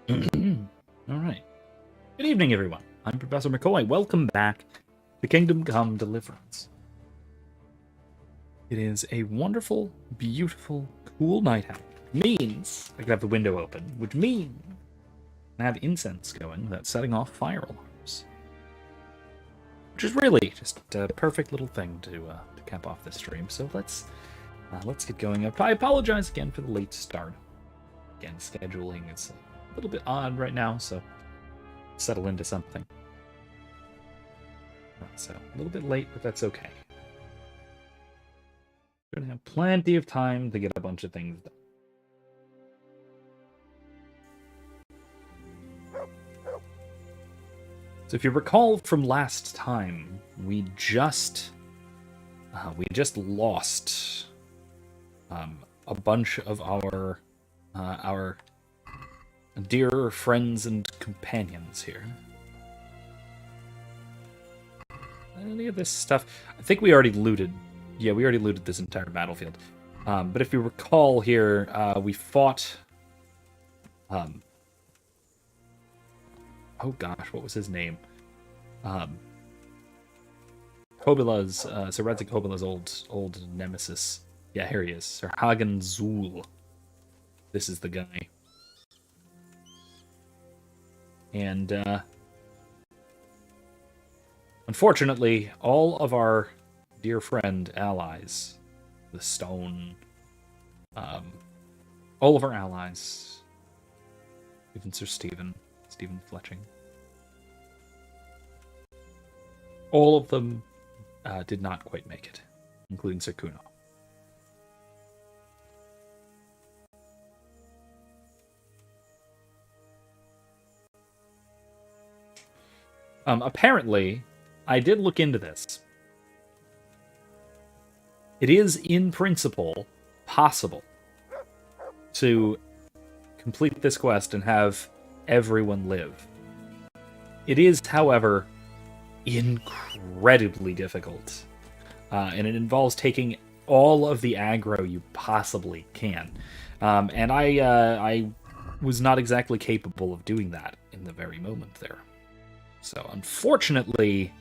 Alright. Good evening, everyone. I'm Professor McCoy. Welcome back to Kingdom Come Deliverance. It is a wonderful, beautiful, cool night out. Means I can have the window open, which means I have incense going without setting off fire alarms. Which is really just a perfect little thing to cap off this stream. So let's get going. I apologize again for the late start. Again, scheduling is a little bit odd right now, so settle into something. So a little bit late, but that's okay. We're gonna have plenty of time to get a bunch of things done. So if you recall from last time, we just lost a bunch of our dear friends and companions here. Any of this stuff, I think we already looted. Yeah, we already looted this entire battlefield. But if you recall here, we fought. Oh gosh, what was his name? Kobila's, Sir Radzik Kobila's old nemesis. Yeah, here he is, Sir Hagen Zul. This is the guy. And unfortunately, all of our dear friend allies, the Stone, all of our allies, even Sir Stephen Fletching, all of them did not quite make it, including Sir Kuno. Apparently, I did look into this. It is, in principle, possible to complete this quest and have everyone live. It is, however, incredibly difficult. And it involves taking all of the aggro you possibly can. And I was not exactly capable of doing that in the very moment there. So, unfortunately,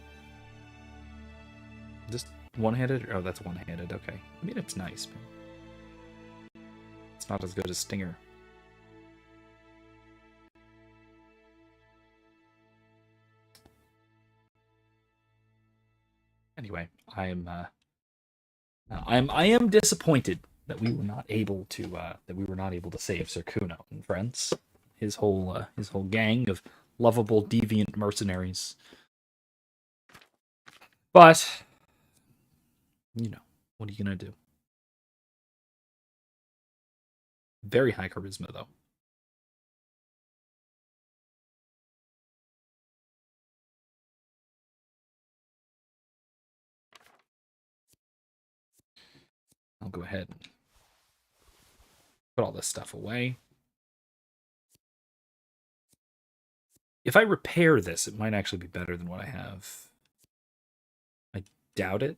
just one-handed? Oh, that's one-handed, okay. I mean, it's nice, but it's not as good as Stinger. Anyway, I am disappointed that we were not able to save Sir Kuno and friends. His whole gang of lovable, deviant mercenaries. But, you know, what are you gonna do? Very high charisma, though. I'll go ahead and put all this stuff away. If I repair this, it might actually be better than what I have. I doubt it.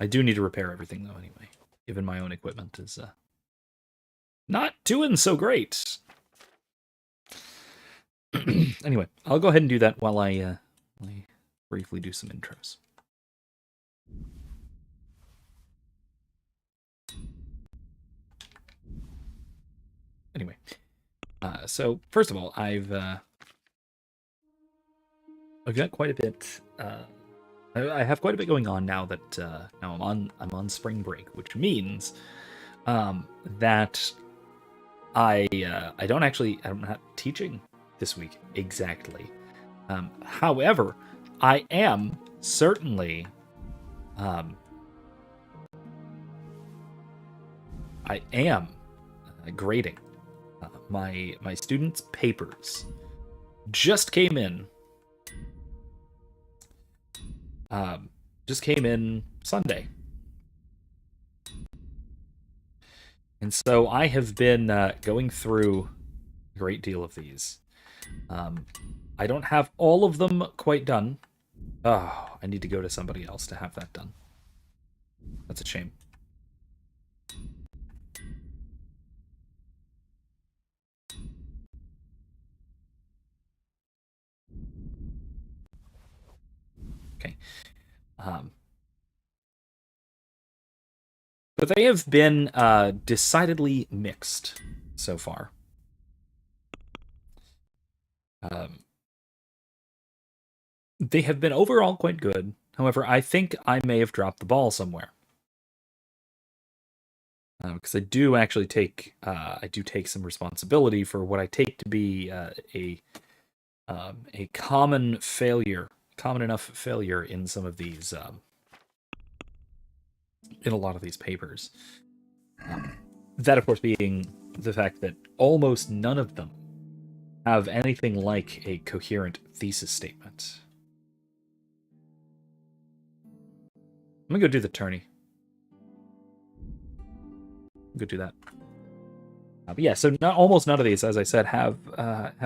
I do need to repair everything, though, anyway. Even my own equipment is not doing so great. Anyway, I'll go ahead and do that while I briefly do some intros. Anyway, so first of all, I've got quite a bit. I have quite a bit going on now that now I'm on spring break, which means that I'm not teaching this week exactly. However, I am certainly grading my students' papers. Just came in. Just came in Sunday. And so I have been going through a great deal of these. I don't have all of them quite done. Oh, I need to go to somebody else to have that done. That's a shame. Um, but they have been decidedly mixed so far. They have been overall quite good. However, I think I may have dropped the ball somewhere. Because I do actually take some responsibility for what I take to be a common failure, common enough failure in some of these in a lot of these papers. That, of course, being the fact that almost none of them have anything like a coherent thesis statement. I'm gonna go do the tourney. Go do that. But yeah, so almost none of these, as I said, have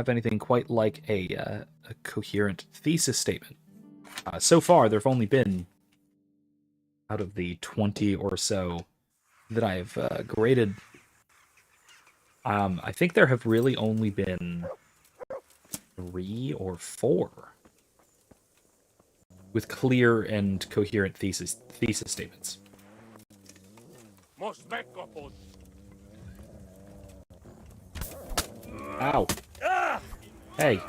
anything quite like a coherent thesis statement. So far, there have only been, out of the 20 or so that I've graded, I think there have really only been 3 or 4 with clear and coherent thesis statements. Ow. Hey.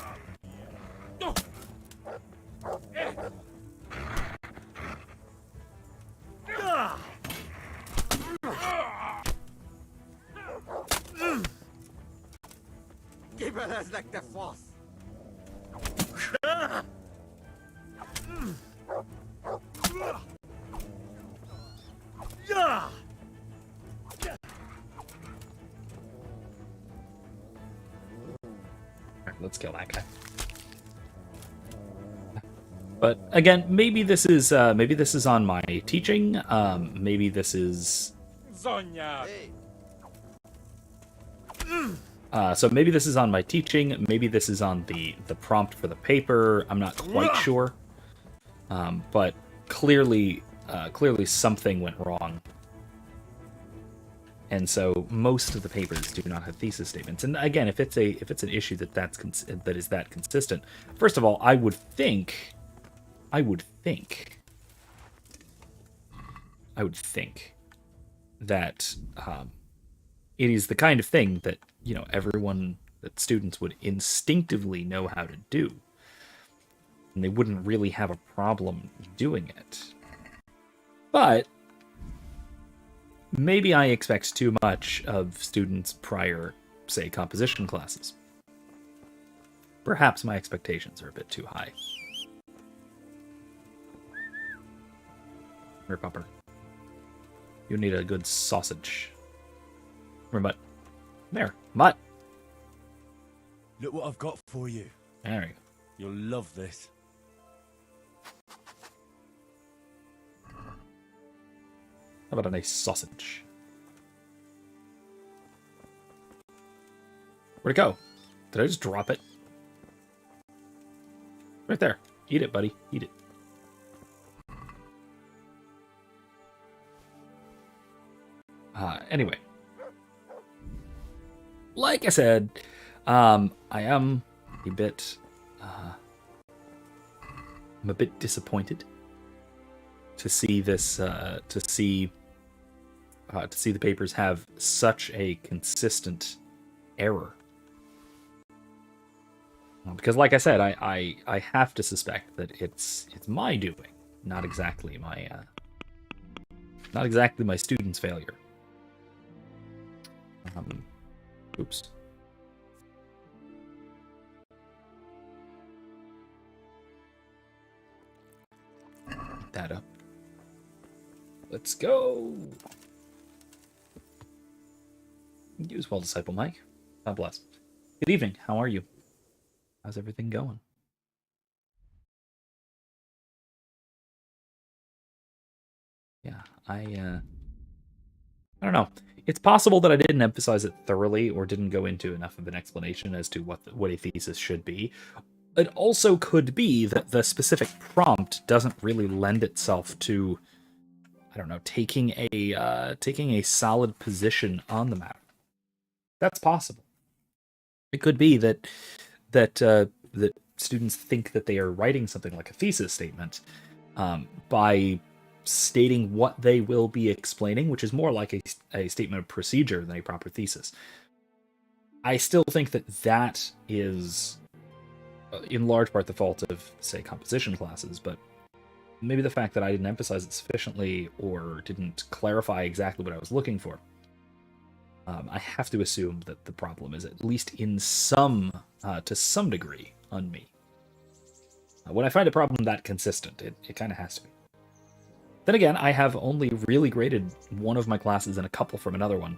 Keep it as like the force. Let's kill that guy. But again, maybe this is on my teaching. Maybe this is Zonya. so maybe this is on my teaching. Maybe this is on the prompt for the paper. I'm not quite sure. But clearly something went wrong. And so most of the papers do not have thesis statements. And again, if it's an issue that is that consistent, first of all, I would think that it is the kind of thing that that students would instinctively know how to do, and they wouldn't really have a problem doing it. But maybe I expect too much of students prior, say, composition classes. Perhaps my expectations are a bit too high. Here, Pupper. You need a good sausage. Or Mutt. There, Mutt. Look what I've got for you. There you go. You'll love this. How about a nice sausage? Where'd it go? Did I just drop it? Right there. Eat it, buddy. Eat it. Anyway. Like I said, I am a bit... I'm a bit disappointed to see this, to see the papers have such a consistent error. Because, like I said, I have to suspect that it's my doing, not exactly my students' failure. Oops. Get that up. Let's go. Use well, Disciple Mike. God bless. Good evening. How are you? How's everything going? Yeah, I don't know. It's possible that I didn't emphasize it thoroughly or didn't go into enough of an explanation as to what a thesis should be. It also could be that the specific prompt doesn't really lend itself to, I don't know, taking a solid position on the matter. That's possible. It could be that students think that they are writing something like a thesis statement, by stating what they will be explaining, which is more like a statement of procedure than a proper thesis. I still think that that is, in large part, the fault of, say, composition classes, but maybe the fact that I didn't emphasize it sufficiently or didn't clarify exactly what I was looking for. I have to assume that the problem is at least in to some degree, on me. When I find a problem that consistent, it kind of has to be. Then again, I have only really graded one of my classes and a couple from another one.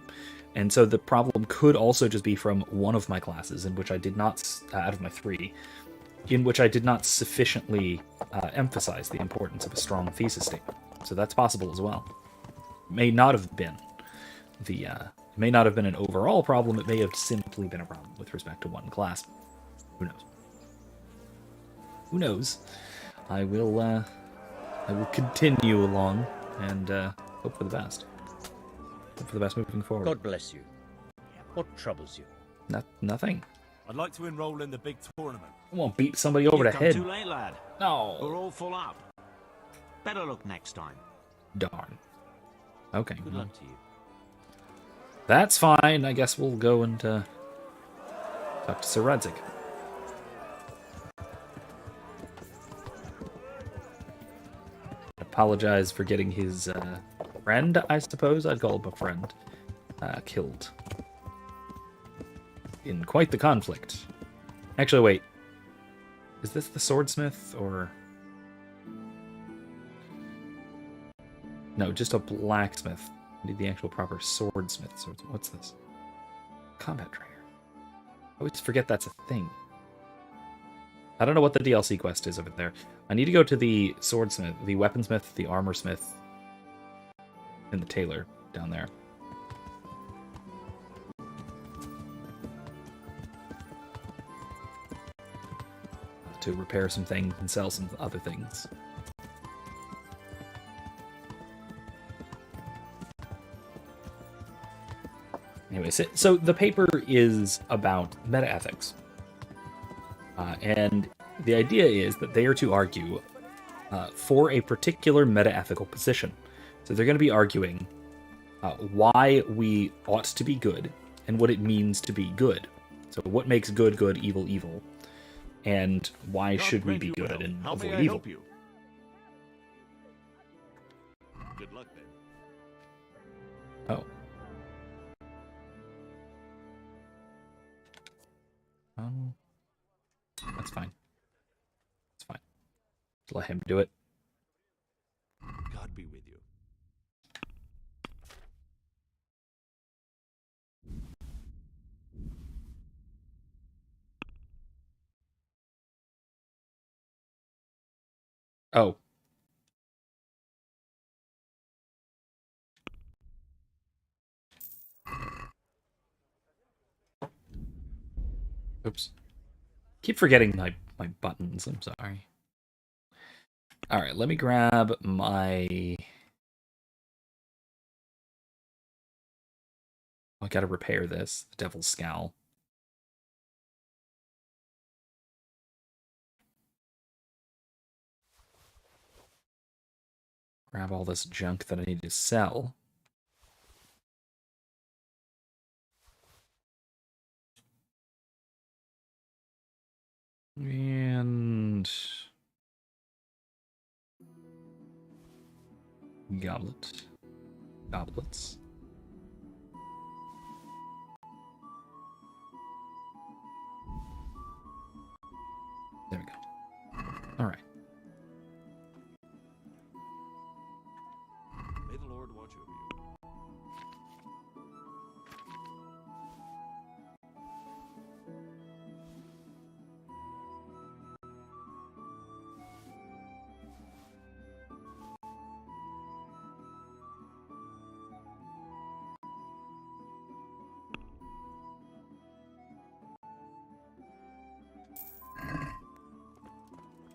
And so the problem could also just be from one of my classes, in which I did not, out of my 3, in which I did not sufficiently emphasize the importance of a strong thesis statement. So that's possible as well. It may not have been it may not have been an overall problem. It may have simply been a problem with respect to one class. Who knows? Who knows? I will continue along and hope for the best. Hope for the best moving forward. God bless you. What troubles you? Nothing. I'd like to enroll in the big tournament. I won't beat somebody over the head. Too late, lad. No. We're all full up. Better luck next time. Darn. Okay. Good luck to you. That's fine. I guess we'll go and talk to Sir Radzik. Apologize for getting his friend, I suppose I'd call him a friend, killed. In quite the conflict. Actually, wait. Is this the swordsmith, or... No, just a blacksmith. I need the actual proper swordsmith. What's this? Combat trainer. I always forget that's a thing. I don't know what the DLC quest is over there. I need to go to the swordsmith, the weaponsmith, the armorsmith, and the tailor down there. To repair some things and sell some other things. Anyway, so the paper is about metaethics. And the idea is that they are to argue for a particular metaethical position. So they're going to be arguing why we ought to be good and what it means to be good. So what makes good good, evil evil, and why should we be good and avoid evil? Good luck then. Oh. That's fine. It's fine. Just let him do it. God be with you. Oh. Oops. Keep forgetting my buttons. I'm sorry. All right, let me grab my... I gotta repair this. The Devil's Scowl. Grab all this junk that I need to sell. And... Goblets. There we go. All right. May the Lord watch over you.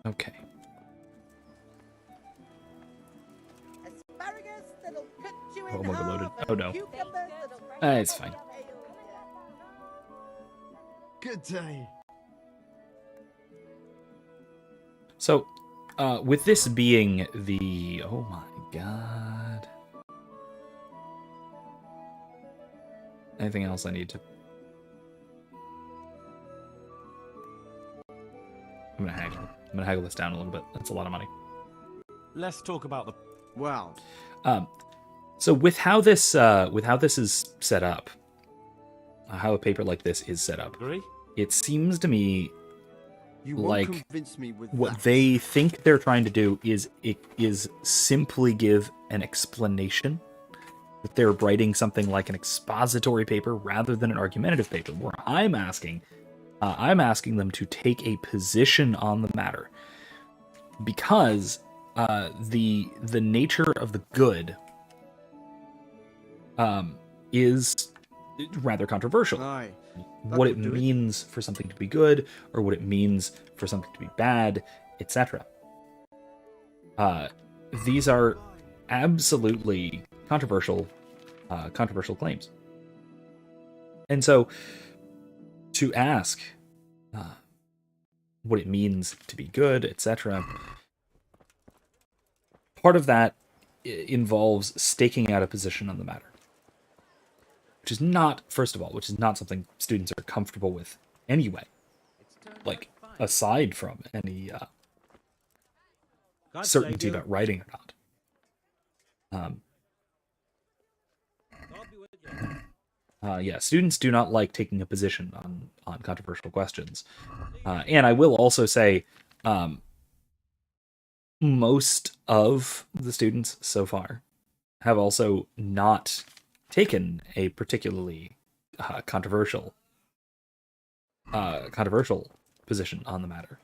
Okay. Asparagus that'll cut you in Oh, I'm overloaded. half, Oh, and no. cucumbers that'll It's fine. Good day. So, with this being the... Oh my god. Anything else I need to... I'm gonna haggle this down a little bit. That's a lot of money. Let's talk about the... Well, So with how this is set up, how a paper like this is set up, Agree? it seems to me you like won't convince me with what that. they think they're trying to do is simply give an explanation. That they're writing something like an expository paper rather than an argumentative paper. Where I'm asking them to take a position on the matter, because the nature of the good is rather controversial. Aye. What it would do it. means for something to be good, or what it means for something to be bad, etc. These are absolutely controversial claims. And so, to ask what it means to be good, etc., part of that involves staking out a position on the matter. Which is not, first of all, something students are comfortable with anyway. Like, aside from any God certainty save you. about writing or not. God be with you. Yeah, students do not like taking a position on controversial questions. And I will also say, most of the students so far have also not taken a particularly controversial position on the matter.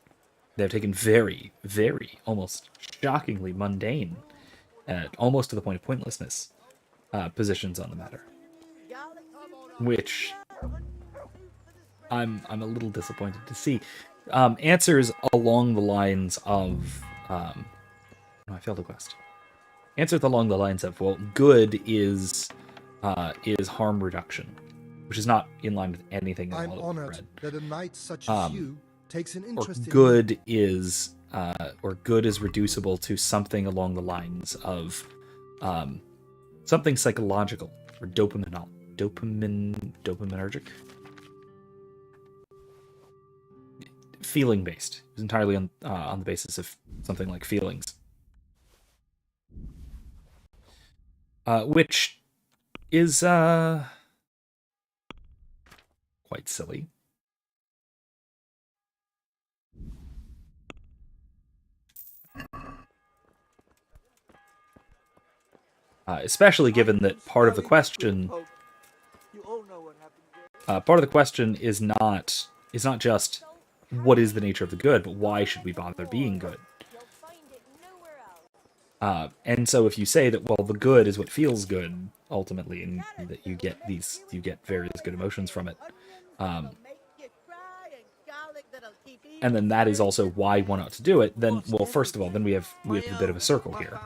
They have taken very, very, almost shockingly mundane, almost to the point of pointlessness, positions on the matter, which I'm a little disappointed to see. Answers along the lines of no, I failed a quest. Answers along the lines of, well, good is harm reduction, which is not in line with anything I'm that I've honored read. that a knight such as you takes an Or interest in good is reducible to something along the lines of something psychological or dopaminergic, feeling based. It's entirely on the basis of something like feelings, which is quite silly. Especially given that part of the question is not just what is the nature of the good, but why should we bother being good? And so if you say that, well, the good is what feels good ultimately, and that you get various good emotions from it, and then that is also why one ought to do it, then, well, first of all, then we have a bit of a circle here.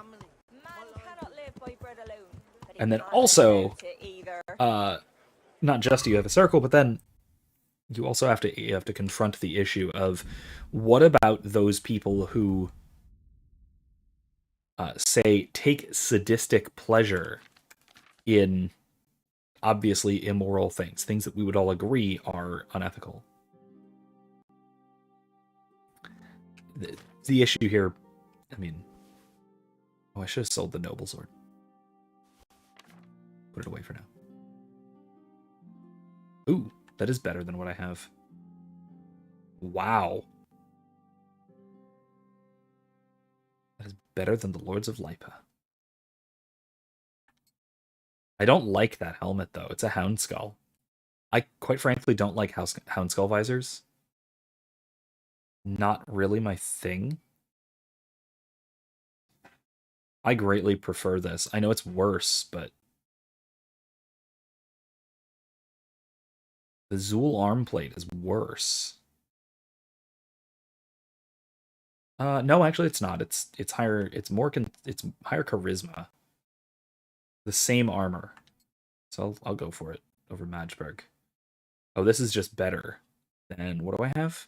And then also, not just do you have a circle, but then you also have to confront the issue of, what about those people who say take sadistic pleasure in obviously immoral things that we would all agree are unethical. The issue here, I mean, I should have sold the noble sword. Put it away for now. Ooh, that is better than what I have. Wow. That is better than the Lords of Lipa. I don't like that helmet, though. It's a hound skull. I, quite frankly, don't like hound skull visors. Not really my thing. I greatly prefer this. I know it's worse, but... the Zool arm plate is worse. No, actually, it's not. It's higher. It's higher charisma. The same armor, so I'll go for it over Magberg. Oh, this is just better. Then what do I have?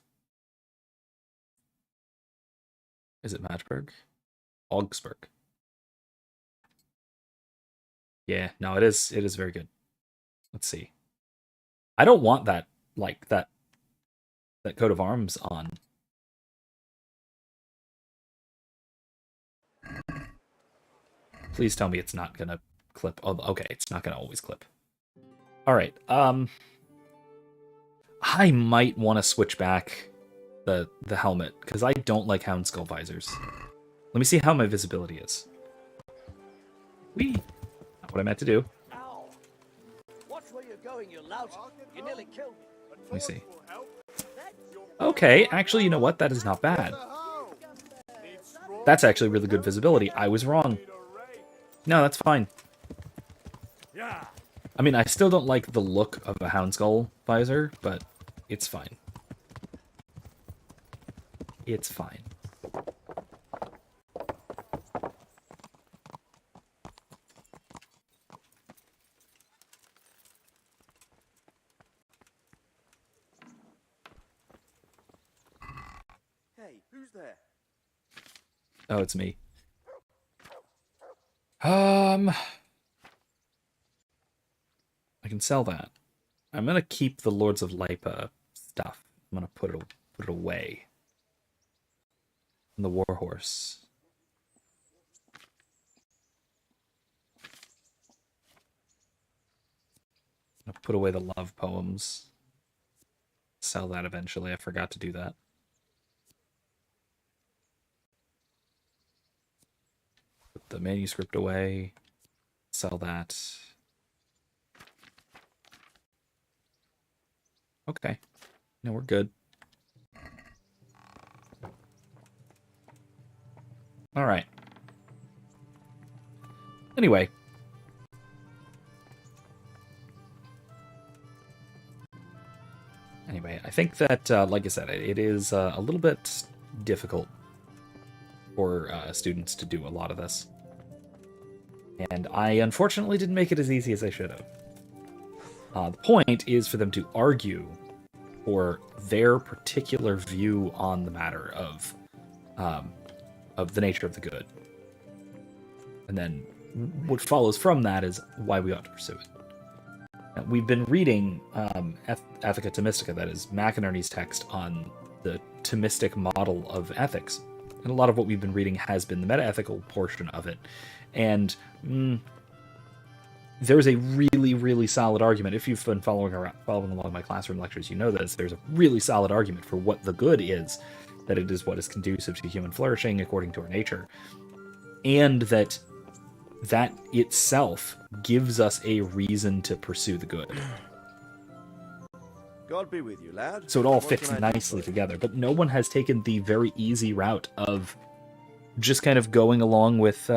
Is it Magdeburg? Augsburg. Yeah, no, it is very good. Let's see. I don't want that, like, that coat of arms on. Please tell me it's not gonna clip. Oh, okay, it's not gonna always clip. Alright, I might want to switch back the helmet, because I don't like Hound Skull visors. Let me see how my visibility is. Whee! Not what I meant to do. Ow! Watch where you're going, you lout. You nearly killed me. Let me see. Okay, actually, you know what? That is not bad. That's actually really good visibility. I was wrong. No, that's fine. I mean, I still don't like the look of a Hound Skull visor, but it's fine. It's fine. Hey, who's there? Oh, it's me. I can sell that. I'm gonna keep the Lords of Lipa stuff. I'm gonna put it away. And the Warhorse. I'm gonna put away the love poems. Sell that eventually. I forgot to do that. Put the manuscript away. Sell that. Okay. No, we're good. All right. Anyway. I think that, like I said, it is a little bit difficult for students to do a lot of this. And I unfortunately didn't make it as easy as I should have. The point is for them to argue for their particular view on the matter of the nature of the good. And then what follows from that is why we ought to pursue it. Now, we've been reading Ethica Thomistica, that is McInerney's text on the Thomistic model of ethics. And a lot of what we've been reading has been the metaethical portion of it. And there's a really, really solid argument. If you've been following along my classroom lectures, you know this. There's a really solid argument for what the good is, that it is what is conducive to human flourishing according to our nature, and that itself gives us a reason to pursue the good. God be with you, lad. So it all What fits can I do nicely for you? together, but no one has taken the very easy route of just kind of going along with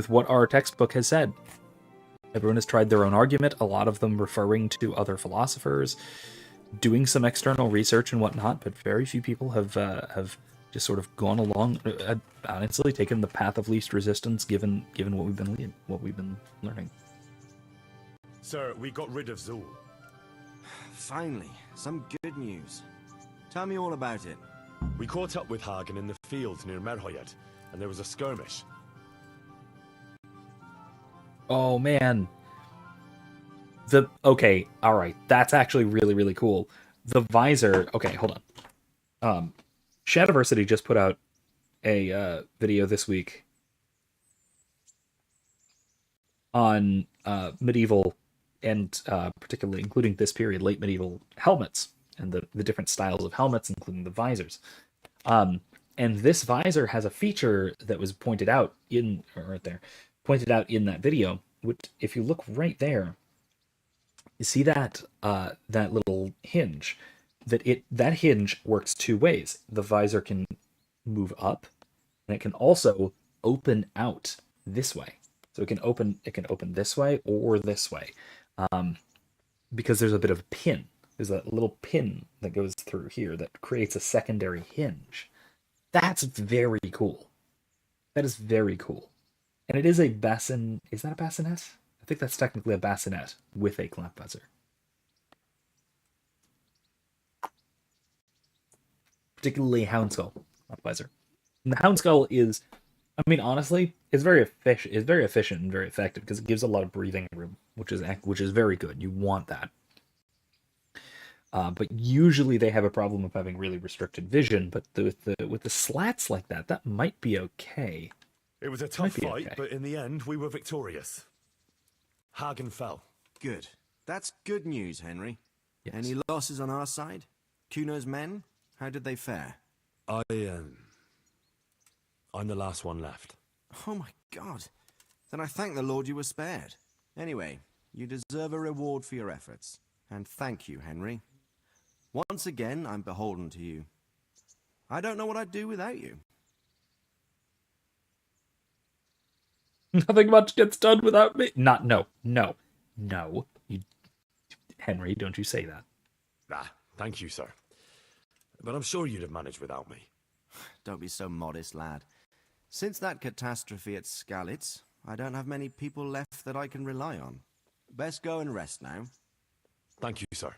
what our textbook has said. Everyone has tried their own argument, a lot of them referring to other philosophers, doing some external research and whatnot, but very few people have just sort of gone along, honestly, taken the path of least resistance, given what we've been learning. Sir, we got rid of Zul. Finally, some good news. Tell me all about it. We caught up with Hagen in the fields near Merhoyet, and there was a skirmish. Oh man. Okay, alright, that's actually really, really cool. The visor, okay, hold on. Shadowversity just put out a video this week on medieval and particularly including this period, late medieval helmets and the different styles of helmets, including the visors. And this visor has a feature that was pointed out in that video, which, if you look right there, you see that that little hinge. That hinge works two ways. The visor can move up, and it can also open out this way. So it can open this way or this way, because there's a bit of a pin. There's a little pin that goes through here that creates a secondary hinge. That's very cool. That is very cool. And it is a bassin. Is that a bassinet? I think that's technically a bassinet with a clamp visor. Particularly Hound Skull clamp visor. And the Hound Skull is, I mean, honestly, it's very efficient. It's very efficient and very effective because it gives a lot of breathing room, which is very good. You want that. But usually they have a problem of having really restricted vision. But with the slats like that, that might be okay. It was a Might tough be fight, okay. but in the end, we were victorious. Hagen fell. Good. That's good news, Henry. Yes. Any losses on our side? Kuno's men? How did they fare? I'm the last one left. Oh my god. Then I thank the Lord you were spared. Anyway, you deserve a reward for your efforts. And thank you, Henry. Once again, I'm beholden to you. I don't know what I'd do without you. Nothing much gets done without me. No. You, Henry, don't you say that. Ah, thank you, sir. But I'm sure you'd have managed without me. Don't be so modest, lad. Since that catastrophe at Skalitz, I don't have many people left that I can rely on. Best go and rest now. Thank you, sir.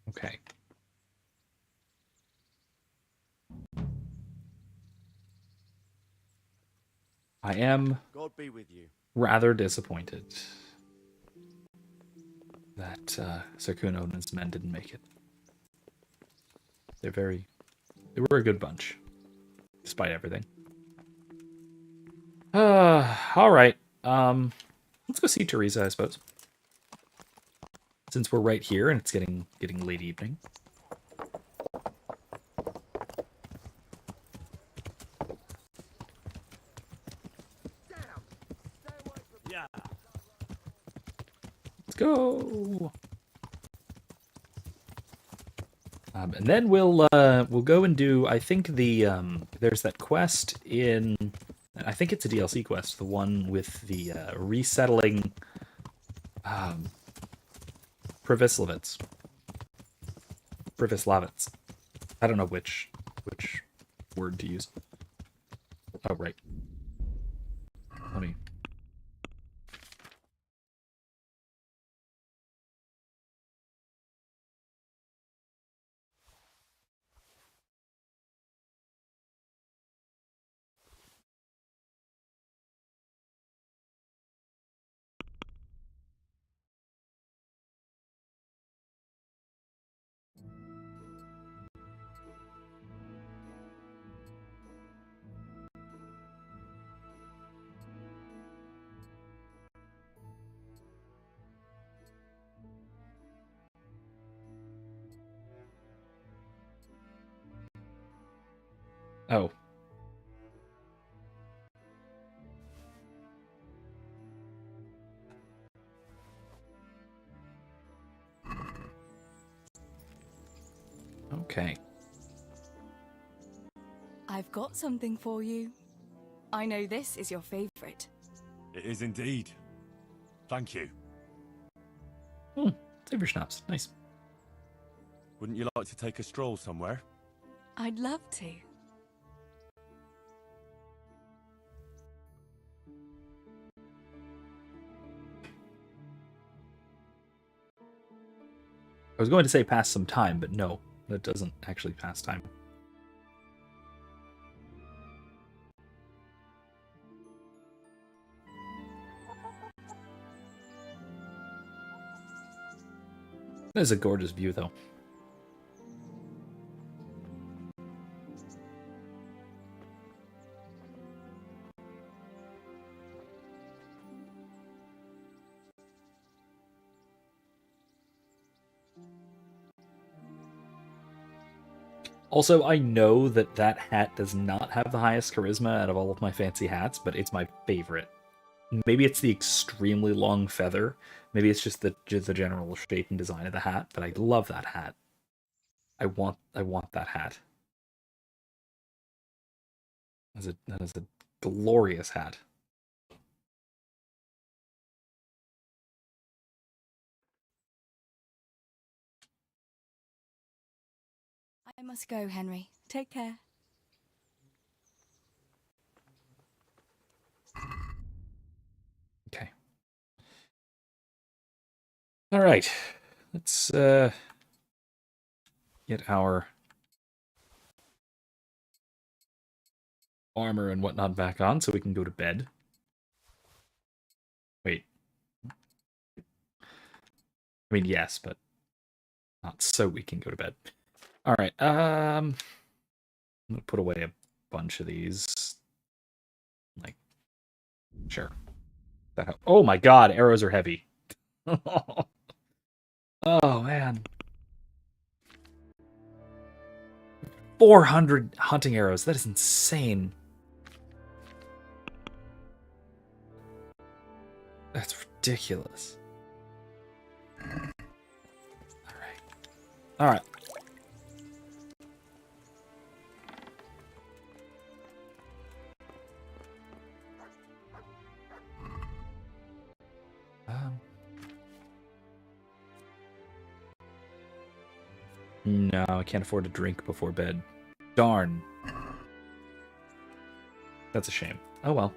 Okay. I am God be with you. rather disappointed that Sir Kuno and his men didn't make it. They were a good bunch, despite everything. All right. Let's go see Teresa, I suppose. Since we're right here and it's getting late evening. Yeah. Let's go. And then we'll go and do. I think there's that quest in. I think it's a DLC quest, the one with the resettling Privislavets. I don't know which word to use. Oh, right. Let me. Oh. Okay. I've got something for you. I know this is your favorite. It is indeed. Thank you. Save your schnapps. Nice. Wouldn't you like to take a stroll somewhere? I'd love to. I was going to say pass some time, but no, that doesn't actually pass time. That is a gorgeous view, though. Also, I know that that hat does not have the highest charisma out of all of my fancy hats, but it's my favorite. Maybe it's the extremely long feather. Maybe it's just the general shape and design of the hat, but I love that hat. I want that hat. That is a glorious hat. I must go, Henry. Take care. Okay. All right. Let's get our armor and whatnot back on so we can go to bed. Wait. I mean, yes, but not so we can go to bed. All right. I'm gonna put away a bunch of these. Like, sure. Oh my God, arrows are heavy. Oh man. 400 hunting arrows. That is insane. That's ridiculous. All right. No, I can't afford to drink before bed. Darn. That's a shame. Oh well.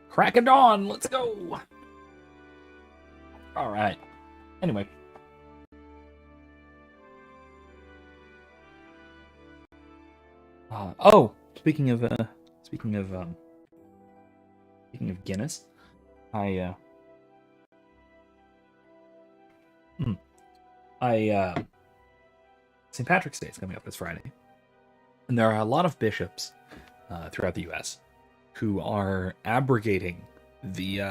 Crack of dawn, let's go. All right. Anyway. Speaking of Guinness, St. Patrick's Day is coming up this Friday, and there are a lot of bishops throughout the U.S. who are abrogating the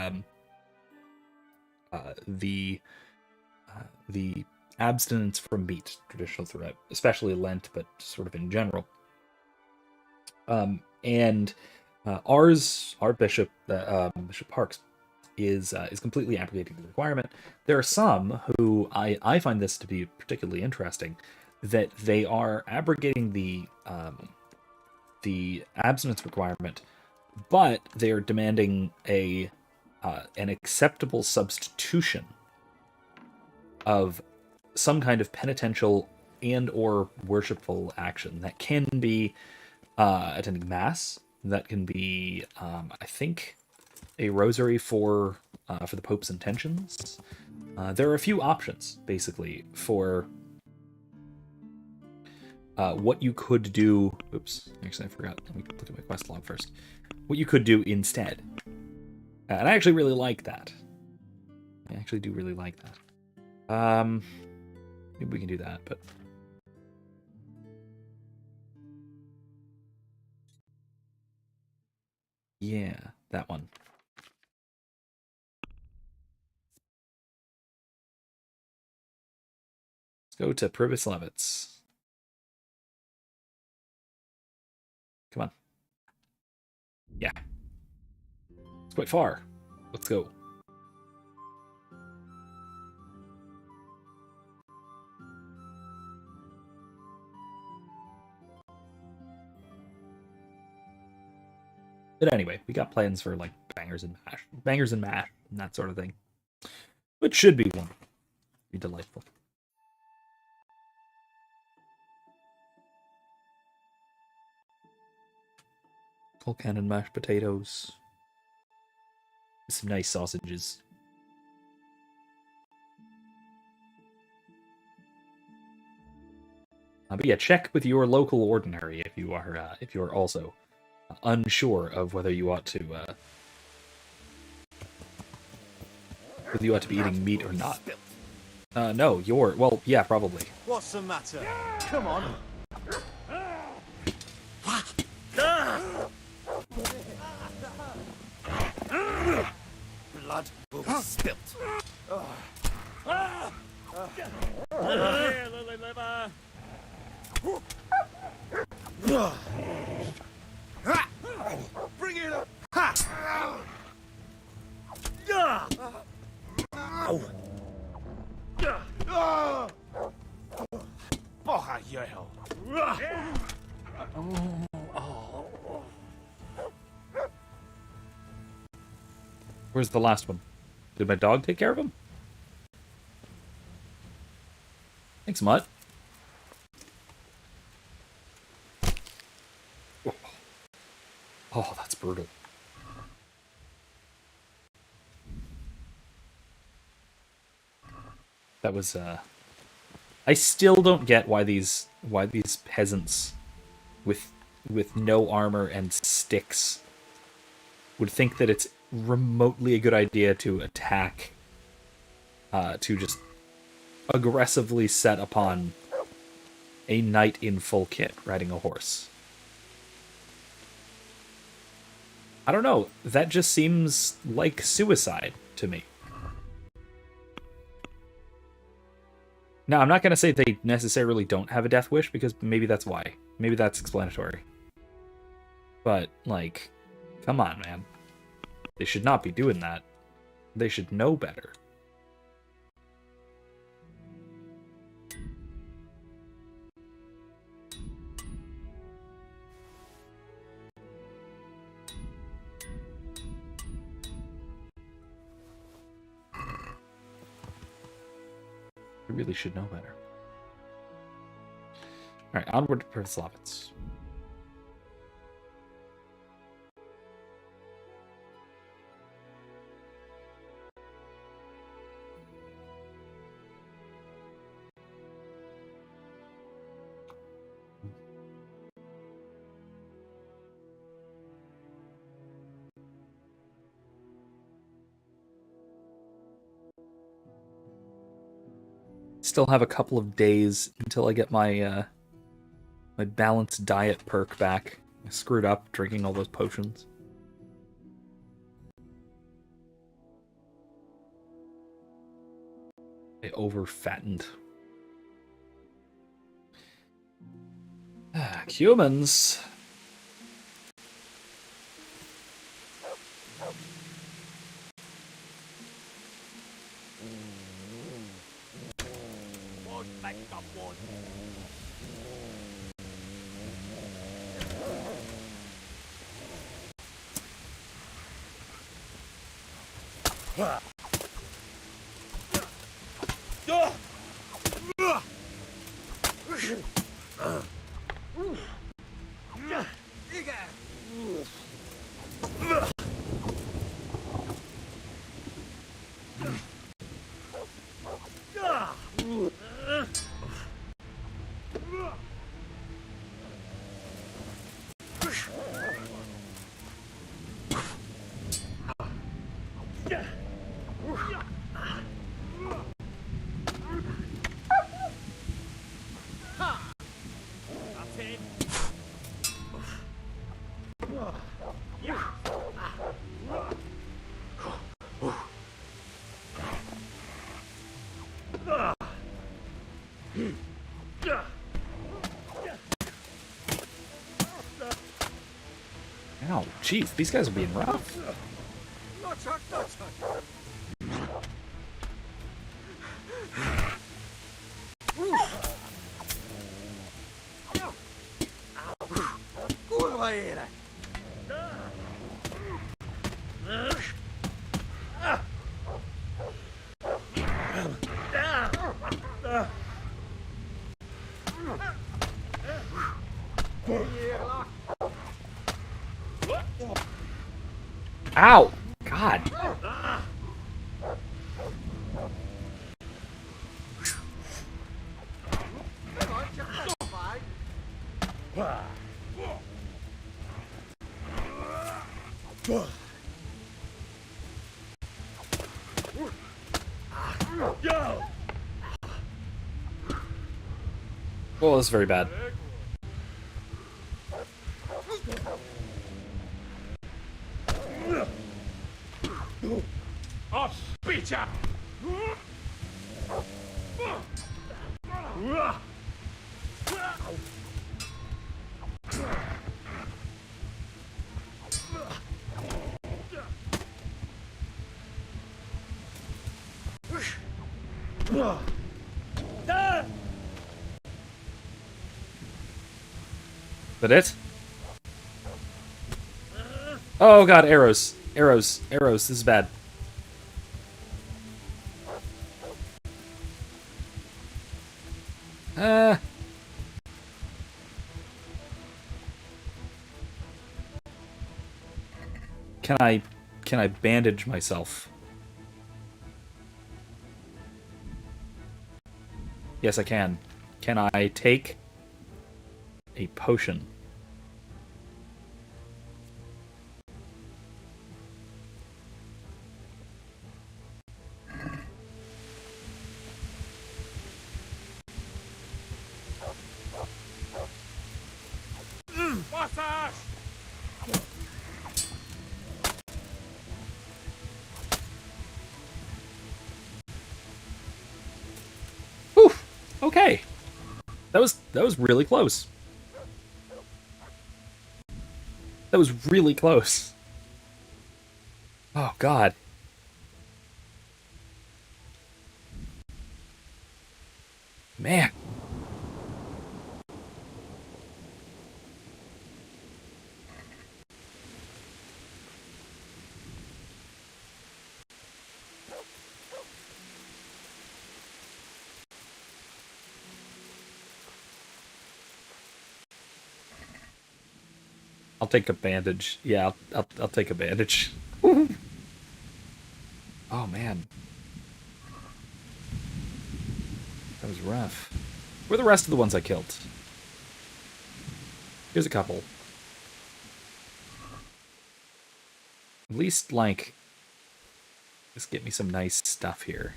abstinence from meat traditional throughout, especially Lent, but sort of in general. And our bishop, Bishop Parks, is completely abrogating the requirement. There are some who I find this to be particularly interesting, that they are abrogating the abstinence requirement, but they are demanding an acceptable substitution of some kind of penitential and or worshipful action. That can be attending mass. That can be, I think, a rosary for the Pope's intentions. There are a few options, basically, for what you could do. Oops, actually I forgot. Let me look at my quest log first. What you could do instead. And I actually really like that. I actually do really like that. Maybe we can do that, but... yeah, that one. Let's go to Pribislevitz. Come on. Yeah. It's quite far. Let's go. But anyway, we got plans for like bangers and mash, and that sort of thing. Which should be one. Be delightful. Full cannon mashed potatoes. Some nice sausages. But yeah, check with your local ordinary if you are also unsure of whether you ought to be eating meat or not. No, well, yeah, probably. What's the matter? Come on. Blood will be spilt. Bring it up. Where's the last one? Did my dog take care of him? Thanks, Mutt. Oh, that's brutal. That was I still don't get why these peasants with no armor and sticks would think that it's remotely a good idea to attack, to just aggressively set upon a knight in full kit riding a horse. I don't know. That just seems like suicide to me. Now, I'm not going to say they necessarily don't have a death wish, because maybe that's why. Maybe that's explanatory. But, like, come on, man. They should not be doing that. They should know better. They really should know better. Alright, onward to Perslavitz. Still have a couple of days until I get my my balanced diet perk back. I screwed up drinking all those potions. I over-fattened. Humans. Ow, jeez, these guys are being rough. Ow! God. Well, that's very bad. That it? Oh god, arrows. Arrows. Arrows. This is bad. Can I bandage myself? Yes, I can. Can I take a potion? Whew. Okay. That was really close. That was really close. Oh god. Man. I'll take a bandage. Yeah, I'll take a bandage. Oh man. That was rough. Where are the rest of the ones I killed? Here's a couple. At least, like, just get me some nice stuff here.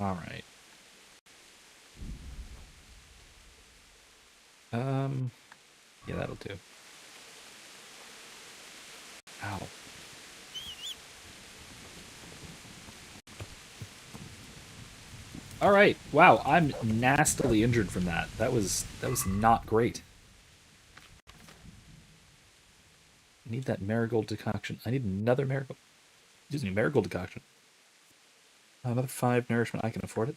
All right. Yeah, that'll do. Ow. All right. Wow, I'm nastily injured from that. That was not great. I need that marigold decoction. I need another marigold. Excuse me, marigold decoction. Another 5 nourishment. I can afford it.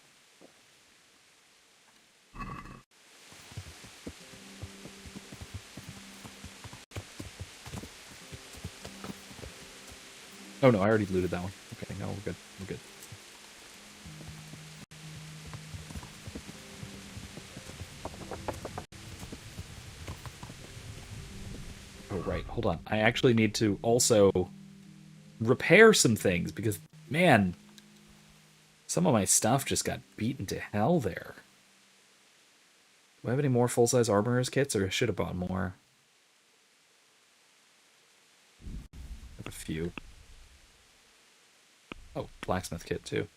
Oh no, I already looted that one. Okay, no, we're good. We're good. Oh, right. Hold on. I actually need to also repair some things because, man, some of my stuff just got beaten to hell there. Do I have any more full-size armorer's kits, or I should have bought more? I have a few. Oh, blacksmith kit, too.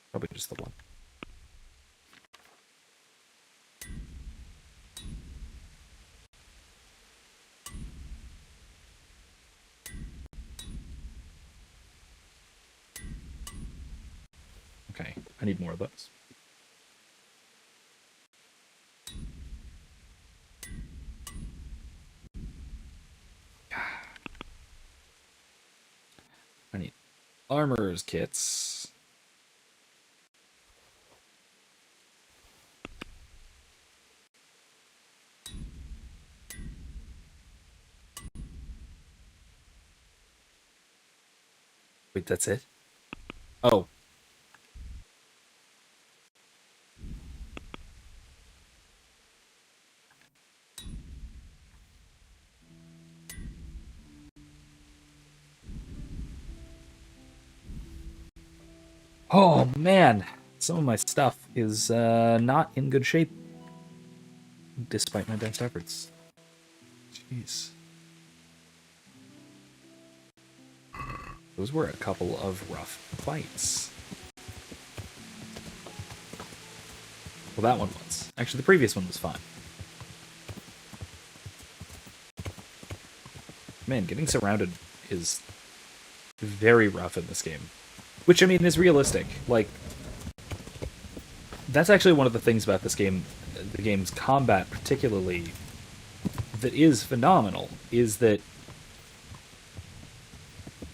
Probably just the one. Okay, I need more of those. I need armorer's kits. Wait, that's it? Oh. Oh, man. Some of my stuff is not in good shape, despite my best efforts. Jeez. Those were a couple of rough fights. Well, that one was. Actually, the previous one was fine. Man, getting surrounded is very rough in this game. Which, I mean, is realistic. Like, that's actually one of the things about this game, the game's combat particularly, that is phenomenal, is that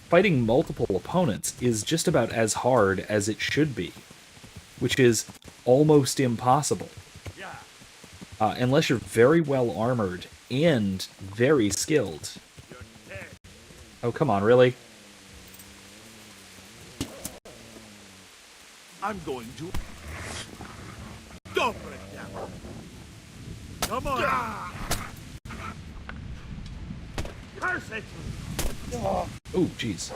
fighting multiple opponents is just about as hard as it should be, which is almost impossible. Unless you're very well armored and very skilled. Oh, come on, really? I'm going to... Go for it, now. Come on! Curse it! Oh, jeez.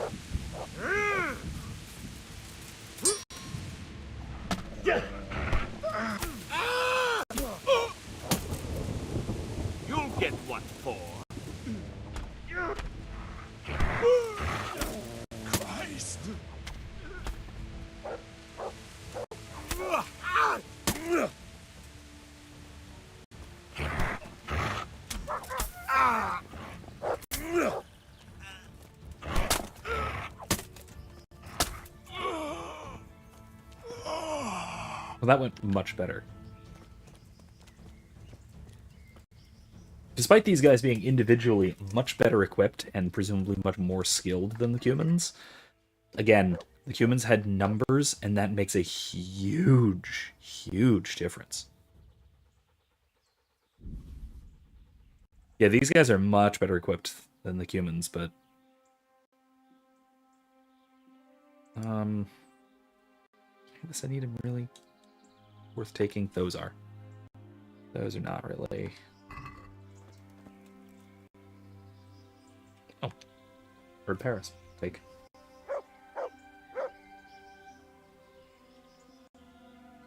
You'll get what for. Christ! Well, that went much better. Despite these guys being individually much better equipped and presumably much more skilled than the humans, again, the humans had numbers, and that makes a huge, huge difference. Yeah, these guys are much better equipped than the humans, but... I guess I need them really worth taking. Those are. Those are not really. Oh. Bird Paris. Take.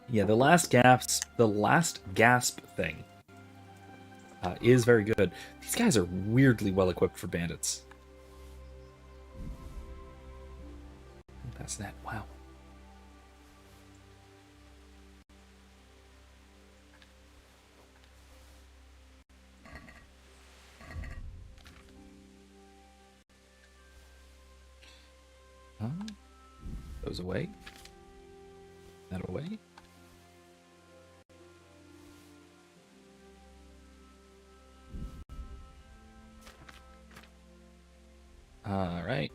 Yeah, the last gasp thing is very good. These guys are weirdly well equipped for bandits. That's that. Wow. Those away. That away. All right.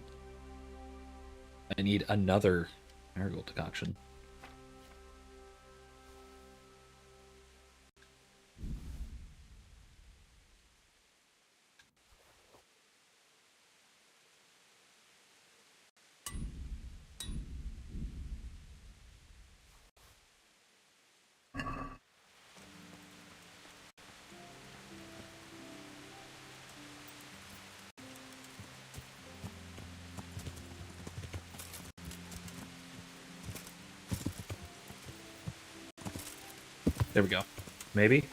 I need another marigold decoction. There we go. Maybe?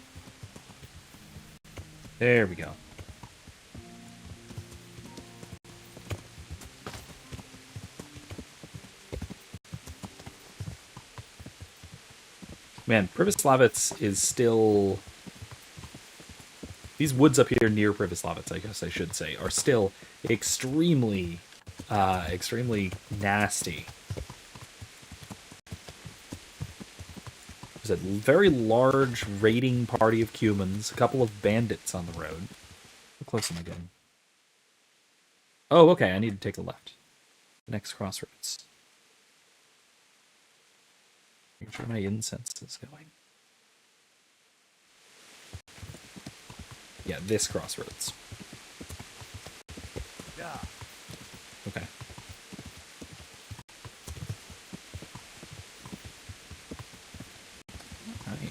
There we go. Man, Privoslavets is still... These woods up here near Privoslavets, I guess I should say, are still extremely, extremely nasty. There's a very large raiding party of Cumans, a couple of bandits on the road. How close am I getting? Oh, okay, I need to take a left. The next crossroads. Make sure my incense is going. Yeah, this crossroads. Yeah. Okay. All right.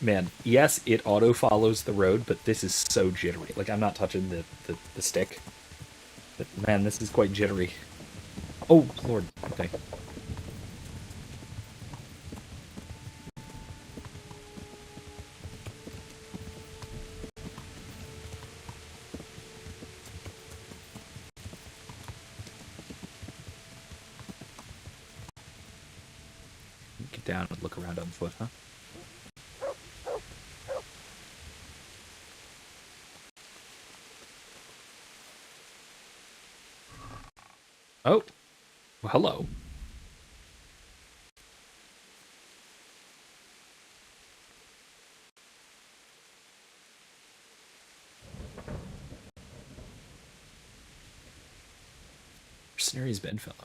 Man, yes, it auto follows the road, but this is so jittery. Like, I'm not touching the stick. But man, this is quite jittery. Oh, Lord. Okay. Get down and look around on foot, huh? Oh. Well, hello. Mercenaries Bedfellow.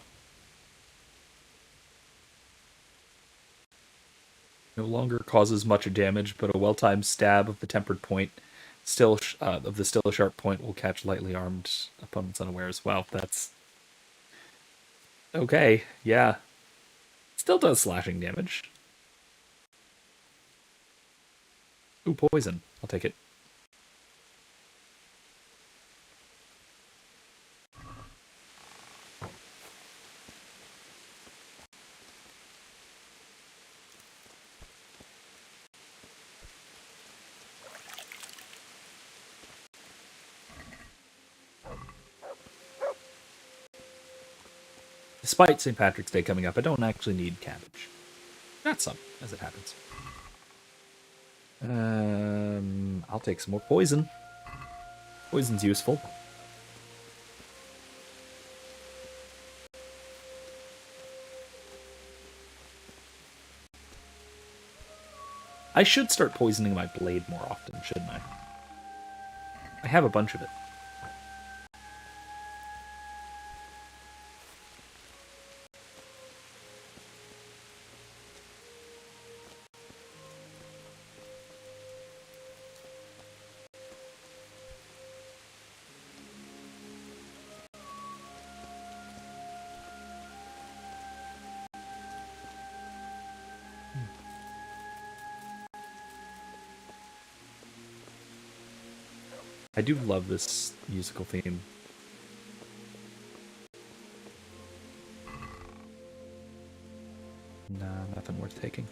No longer causes much damage, but a well-timed stab of the tempered point, still sharp point, will catch lightly armed opponents unawares. Wow, that's okay. Yeah, still does slashing damage. Ooh, poison. I'll take it. Despite St. Patrick's Day coming up, I don't actually need cabbage. Got some, as it happens. I'll take some more poison. Poison's useful. I should start poisoning my blade more often, shouldn't I? I have a bunch of it. I do love this musical theme. Nah, nothing worth taking.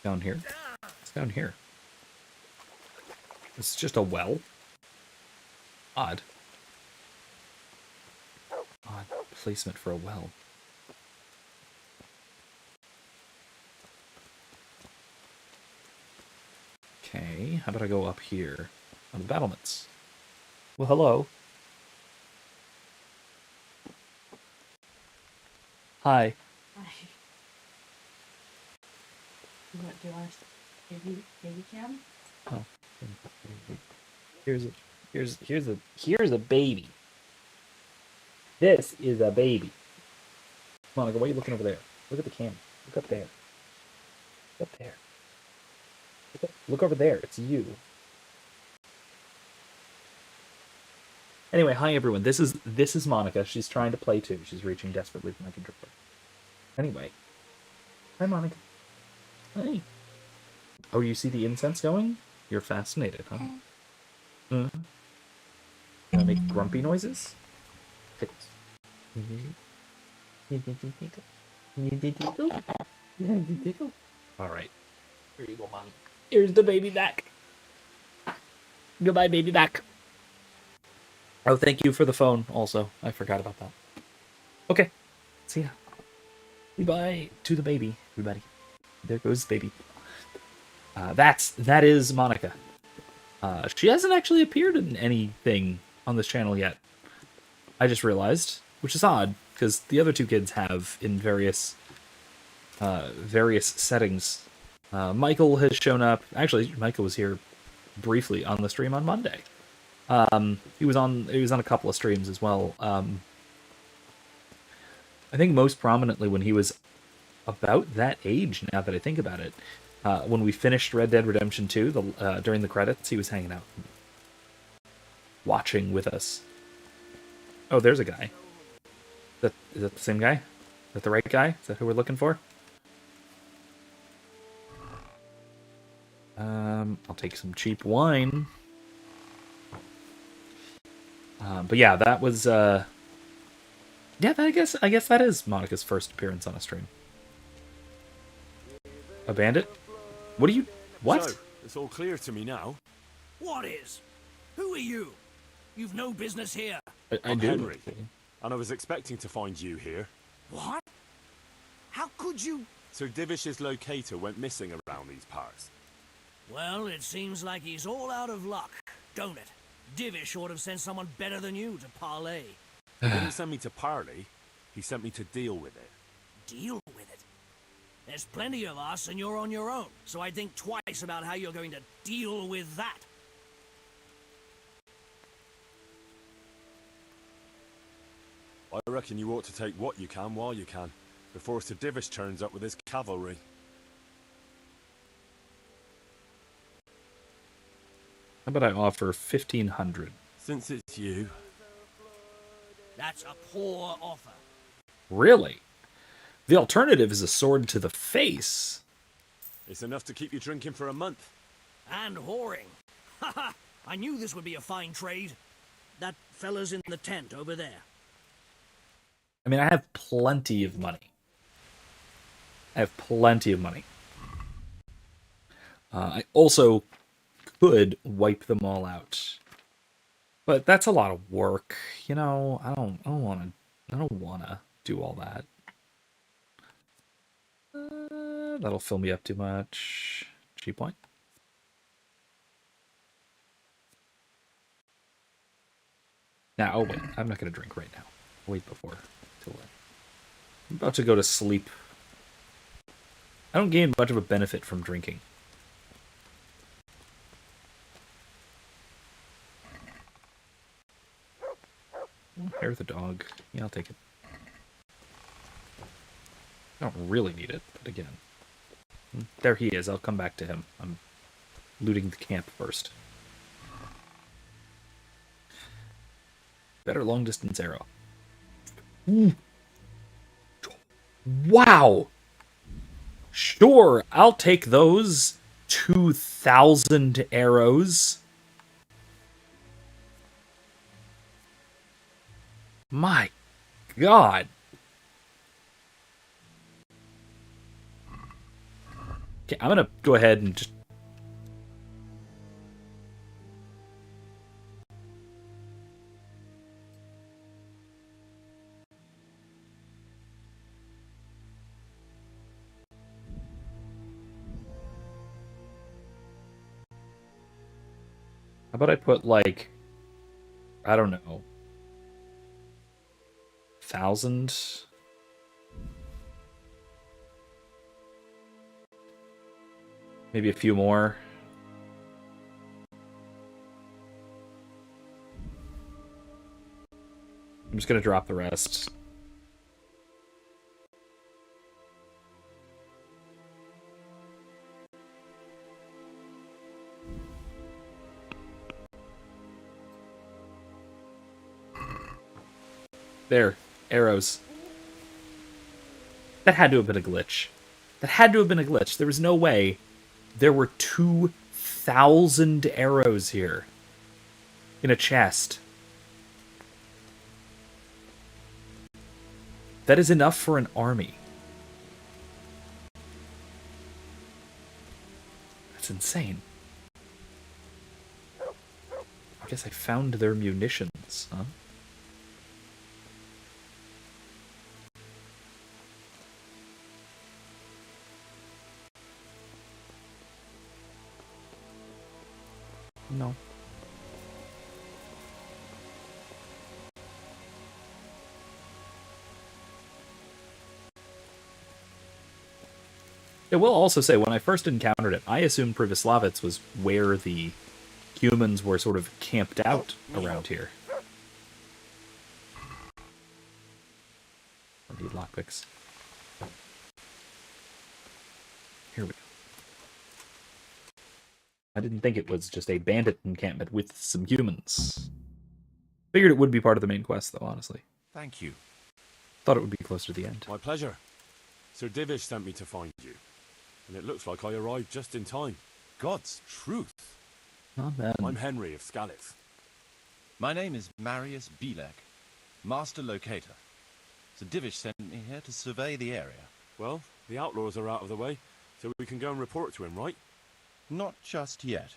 Down here? It's down here. It's just a well? Odd. Odd placement for a well. Okay, how about I go up here on the battlements? Well, hello. Hi. What do you want? Baby cam? Oh. Here's a baby. This is a baby. Monica, why are you looking over there? Look at the camera. Look up there. Look up there. Look over there. It's you. Anyway, hi everyone. This is Monica. She's trying to play too. She's reaching desperately for my controller. Anyway. Hi, Monica. Hi. Oh, you see the incense going? You're fascinated, huh? Wanna make grumpy noises? Tickles. Alright. Here you go, Mommy. Here's the baby back. Goodbye, baby back. Oh, thank you for the phone also. I forgot about that. Okay. See ya. Goodbye to the baby, everybody. There goes the baby. That is Monica. She hasn't actually appeared in anything on this channel yet. I just realized, which is odd, because the other two kids have in various settings. Michael has shown up. Actually, Michael was here briefly on the stream on Monday. He was on a couple of streams as well. I think most prominently when he was about that age, now that I think about it. When we finished Red Dead Redemption 2, during the credits, he was hanging out, watching with us. Oh, there's a guy. Is that the same guy? Is that the right guy? Is that who we're looking for? I'll take some cheap wine. But yeah, that was yeah. I guess that is Monica's first appearance on a stream. A bandit? What are you? What? So, it's all clear to me now. What is? Who are you? You've no business here. I I'm do. Henry, and I was expecting to find you here. What? How could you? Sir Divish's locator went missing around these parts. Well, it seems like he's all out of luck, don't it? Divish ought to have sent someone better than you to parley. He didn't send me to parley. He sent me to deal with it. Deal with it. There's plenty of us and you're on your own, so I think twice about how you're going to deal with that. I reckon you ought to take what you can while you can, before Sir Divish turns up with his cavalry. How about I offer 1,500? Since it's you. That's a poor offer. Really? The alternative is a sword to the face. It's enough to keep you drinking for a month. And whoring. Haha! I knew this would be a fine trade. That fella's in the tent over there. I mean, I have plenty of money. I also could wipe them all out, but that's a lot of work. You know, I don't wanna do all that. That'll fill me up too much. Cheap point. Now, oh wait, I'm not gonna drink right now. I'll wait before. Till then. I'm about to go to sleep. I don't gain much of a benefit from drinking. Hair of the dog. Yeah, I'll take it. I don't really need it, but again. There he is. I'll come back to him. I'm looting the camp first. Better long distance arrow. Wow! Sure, I'll take those 2,000 arrows. My God. Okay, I'm gonna go ahead and just... How about I put, like, I don't know, 1,000? Maybe a few more. I'm just gonna drop the rest. There, arrows. That had to have been a glitch. There was no way there were 2,000 arrows here in a chest. That is enough for an army. That's insane. I guess I found their munitions, huh? No. I will also say, when I first encountered it, I assumed Privislavitz was where the humans were sort of camped out around here. I need lockpicks. Here we go. I didn't think it was just a bandit encampment with some humans. Figured it would be part of the main quest, though, honestly. Thank you. Thought it would be closer to the end. My pleasure. Sir Divish sent me to find you. And it looks like I arrived just in time. God's truth. Amen. I'm Henry of Skalitz. My name is Marius Bielek, Master Locator. Sir Divish sent me here to survey the area. Well, the outlaws are out of the way, so we can go and report to him, right? Not just yet.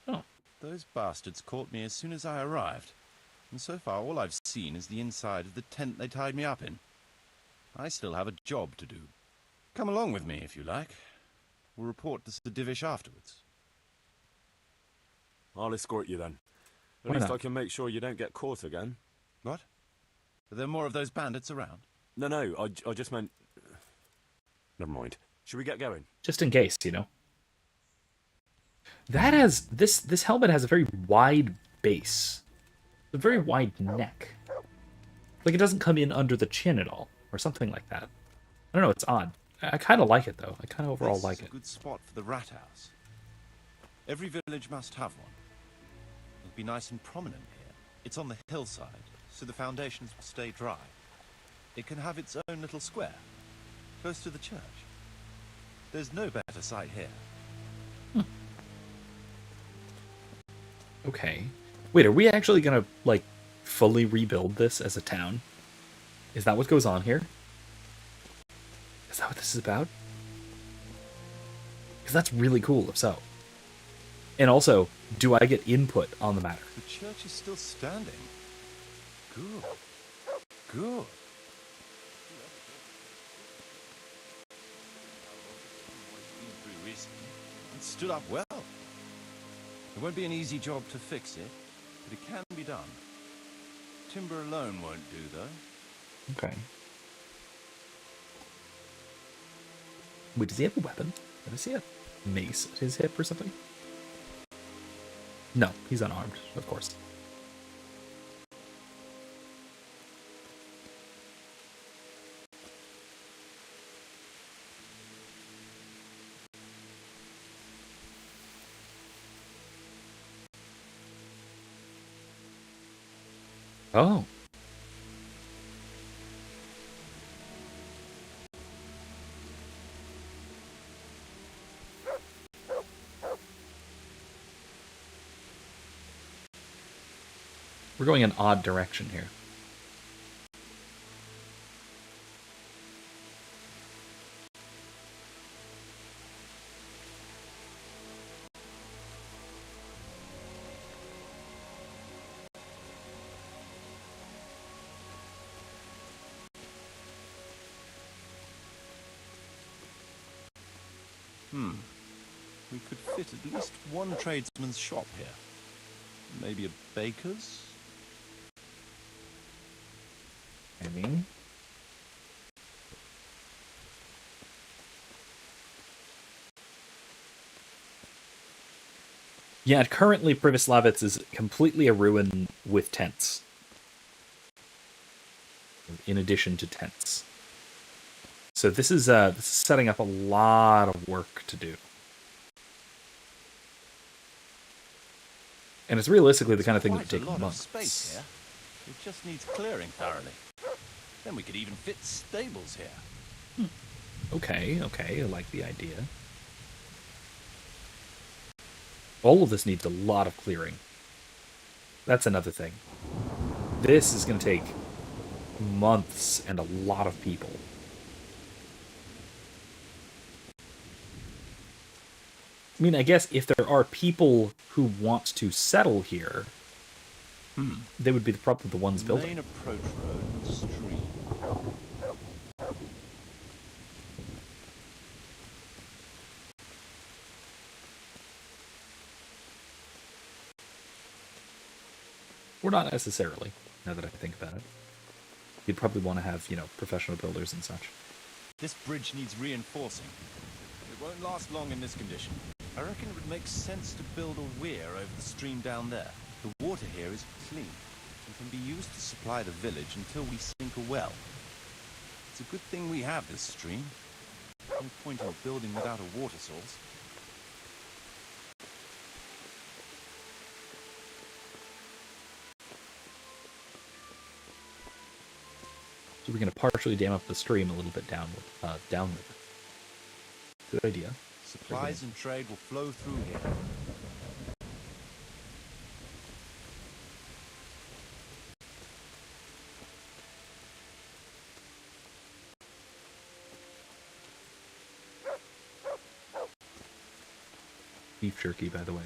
Oh. Those bastards caught me as soon as I arrived, and so far all I've seen is the inside of the tent they tied me up in. I still have a job to do. Come along with me if you like. We'll report to Sir Divish afterwards. I'll escort you then. At Why least not? I can make sure you don't get caught again. What? Are there more of those bandits around? No, I just meant... Never mind. Should we get going? Just in case, you know. That has... This helmet has a very wide base. A very wide neck. Like, it doesn't come in under the chin at all. Or something like that. I don't know, it's odd. I kind of like it, though. I kind of overall like it. This is a good spot for the rat house. Every village must have one. It'll be nice and prominent here. It's on the hillside, so the foundations will stay dry. It can have its own little square, close to the church. There's no better site here. Okay. Wait, are we actually gonna, like, fully rebuild this as a town? Is that what goes on here? Is that what this is about? Because that's really cool, if so. And also, do I get input on the matter? The church is still standing. Good. Good. It stood up well. It won't be an easy job to fix it, but it can be done. Timber alone won't do, though. Okay. Wait, does he have a weapon? Did I see a mace at his hip or something? No, he's unarmed, of course. Oh. We're going an odd direction here. We could fit at least one tradesman's shop here. Maybe a baker's? I mean... Yeah, currently Privislavitz is completely a ruin with tents. In addition to tents. So this is setting up a lot of work to do. And it's realistically the kind of thing that would take Quite a lot months. of space here. It just needs clearing thoroughly. Then we could even fit stables here. Okay, I like the idea. All of this needs a lot of clearing. That's another thing. This is going to take months and a lot of people. I mean, I guess if there are people who want to settle here, they would be probably the ones building. Main approach road and stream. Or not necessarily, now that I think about it. You'd probably want to have, professional builders and such. This bridge needs reinforcing. It won't last long in this condition. I reckon it would make sense to build a weir over the stream down there. The water here is clean and can be used to supply the village until we sink a well. It's a good thing we have this stream. No point in building without a water source. So we're going to partially dam up the stream a little bit downriver. Good idea. Supplies and trade will flow through here. Beef jerky, by the way.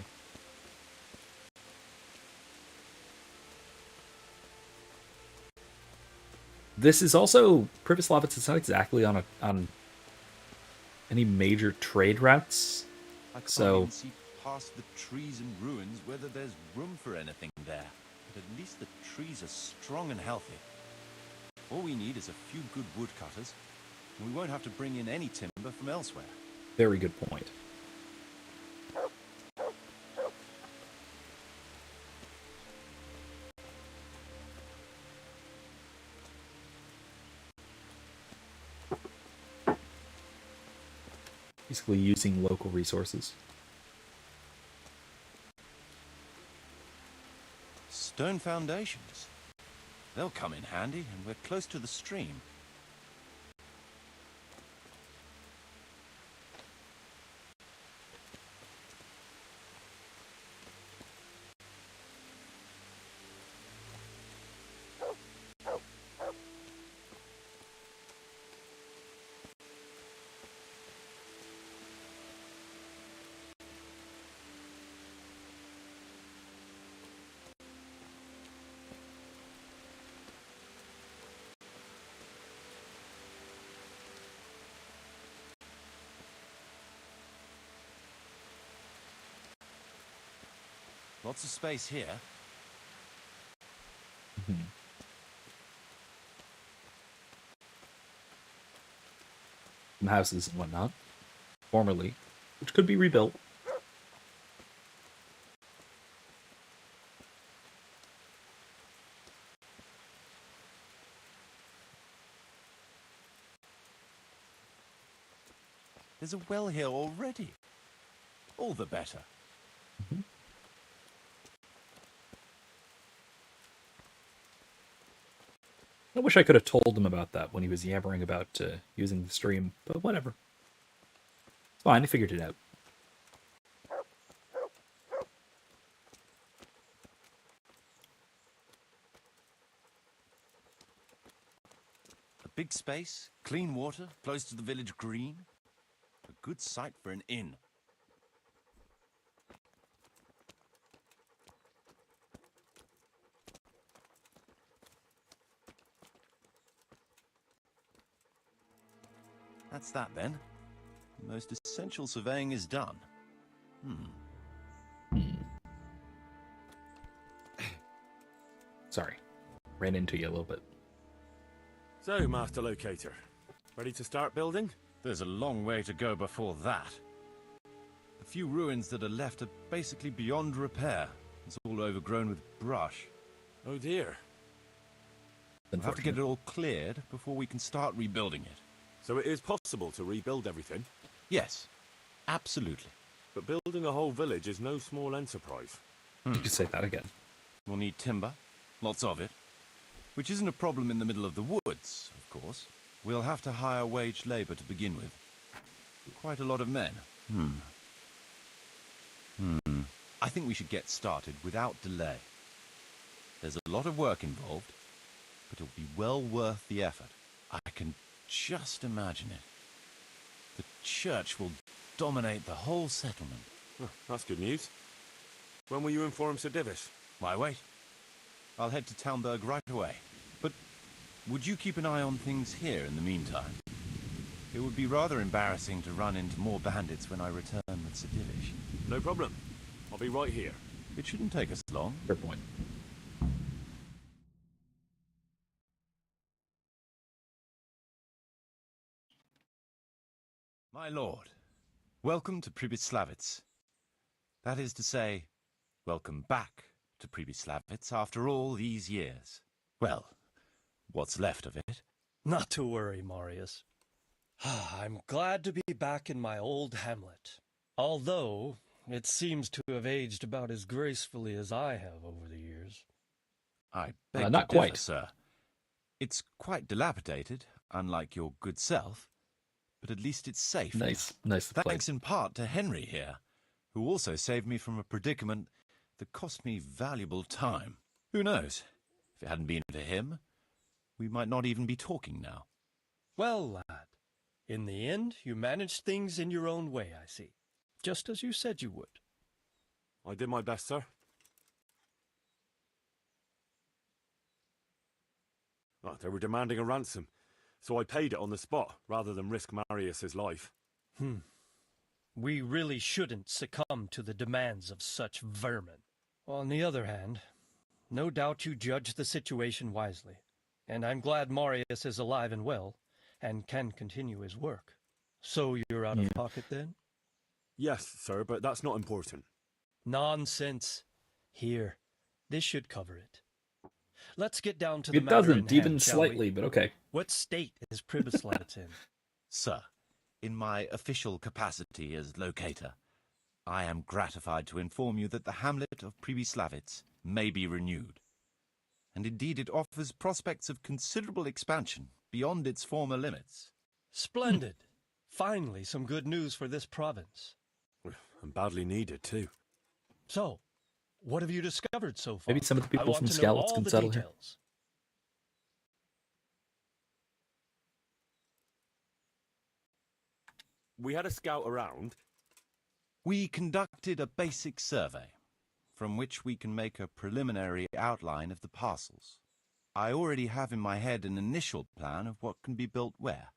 This is also Privislavitz. It's not exactly on any major trade routes. I can't So even see past the trees and ruins whether there's room for anything there. But at least the trees are strong and healthy. All we need is a few good woodcutters, and we won't have to bring in any timber from elsewhere. Very good point. Basically using local resources. Stone foundations. They'll come in handy, and we're close to the stream. Lots of space here. Some houses and whatnot. Formerly. Which could be rebuilt. There's a well here already. All the better. I wish I could have told him about that when he was yammering about using the stream, but whatever. It's fine, I figured it out. A big space, clean water, close to the village green. A good site for an inn. That's that then. The most essential surveying is done. Sorry. Ran into you a little bit. So, Master Locator, ready to start building? There's a long way to go before that. The few ruins that are left are basically beyond repair. It's all overgrown with brush. Oh dear. We'll have to get it all cleared before we can start rebuilding it. So it is possible to rebuild everything? Yes, absolutely. But building a whole village is no small enterprise. You could say that again. We'll need timber, lots of it. Which isn't a problem in the middle of the woods, of course. We'll have to hire wage labor to begin with. Quite a lot of men. I think we should get started without delay. There's a lot of work involved, but it'll be well worth the effort. I can just imagine it. The church will dominate the whole settlement. Oh, that's good news. When will you inform Sir Divish? Why wait? I'll head to Townburg right away. But would you keep an eye on things here in the meantime? It would be rather embarrassing to run into more bandits when I return with Sir Divish. No problem. I'll be right here. It shouldn't take us long. Fair point. My lord, welcome to Pribyslavitz. That is to say, welcome back to Pribyslavitz after all these years. Well, what's left of it. Not to worry, Marius. I'm glad to be back in my old hamlet. Although, it seems to have aged about as gracefully as I have over the years. I beg not to differ, quite. sir. It's quite dilapidated, unlike your good self, but at least it's safe. Nice Thanks in part to Henry here, who also saved me from a predicament that cost me valuable time. Who knows? If it hadn't been for him, we might not even be talking now. Well, lad, in the end, you managed things in your own way, I see. Just as you said you would. I did my best, sir. Oh, they were demanding a ransom, so I paid it on the spot, rather than risk Marius's life. We really shouldn't succumb to the demands of such vermin. On the other hand, no doubt you judged the situation wisely. and I'm glad Marius is alive and well, and can continue his work. So you're out of pocket then? Yes, sir, but that's not important. Nonsense. Here, this should cover it. Let's get down to the It matter doesn't, in even hand, shall slightly, we? but okay. What state is Pribyslavitz in? Sir, in my official capacity as locator, I am gratified to inform you that the hamlet of Pribyslavitz may be renewed. And indeed it offers prospects of considerable expansion beyond its former limits. Splendid. Finally, some good news for this province. And badly needed, too. So, what have you discovered so far? Maybe some of the I people want from to know Scouts all can the settle here. details. We had a scout around. We conducted a basic survey, from which we can make a preliminary outline of the parcels. I already have in my head an initial plan of what can be built where.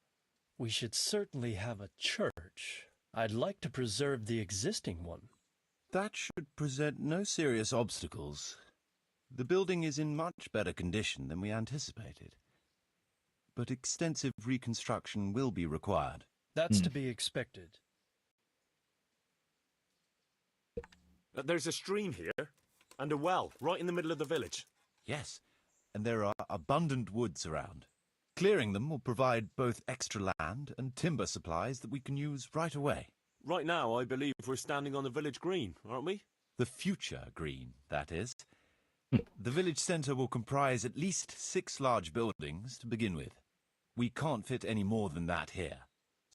We should certainly have a church. I'd like to preserve the existing one. That should present no serious obstacles. The building is in much better condition than we anticipated. But extensive reconstruction will be required. That's to be expected. There's a stream here, and a well, right in the middle of the village. Yes, and there are abundant woods around. Clearing them will provide both extra land and timber supplies that we can use right away. Right now, I believe we're standing on the village green, aren't we? The future green, that is. The village centre will comprise at least 6 large buildings to begin with. We can't fit any more than that here.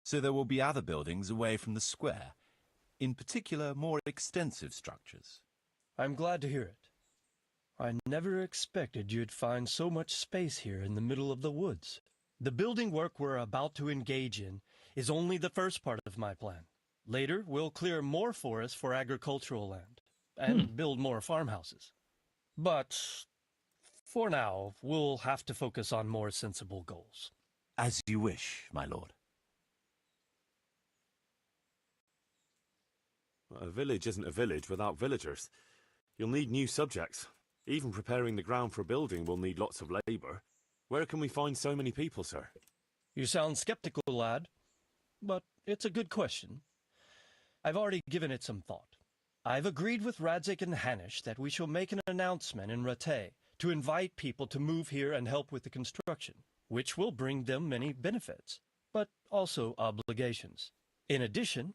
So there will be other buildings away from the square, in particular more extensive structures. I'm glad to hear it. I never expected you'd find so much space here in the middle of the woods. The building work we're about to engage in is only the first part of my plan. Later, we'll clear more forest for agricultural land and build more farmhouses. But for now, we'll have to focus on more sensible goals. As you wish, my lord. A village isn't a village without villagers. You'll need new subjects. Even preparing the ground for building will need lots of labour. Where can we find so many people, sir? You sound skeptical, lad, but it's a good question. I've already given it some thought. I've agreed with Radzik and Hanish that we shall make an announcement in Rattay to invite people to move here and help with the construction, which will bring them many benefits, but also obligations. In addition,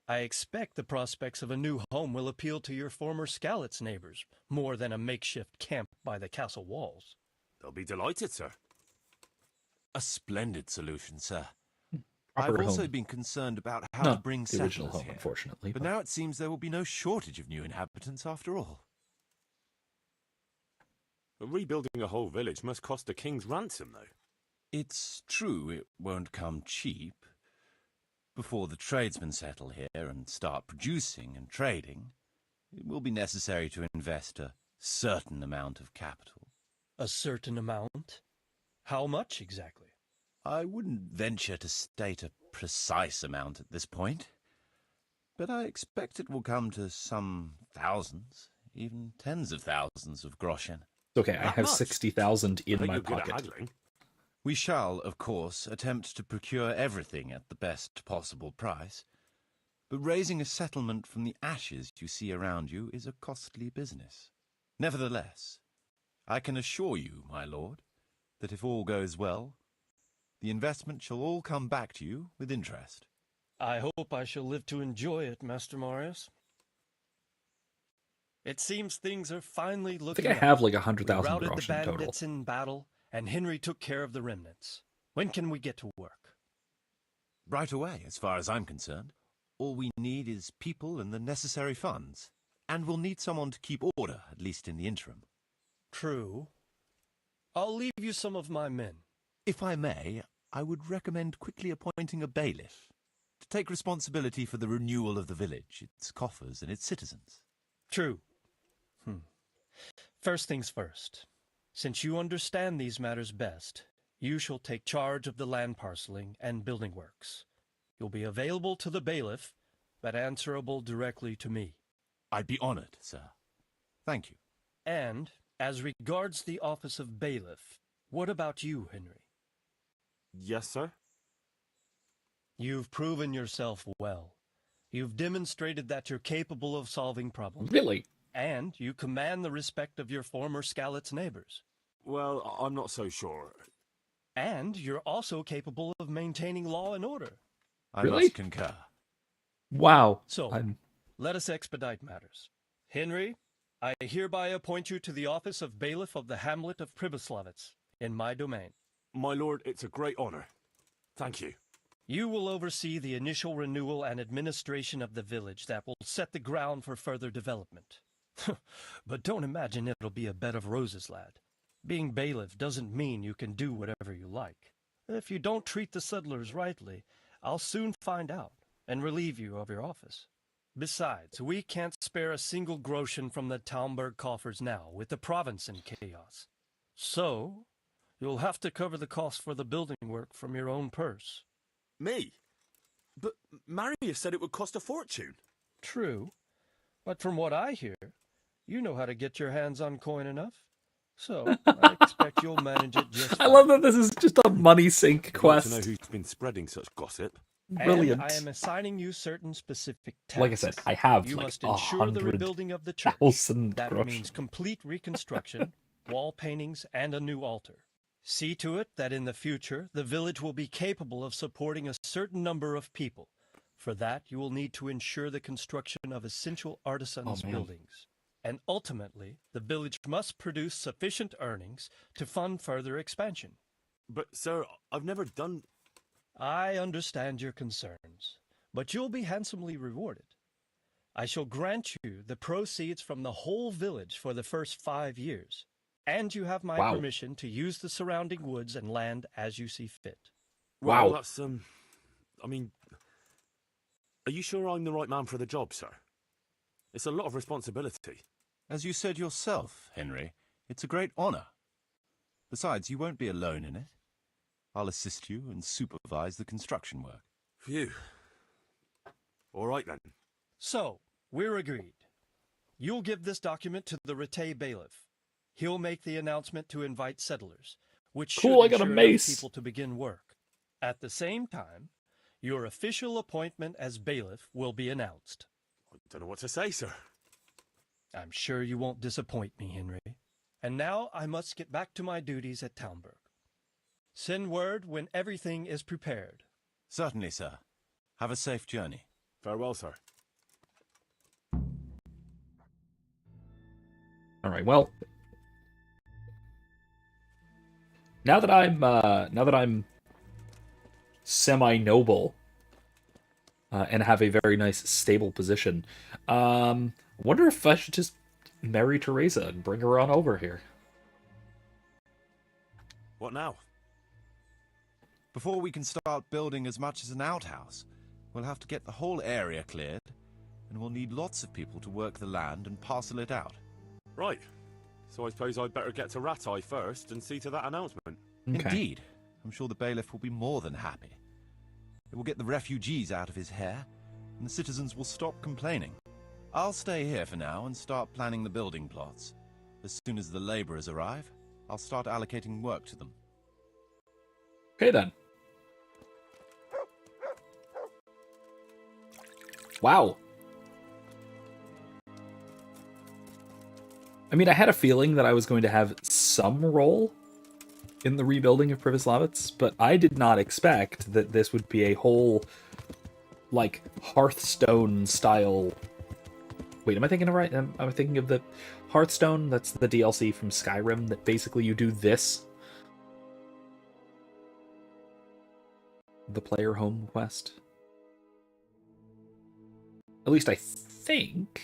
I expect the prospects of a new home will appeal to your former Skalitz neighbors, more than a makeshift camp by the castle walls. They'll be delighted, sir. A splendid solution, sir. Proper I've also home. been concerned about how Not to bring the original settlers home, here. unfortunately. But now it seems there will be no shortage of new inhabitants after all. Rebuilding a whole village must cost a king's ransom, though. It's true it won't come cheap. Before the tradesmen settle here and start producing and trading, it will be necessary to invest a certain amount of capital. A certain amount? How much exactly? I wouldn't venture to state a precise amount at this point, but I expect it will come to some thousands, even tens of thousands of groschen. Okay, I That have much? 60,000 in I think my you're good at pocket. haggling. We shall, of course, attempt to procure everything at the best possible price, but raising a settlement from the ashes you see around you is a costly business. Nevertheless, I can assure you, my lord, that if all goes well, the investment shall all come back to you with interest. I hope I shall live to enjoy it, Master Marius. It seems things are finally I looking think I up. have like We 100,000 routed the groschen total. bandits in battle, and Henry took care of the remnants. When can we get to work? Right away, as far as I'm concerned. All we need is people and the necessary funds. And we'll need someone to keep order, at least in the interim. True. I'll leave you some of my men. If I may, I would recommend quickly appointing a bailiff to take responsibility for the renewal of the village, its coffers and its citizens. True. First things first. Since you understand these matters best, you shall take charge of the land parceling and building works. You'll be available to the bailiff, but answerable directly to me. I'd be honored, sir. Thank you. And, as regards the office of bailiff, What about you, Henry? Yes, sir? You've proven yourself well. You've demonstrated that you're capable of solving problems. Really? And you command the respect of your former Skalitz neighbors. Well, I'm not so sure. And you're also capable of maintaining law and order. I Really? must concur. Wow. So, let us expedite matters. Henry, I hereby appoint you to the office of bailiff of the hamlet of Pribyslavitz, in my domain. My lord, it's a great honor. Thank you. You will oversee the initial renewal and administration of the village that will set the ground for further development. But don't imagine it'll be a bed of roses, lad. Being bailiff doesn't mean you can do whatever you like. If you don't treat the settlers rightly, I'll soon find out and relieve you of your office. Besides, we can't spare a single groschen from the Talmberg coffers now, with the province in chaos. So, you'll have to cover the cost for the building work from your own purse. Me? But Marius said it would cost a fortune. True, but from what I hear, you know how to get your hands on coin enough. So, I expect you'll manage it just fine. I love that this is just a money sink I'd like quest. to know who's been spreading such gossip. Brilliant. And I am assigning you certain specific tasks. Like I said, I have You like must ensure the 100,000 rebuilding of the church. That groschen. means complete reconstruction, wall paintings, and a new altar. See to it that in the future, the village will be capable of supporting a certain number of people. For that, you will need to ensure the construction of essential artisans' buildings. And ultimately, the village must produce sufficient earnings to fund further expansion. But, sir, I've never done... I understand your concerns, but you'll be handsomely rewarded. I shall grant you the proceeds from the whole village for the first 5 years, and you have my permission to use the surrounding woods and land as you see fit. Well, that's, I mean... Are you sure I'm the right man for the job, sir? It's a lot of responsibility. As you said yourself, Henry, it's a great honor. Besides, you won't be alone in it. I'll assist you and supervise the construction work. Phew. All right, then. So, we're agreed. You'll give this document to the Rete bailiff. He'll make the announcement to invite settlers, which should Cool, I got a ensure mace. enough people to begin work. At the same time, your official appointment as bailiff will be announced. I don't know what to say, sir. I'm sure you won't disappoint me, Henry. And now I must get back to my duties at Talmberg. Send word when everything is prepared. Certainly, sir. Have a safe journey. Farewell, sir. All right. Well, now that I'm semi-noble and have a very nice stable position, I wonder if I should just marry Teresa and bring her on over here. What now? Before we can start building as much as an outhouse, we'll have to get the whole area cleared, and we'll need lots of people to work the land and parcel it out. Right. So I suppose I'd better get to Ratai first and see to that announcement. Okay. Indeed. I'm sure the bailiff will be more than happy. It will get the refugees out of his hair, and the citizens will stop complaining. I'll stay here for now and start planning the building plots. As soon as the laborers arrive, I'll start allocating work to them. Okay, then. Wow. I mean, I had a feeling that I was going to have some role in the rebuilding of Pribyslavitz, but I did not expect that this would be a whole, like, Hearthstone-style... Wait, am I thinking of right? Am I thinking of the Hearthstone? That's the DLC from Skyrim, that basically you do this. The player home quest. At least I think.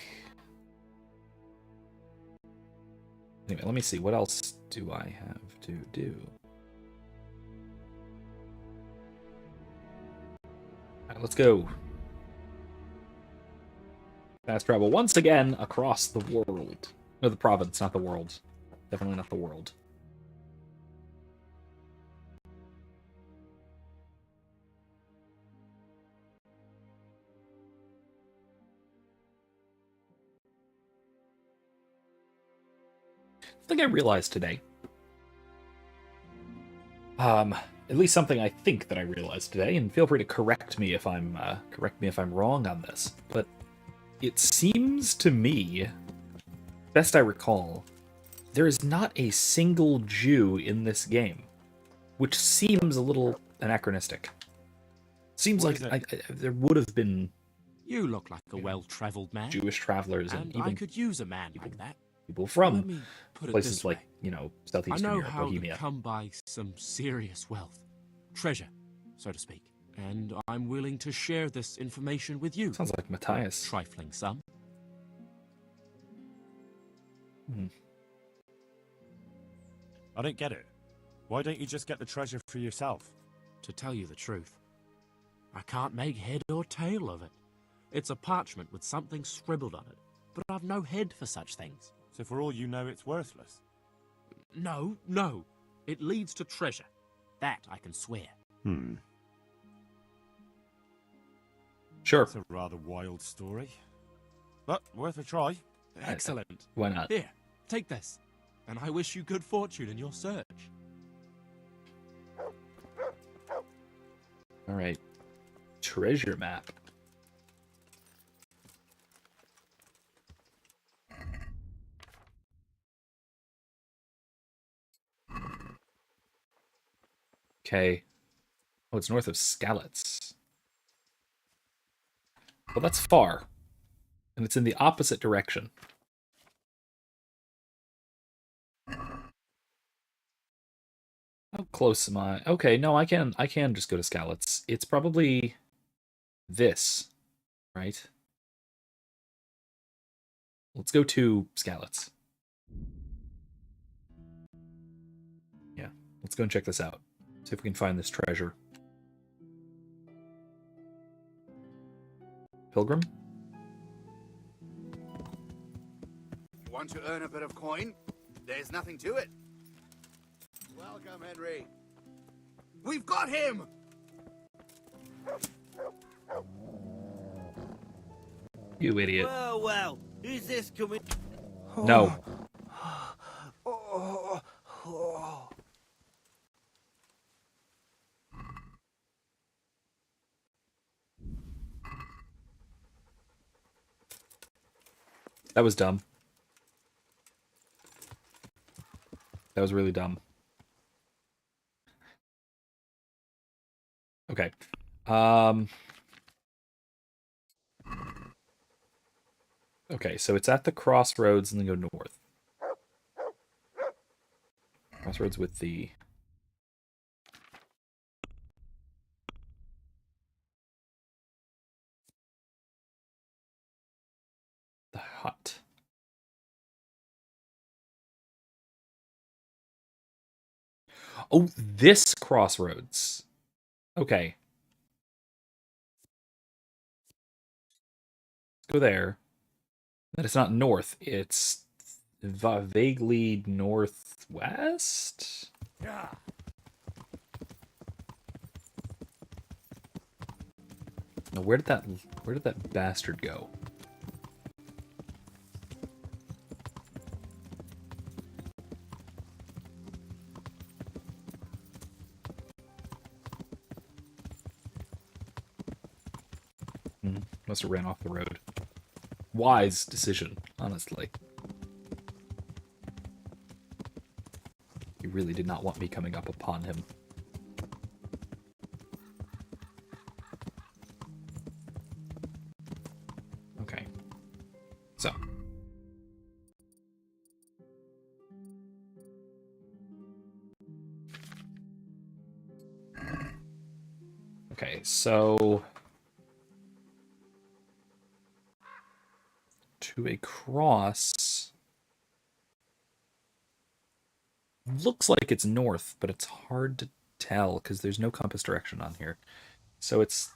Anyway, let me see. What else do I have to do? Alright, let's go. Fast travel once again across the world. No, the province, not the world. Definitely not the world. Something I realized today. At least something I think that I realized today, and feel free to correct me if I'm wrong on this. But it seems to me, best I recall, there is not a single Jew in this game, which seems a little anachronistic. Seems like there would have been. You look like a well-traveled man. Jewish travelers and even I could use a man like that. People from Let me put it places this like, way. Southeastern I know Europe, how Bohemia. to come by some serious wealth. Treasure, so to speak. And I'm willing to share this information with you. Sounds like Matthias. Trifling sum. I don't get it. Why don't you just get the treasure for yourself? To tell you the truth, I can't make head or tail of it. It's a parchment with something scribbled on it, but I've no head for such things. So for all you know, it's worthless? No. It leads to treasure. That I can swear. Sure. It's a rather wild story. But worth a try. Excellent. Why not? Here, take this. And I wish you good fortune in your search. Alright. Treasure map. Okay. Oh, it's north of Skalitz. Well, that's far. And it's in the opposite direction. How close am I? Okay, no, I can just go to Skalitz. It's probably this, right? Let's go to Skalitz. Yeah, let's go and check this out. See if we can find this treasure. Pilgrim? Want to earn a bit of coin? There's nothing to it. Welcome, Henry. We've got him! You idiot. Well, who's this coming? No. That was dumb. That was really dumb. Okay. Okay, so it's at the crossroads and then go north. Crossroads with the... the hut. Oh, this crossroads. Okay. Let's go there. But it's not north. It's vaguely northwest? Yeah. No, where did that bastard go? Must have ran off the road. Wise decision, honestly. He really did not want me coming up upon him. Okay. So. Okay, so... to a cross. Looks like it's north, but it's hard to tell because there's no compass direction on here. So it's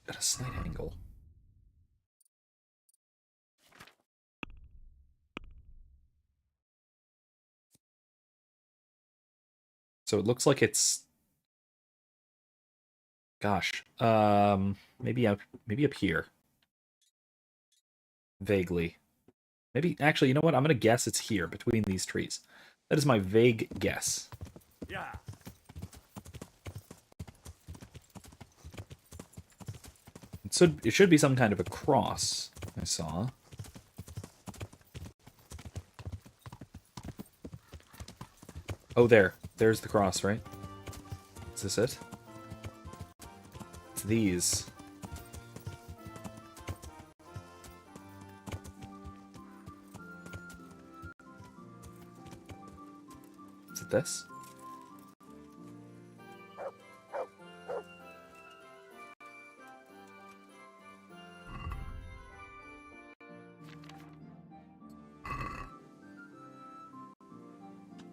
at a slight angle. So it looks like it's... gosh, maybe up here. Vaguely. Maybe, actually, you know what? I'm going to guess it's here, between these trees. That is my vague guess. Yeah. It should be some kind of a cross, I saw. Oh, there. There's the cross, right? Is this it? It's these. Is it this?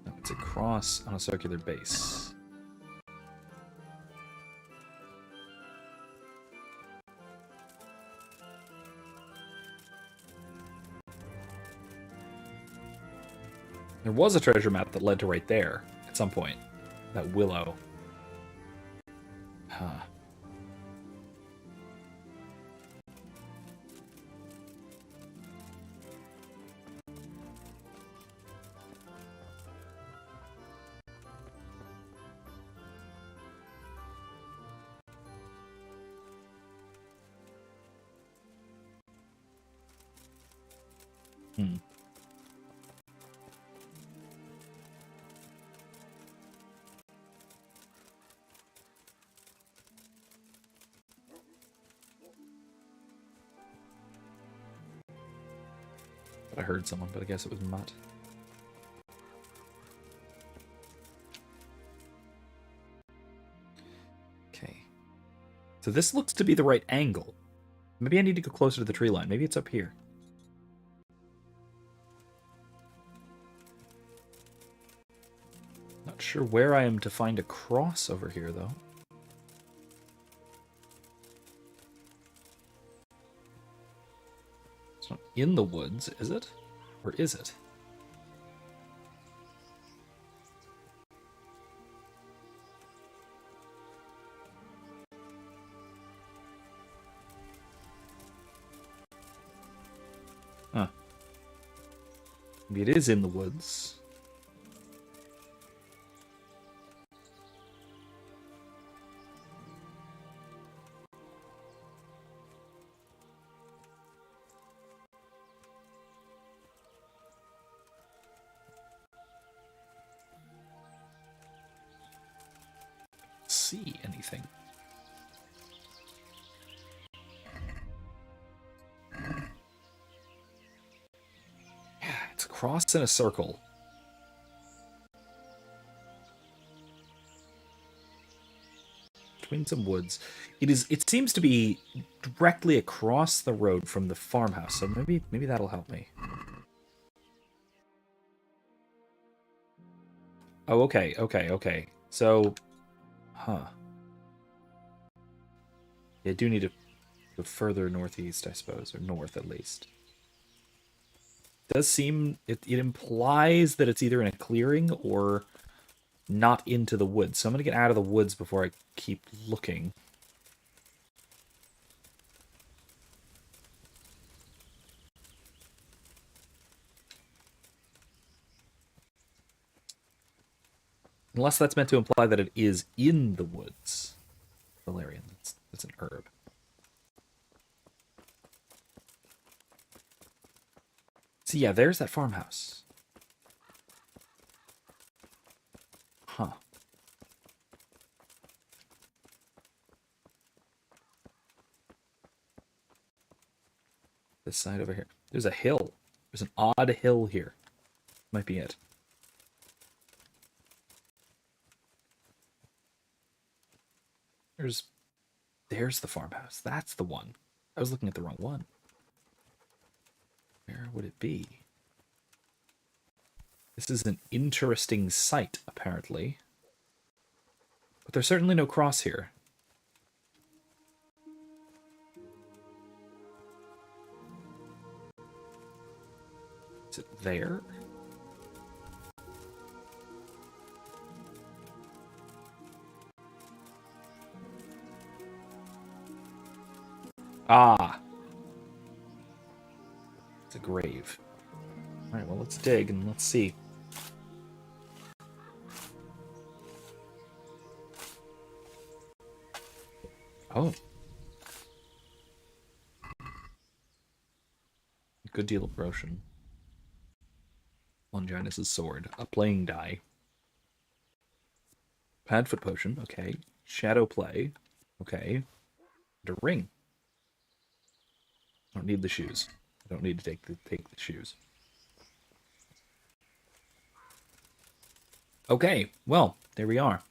No, it's a cross on a circular base. There was a treasure map that led to right there at some point. That willow. Huh. Hmm. I heard someone, but I guess it was Mutt. Okay. So this looks to be the right angle. Maybe I need to go closer to the tree line. Maybe it's up here. Not sure where I am to find a cross over here, though. It's not in the woods, is it? Or is it? Huh. Maybe it is in the woods. See anything. Yeah, it's a cross in a circle. Between some woods. It seems to be directly across the road from the farmhouse, so maybe that'll help me. Oh, okay. So, huh. Yeah, I do need to go further northeast, I suppose, or north at least. It does seem, it implies that it's either in a clearing or not into the woods. So I'm going to get out of the woods before I keep looking. Unless that's meant to imply that it is in the woods. Valerian, that's an herb. So yeah, there's that farmhouse. Huh. This side over here. There's a hill. There's an odd hill here. Might be it. There's the farmhouse. That's the one. I was looking at the wrong one. Where would it be? This is an interesting site, apparently. But there's certainly no cross here. Is it there? Ah. It's a grave. Alright, well, let's dig and let's see. Oh. Good deal of Roshan. Longinus' sword. A playing die. Padfoot potion, okay. Shadow play, okay. And a ring. I don't need the shoes. I don't need to take the shoes. Okay, well, there we are.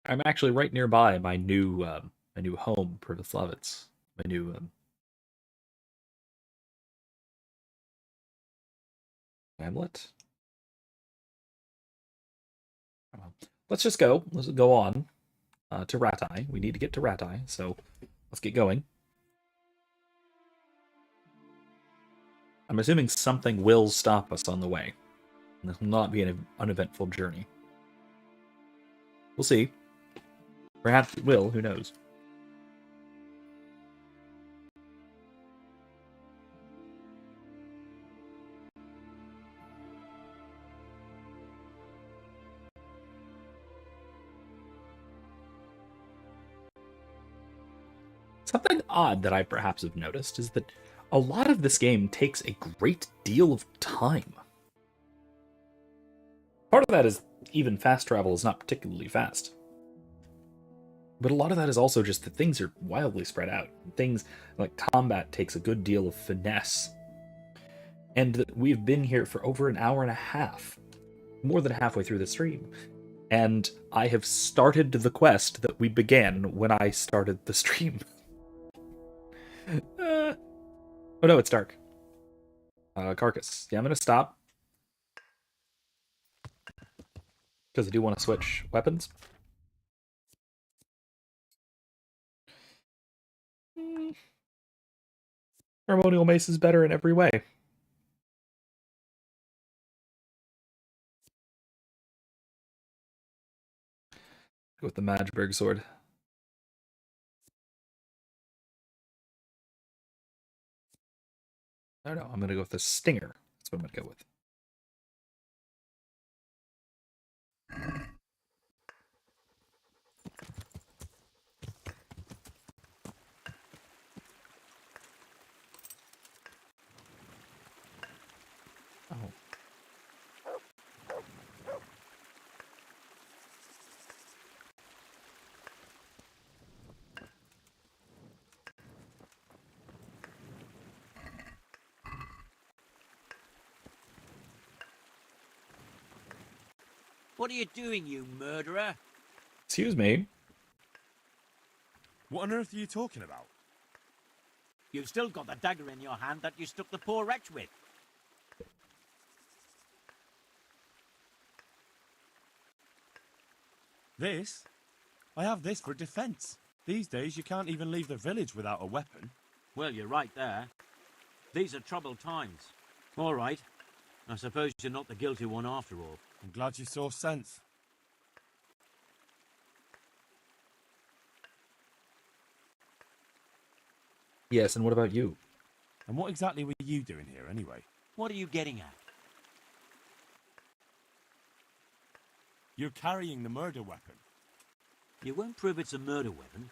I'm actually right nearby my new home, Privoslavitz. My new hamlet. Let's just go. Let's go on to Ratai. We need to get to Ratai, so let's get going. I'm assuming something will stop us on the way. This will not be an uneventful journey. We'll see. Perhaps it will, who knows. Something odd that I perhaps have noticed is that a lot of this game takes a great deal of time. Part of that is even fast travel is not particularly fast. But a lot of that is also just that things are wildly spread out. Things like combat takes a good deal of finesse. And we've been here for over an hour and a half. More than halfway through the stream. And I have started the quest that we began when I started the stream. Oh no, it's dark. Carcass. Yeah, I'm gonna stop. Because I do want to switch weapons. Ceremonial mace is better in every way. Go with the Magberg sword. No, I'm gonna go with the Stinger. That's what I'm gonna go with. Oh. What are you doing, you murderer? Excuse me. What on earth are you talking about? You've still got the dagger in your hand that you struck the poor wretch with. This? I have this for defense. These days you can't even leave the village without a weapon. Well, you're right there. These are troubled times. All right. I suppose you're not the guilty one after all. I'm glad you saw sense. Yes, and what about you? And what exactly were you doing here anyway? What are you getting at? You're carrying the murder weapon. You won't prove it's a murder weapon,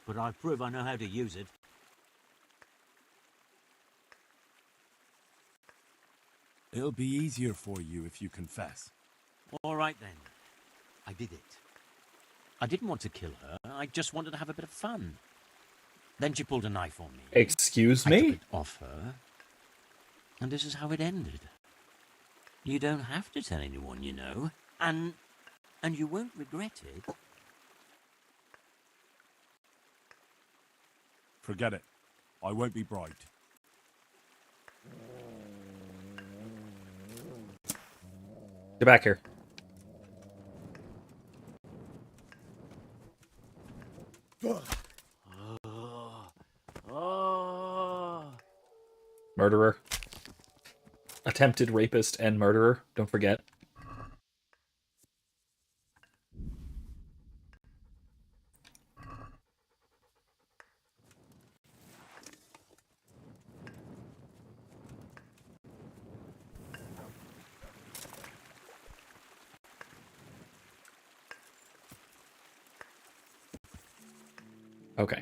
but I prove I know how to use it. It'll be easier for you if you confess. All right then. I did it. I didn't want to kill her. I just wanted to have a bit of fun. Then she pulled a knife on me. Excuse I me? took it off her. And this is how it ended. You don't have to tell anyone, you know. And you won't regret it. Forget it. I won't be bribed. Get back here. Murderer. Attempted rapist and murderer, don't forget. Okay.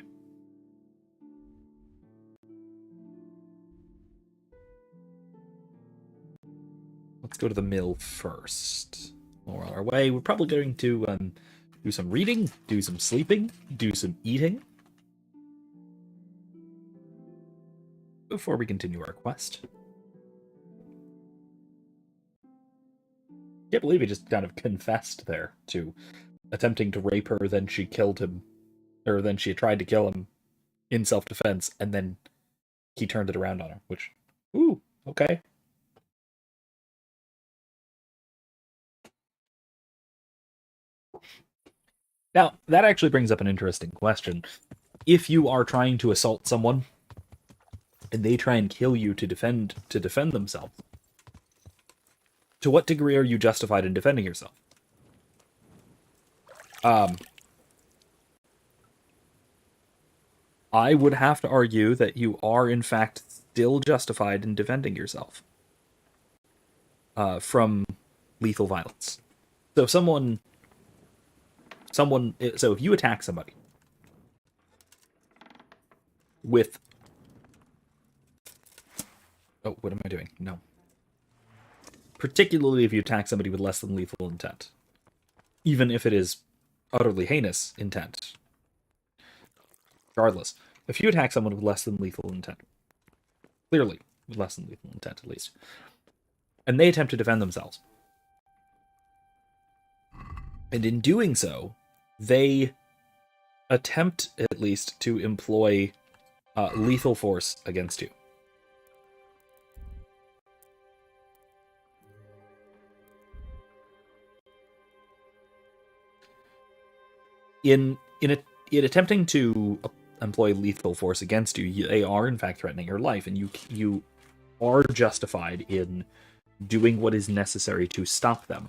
Let's go to the mill first. While we're on our way, we're probably going to do some reading, do some sleeping, do some eating before we continue our quest. Can't believe he just kind of confessed there to attempting to rape her, then she killed him, or then she tried to kill him in self-defense, and then he turned it around on her, which, ooh, okay. Now, that actually brings up an interesting question. If you are trying to assault someone, and they try and kill you to defend themselves, to what degree are you justified in defending yourself? I would have to argue that you are, in fact, still justified in defending yourself from lethal violence. So if you attack somebody with... Oh, what am I doing? No. Particularly if you attack somebody with less than lethal intent. Even if it is utterly heinous intent. Regardless, if you attack someone with less than lethal intent, clearly with less than lethal intent at least, and they attempt to defend themselves, and in doing so, they attempt at least to employ lethal force against you. In attempting to employ lethal force against you, they are in fact threatening your life, and you are justified in doing what is necessary to stop them.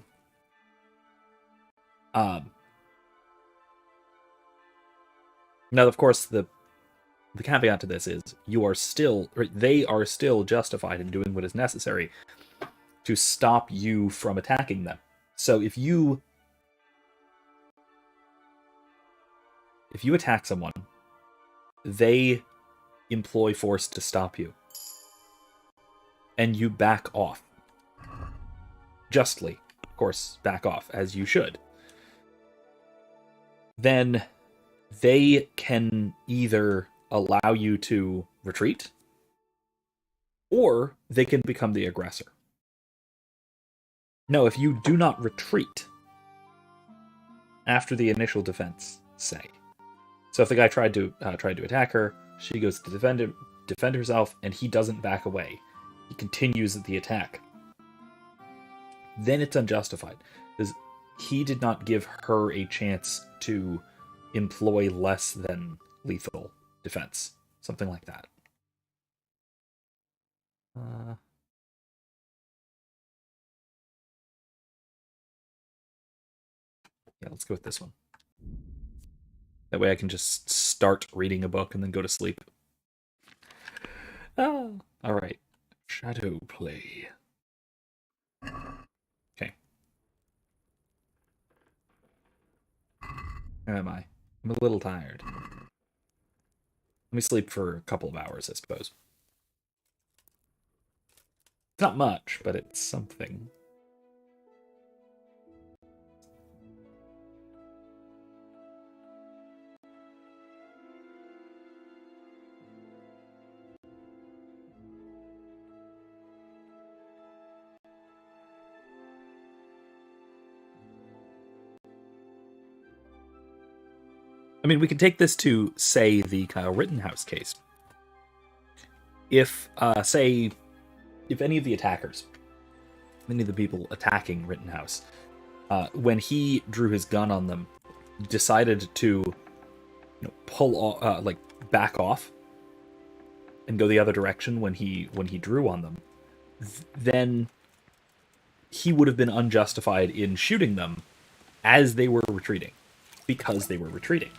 Now, of course, the caveat to this is they are still justified in doing what is necessary to stop you from attacking them. So if you attack someone, they employ force to stop you, and you back off. Justly, of course, back off, as you should. Then they can either allow you to retreat, or they can become the aggressor. No, if you do not retreat after the initial defense, say. So if the guy tried to attack her, she goes to defend herself, and he doesn't back away. He continues the attack. Then it's unjustified, because he did not give her a chance to employ less than lethal defense. Something like that. Yeah, let's go with this one. That way I can just start reading a book and then go to sleep. Oh, alright. Shadow play. Okay. Where am I? I'm a little tired. Let me sleep for a couple of hours, I suppose. It's not much, but it's something. I mean, we can take this to, say, the Kyle Rittenhouse case. If, if any of the attackers, any of the people attacking Rittenhouse, when he drew his gun on them, decided to pull off, back off and go the other direction when he drew on them, then he would have been unjustified in shooting them as they were retreating, because they were retreating.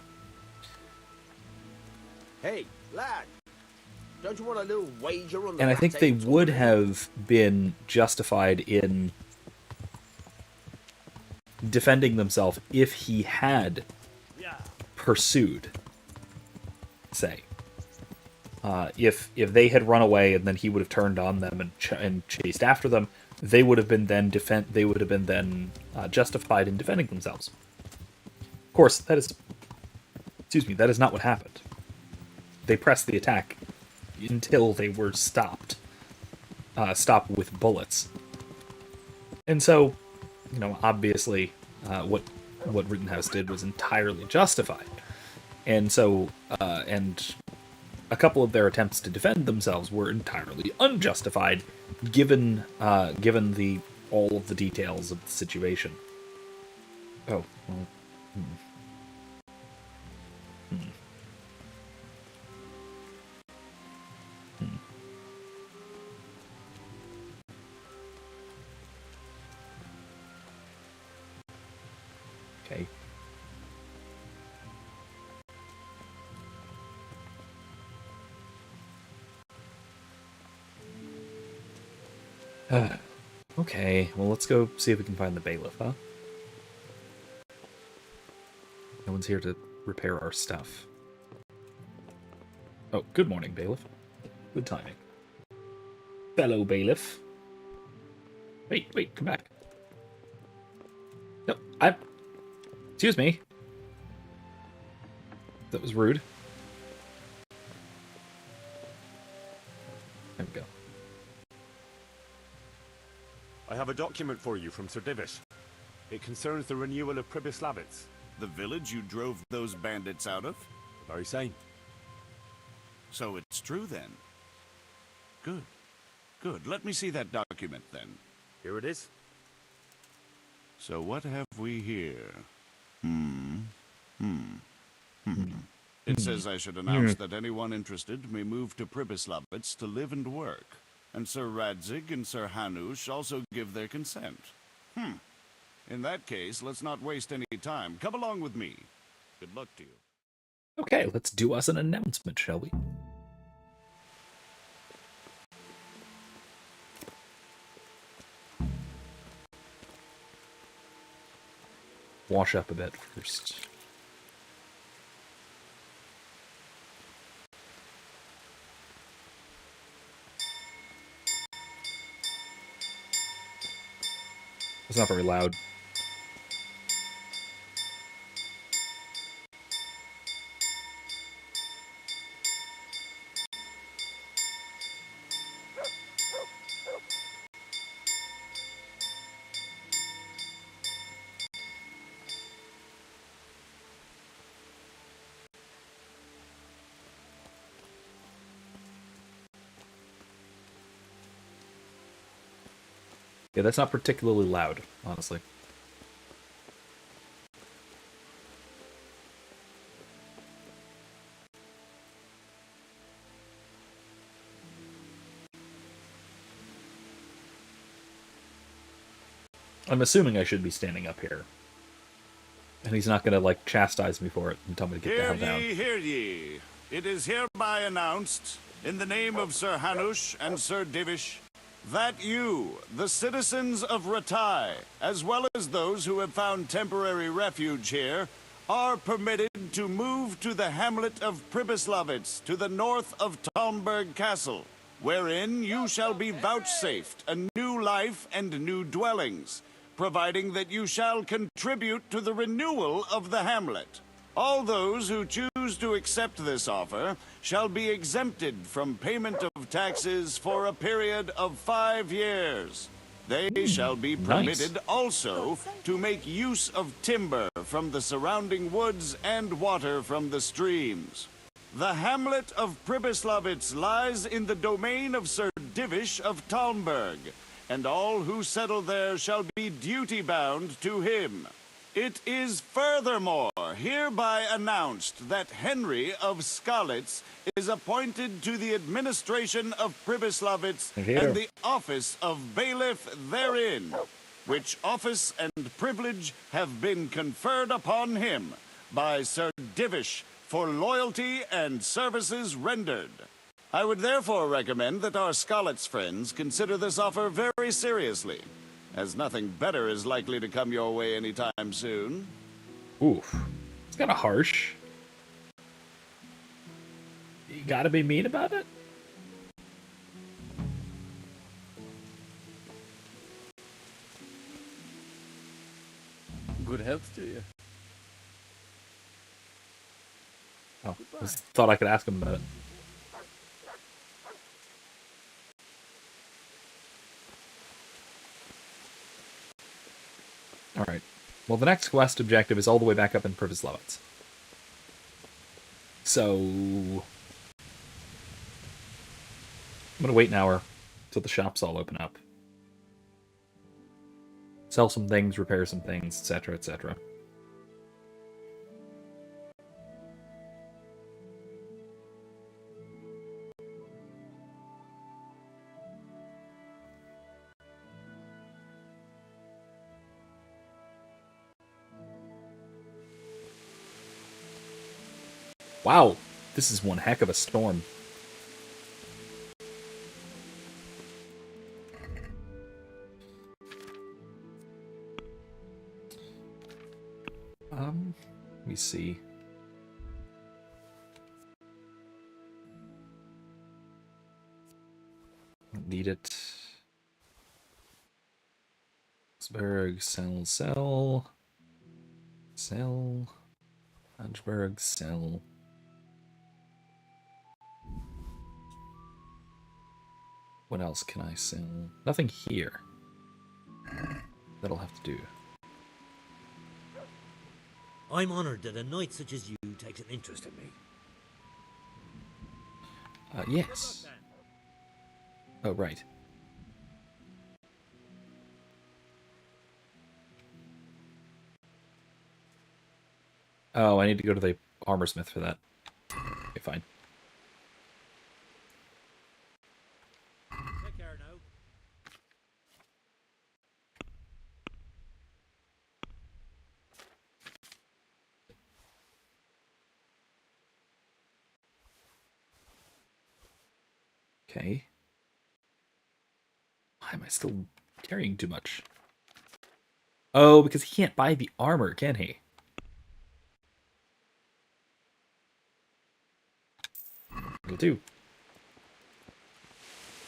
Hey, lad, don't you want a little wager on the... And I think they would have been justified in defending themselves if he had pursued say. If they had run away and then he would have turned on them and chased after them, they would have been then justified in defending themselves. Of course, that is not what happened. They pressed the attack until they were stopped with bullets. And so, obviously, what Rittenhouse did was entirely justified. And so, and a couple of their attempts to defend themselves were entirely unjustified, given all of the details of the situation. Oh, well. Okay. Okay, well, let's go see if we can find the bailiff, huh? No one's here to repair our stuff. Oh, good morning, bailiff. Good timing. Fellow bailiff. Wait, come back. No, excuse me. That was rude. There we go. I have a document for you from Sir Divish. It concerns the renewal of Pribyslavitz. The village you drove those bandits out of? The very same. So it's true then. Good. Good. Let me see that document then. Here it is. So what have we here? It says I should announce that anyone interested may move to Pribyslavitz to live and work. And Sir Radzig and Sir Hanush also give their consent. In that case, let's not waste any time. Come along with me. Good luck to you. Okay, let's do us an announcement, shall we? Wash up a bit first. It's not very loud. Yeah, that's not particularly loud, honestly. I'm assuming I should be standing up here. And he's not gonna, like, chastise me for it and tell me to get the hell down. Hear ye. It is hereby announced, in the name of Sir Hanush and Sir Divish, that you, the citizens of Ratai, as well as those who have found temporary refuge here, are permitted to move to the hamlet of Pribyslavitz to the north of Talmberg Castle, wherein you shall be vouchsafed a new life and new dwellings, providing that you shall contribute to the renewal of the hamlet. All those who choose to accept this offer shall be exempted from payment of taxes for a period of 5 years. They shall be permitted also to make use of timber from the surrounding woods and water from the streams. The hamlet of Pribyslavitz lies in the domain of Sir Divish of Talmberg, and all who settle there shall be duty-bound to him. It is furthermore hereby announced that Henry of Skalitz is appointed to the administration of Pribyslavitz and the office of bailiff therein, which office and privilege have been conferred upon him by Sir Divish for loyalty and services rendered. I would therefore recommend that our Skalitz friends consider this offer very seriously, as nothing better is likely to come your way anytime soon. Oof. It's kind of harsh. Gotta be mean about it? Good health to you. Oh, just thought I could ask him about it. Alright. Well, the next quest objective is all the way back up in Privislavets. So... I'm gonna wait an hour till the shops all open up. Sell some things, repair some things, etc., etc. Wow, this is one heck of a storm. Let me see. Need it. Augsburg, sell. Augsburg, sell. What else can I sell? Nothing here. That'll have to do. I'm honored that a knight such as you takes an interest in me. Yes. Oh, right. Oh, I need to go to the armorsmith for that. Okay, fine. Take care now. Okay. Why am I still carrying too much? Oh, because he can't buy the armor, can he? It'll do.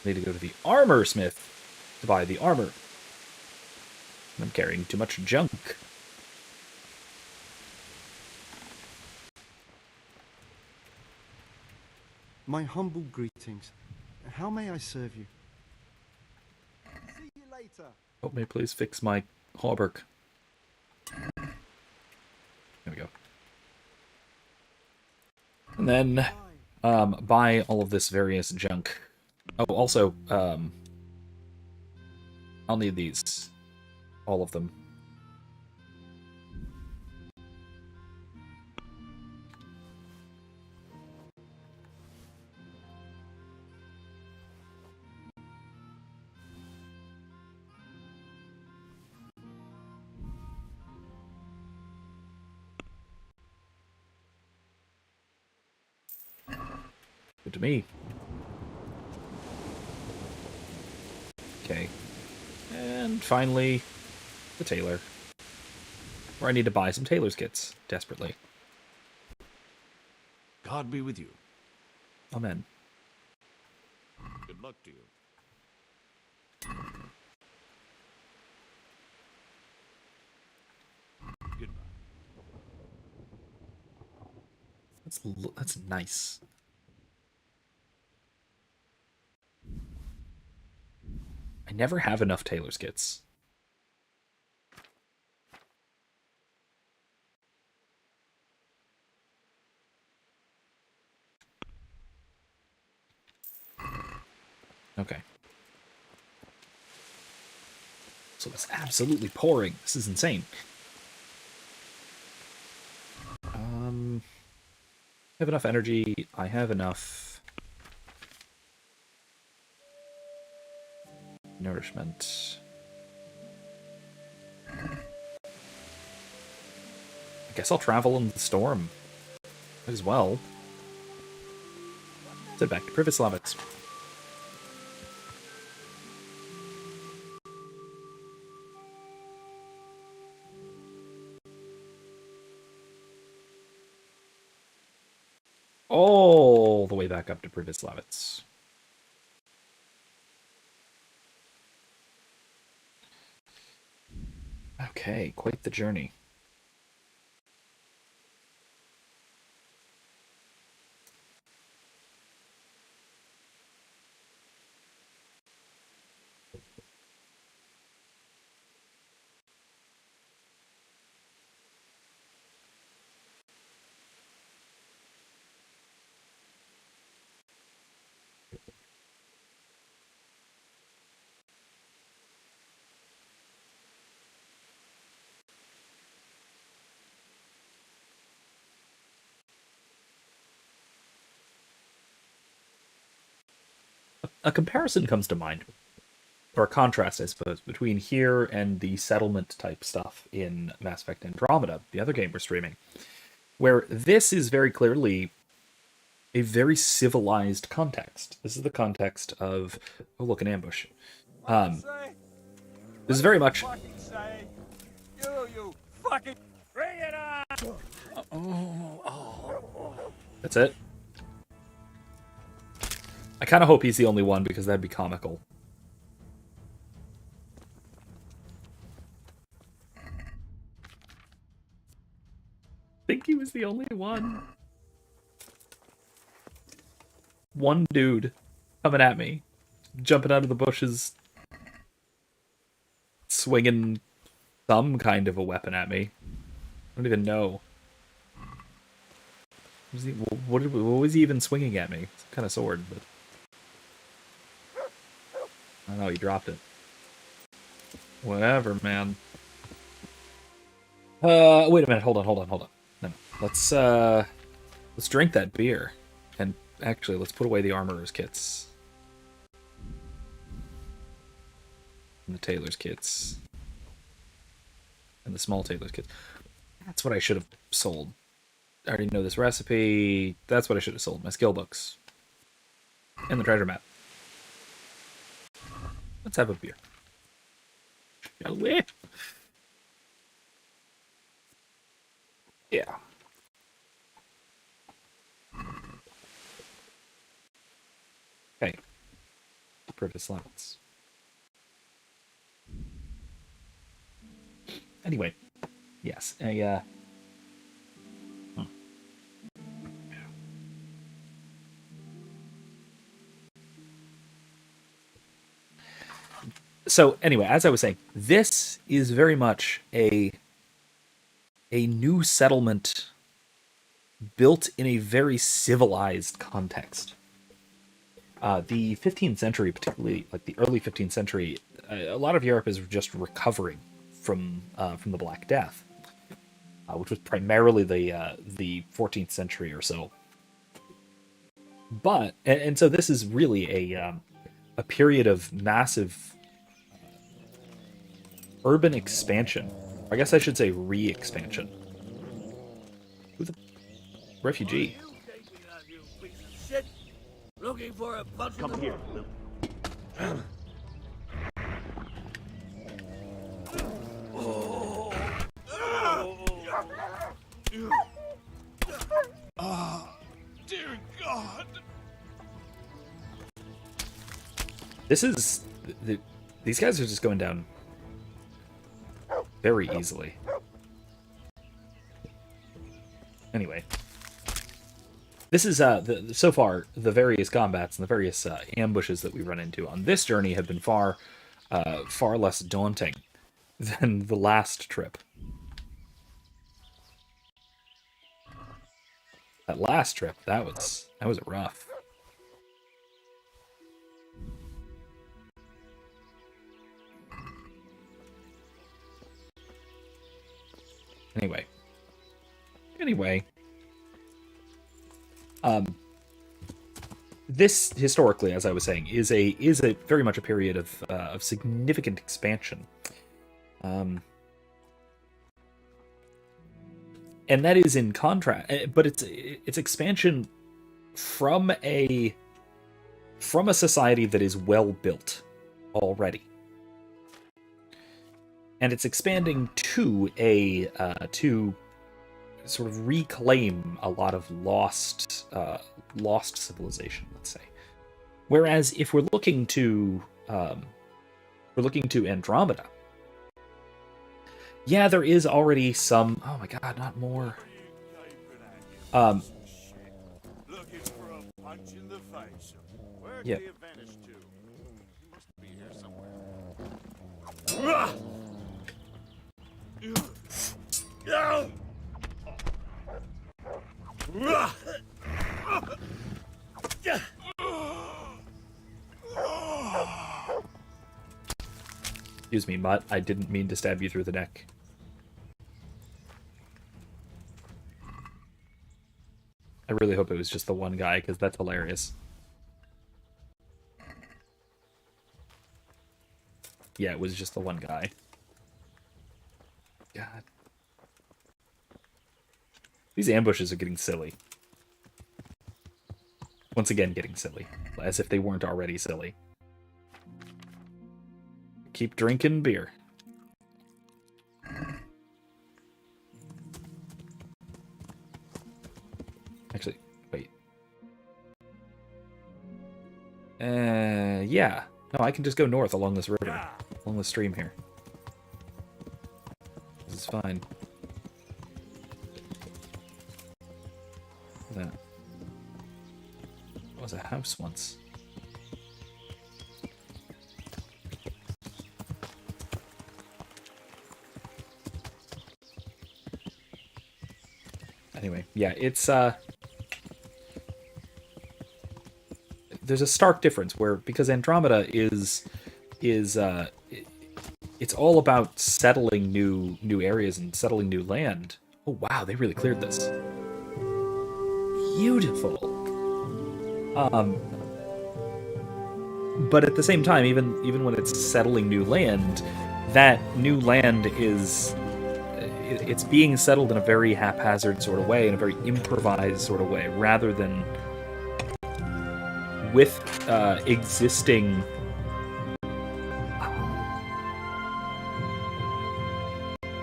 I need to go to the armor smith to buy the armor. I'm carrying too much junk. My humble greetings. How may I serve you? See you later. Help me please fix my hauberk. There we go. And then buy all of this various junk. Oh, also, I'll need these. All of them. Good to me. Okay. And finally, the tailor. Where I need to buy some tailor's kits, desperately. God be with you. Amen. Good luck to you. Goodbye. That's nice. I never have enough tailor's kits. Okay. So it's absolutely pouring. This is insane. I have enough energy. I have enough nourishment. I guess I'll travel in the storm as well. Head back to Privislavets. Oh, the way back up to Privislavitz. Okay, quite the journey. A comparison comes to mind, or a contrast, I suppose, between here and the settlement type stuff in Mass Effect Andromeda, the other game we're streaming, where this is very clearly a very civilized context. This is the context of, oh look, an ambush. This is very much. You fucking bring it on! That's it. I kind of hope he's the only one, because that'd be comical. I think he was the only one. One dude coming at me, jumping out of the bushes, swinging some kind of a weapon at me. I don't even know. What was he even swinging at me? Some kind of sword, but I don't know, he dropped it. Whatever, man. Wait a minute, hold on. No. Let's drink that beer. And actually, let's put away the armorer's kits. And the tailor's kits. And the small tailor's kits. That's what I should have sold. I already know this recipe. That's what I should have sold. My skill books. And the treasure map. Let's have a beer. Shall we? Yeah. Okay. Privislavitz. Anyway. Yes. So anyway, as I was saying, this is very much a new settlement built in a very civilized context. The 15th century, particularly like the early 15th century, a lot of Europe is just recovering from the Black Death, which was primarily the 14th century or so. But and so this is really a period of massive urban expansion. I guess I should say re-expansion. Who's a refugee? Looking for a bunch Come here, Luke. Dear God. This is these guys are just going down very easily. Anyway, this is so far the various combats and the various ambushes that we run into on this journey have been far less daunting than the last trip. That last trip, that was rough. Anyway, this historically, as I was saying, is a very much a period of significant expansion, and that is in contrast. But it's expansion from a society that is well built already. And it's expanding to sort of reclaim a lot of lost civilization, let's say. Whereas if we're looking to Andromeda, yeah, there is already some. Oh my God, not more. Looking for a punch in the face. Where Yep. did he have vanished to? He must be here somewhere. Excuse me, Mutt. I didn't mean to stab you through the neck. I really hope it was just the one guy, because that's hilarious. Yeah, it was just the one guy. God. These ambushes are getting silly. Once again, getting silly. As if they weren't already silly. Keep drinking beer. Actually, wait. Yeah. No, I can just go north along this river. Along the stream here. This is fine. That was a house once. Anyway, yeah, it's there's a stark difference where, because Andromeda is it's all about settling new areas and settling new land. Oh wow, they really cleared this. Beautiful. But at the same time, even when it's settling new land, that new land is it's being settled in a very haphazard sort of way, in a very improvised sort of way, rather than with existing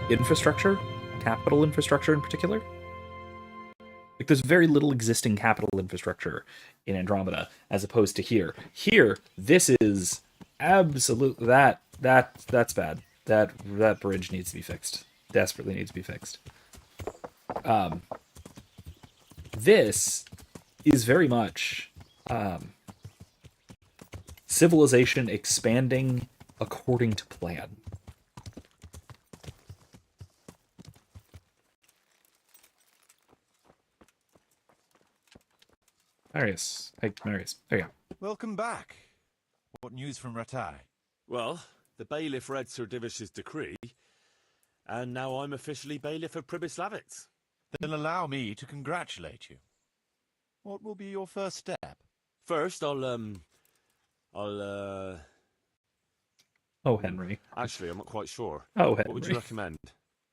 infrastructure, capital infrastructure in particular. Like, there's very little existing capital infrastructure in Andromeda, as opposed to here. Here, this is absolute that's bad. That bridge needs to be fixed. Desperately needs to be fixed. This is very much civilization expanding according to plan. Marius. Hey, Marius. There you go. Welcome back. What news from Ratai? Well, the bailiff read Sir Divish's decree, and now I'm officially bailiff of Pribyslavitz. Then allow me to congratulate you. What will be your first step? First, I'll Oh, Henry. Actually, I'm not quite sure. Oh, What would you Henry. recommend?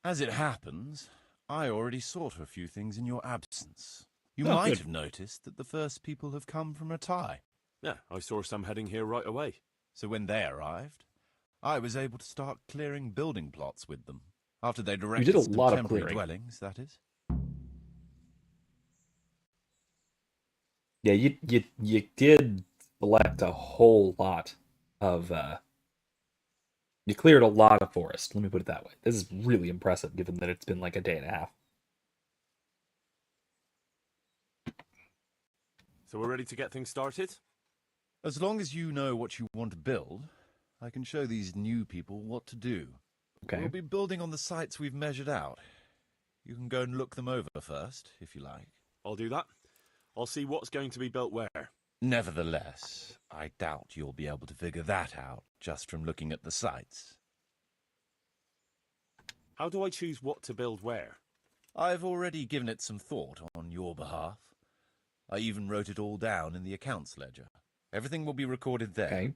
As it happens, I already sought a few things in your absence. You Oh, might good. have noticed that the first people have come from Ratai. Yeah, I saw some heading here right away. So when they arrived, I was able to start clearing building plots with them. After they You directed did a some lot of temporary clearing. dwellings, that is. Yeah, you did select a whole lot of you cleared a lot of forest, let me put it that way. This is really impressive given that it's been like a day and a half. So we're ready to get things started? As long as you know what you want to build, I can show these new people what to do. Okay. We'll be building on the sites we've measured out. You can go and look them over first, if you like. I'll do that. I'll see what's going to be built where. Nevertheless, I doubt you'll be able to figure that out just from looking at the sites. How do I choose what to build where? I've already given it some thought on your behalf. I even wrote it all down in the accounts ledger. Everything will be recorded there. Okay.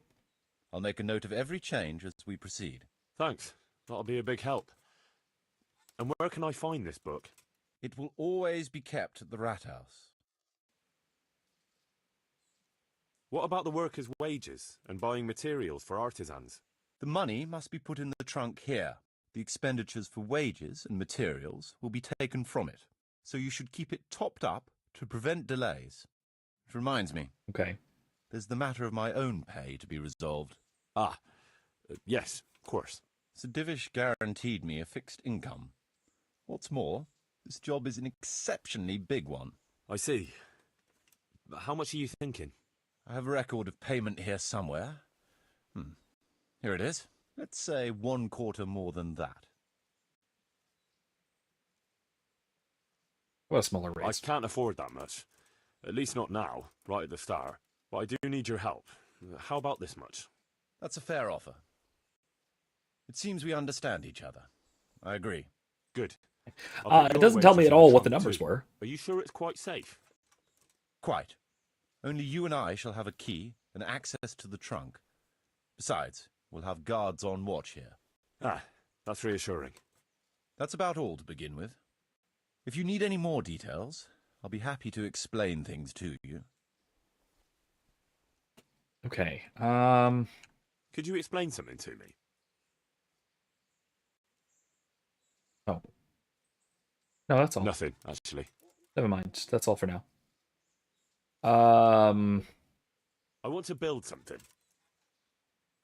I'll make a note of every change as we proceed. Thanks. That'll be a big help. And where can I find this book? It will always be kept at the Rat House. What about the workers' wages and buying materials for artisans? The money must be put in the trunk here. The expenditures for wages and materials will be taken from it. so you should keep it topped up to prevent delays. Which reminds me. Okay. There's the matter of my own pay to be resolved. Yes, of course. Sir Divish guaranteed me a fixed income. What's more, this job is an exceptionally big one. I see. How much are you thinking? I have a record of payment here somewhere. Here it is. Let's say 1/4 more than that. Well, smaller rates. I can't afford that much. At least not now, right at the start. But I do need your help. How about this much? That's a fair offer. It seems we understand each other. I agree. Good. It doesn't tell me at all what the numbers were. Are you sure it's quite safe? Quite. Only you and I shall have a key and access to the trunk. Besides, we'll have guards on watch here. That's reassuring. That's about all to begin with. If you need any more details, I'll be happy to explain things to you. Okay. Could you explain something to me? Oh. No, that's all. Nothing, actually. Never mind. That's all for now. I want to build something.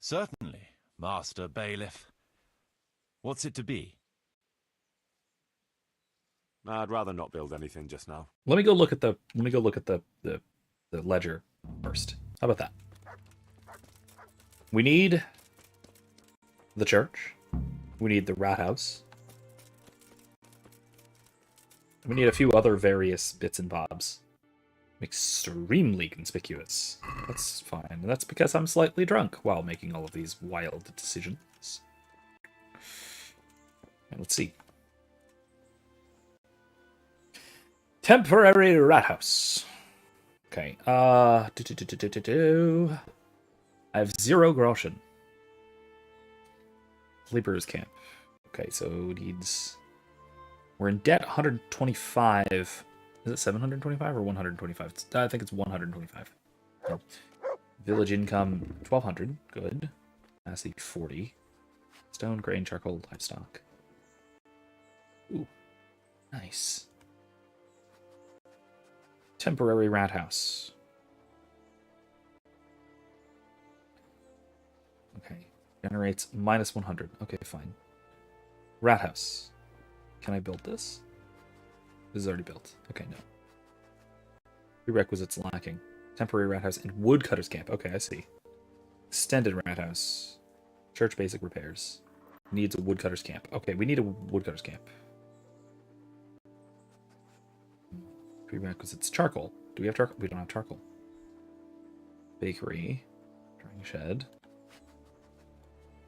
Certainly, Master Bailiff. What's it to be? I'd rather not build anything just now. Let me go look at the ledger first. How about that? We need the church. We need the rat house. We need a few other various bits and bobs. Extremely conspicuous. That's fine. And that's because I'm slightly drunk while making all of these wild decisions. And let's see. Temporary rat house. Okay. I have 0 groschen. Laborer's camp. Okay, so it needs... We're in debt 125. Is it 725 or 125? I think it's 125. No. Village income 1200. Good. Capacity 40. Stone, grain, charcoal, livestock. Ooh. Nice. Temporary rat house. Okay. Generates minus 100. Okay, fine. Rat house. Can I build this? This is already built. Okay, no. Prerequisites lacking. Temporary rat house and woodcutter's camp. Okay, I see. Extended rat house. Church basic repairs. Needs a woodcutter's camp. Okay, we need a woodcutter's camp. Prerequisites. Charcoal. Do we have charcoal? We don't have charcoal. Bakery. Drying shed.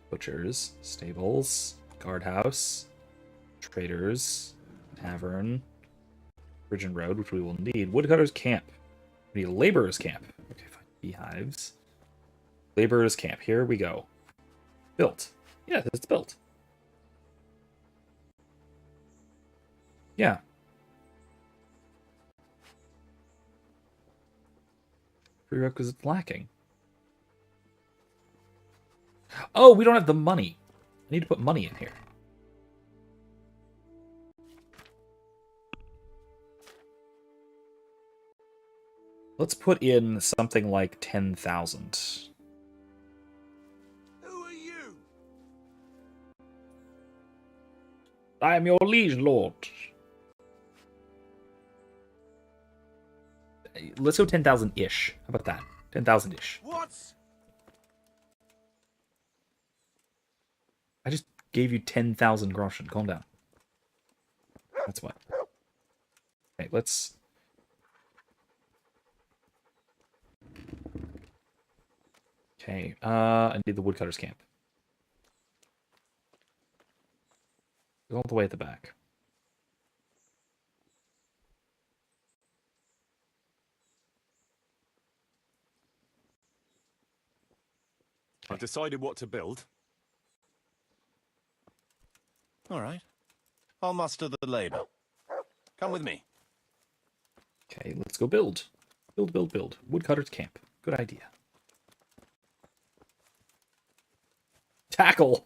Butchers. Stables. Guardhouse. Traders. Tavern. Bridge and road, which we will need. Woodcutter's camp. We need a laborer's camp. Okay, fine. Beehives. Laborer's camp. Here we go. Built. Yeah, it's built. Yeah. Prerequisite lacking. Oh, we don't have the money. I need to put money in here. Let's put in something like 10,000. Who are you? I am your liege lord. Let's go 10,000-ish. How about that? 10,000-ish. What? I just gave you 10,000 groschen. Calm down. That's what. Okay, let's... Okay, I need the woodcutter's camp. All the way at the back. I've decided what to build. All right. I'll muster the labor. Come with me. Okay, let's go build. Build, build, build. Woodcutter's camp. Good idea. Tackle!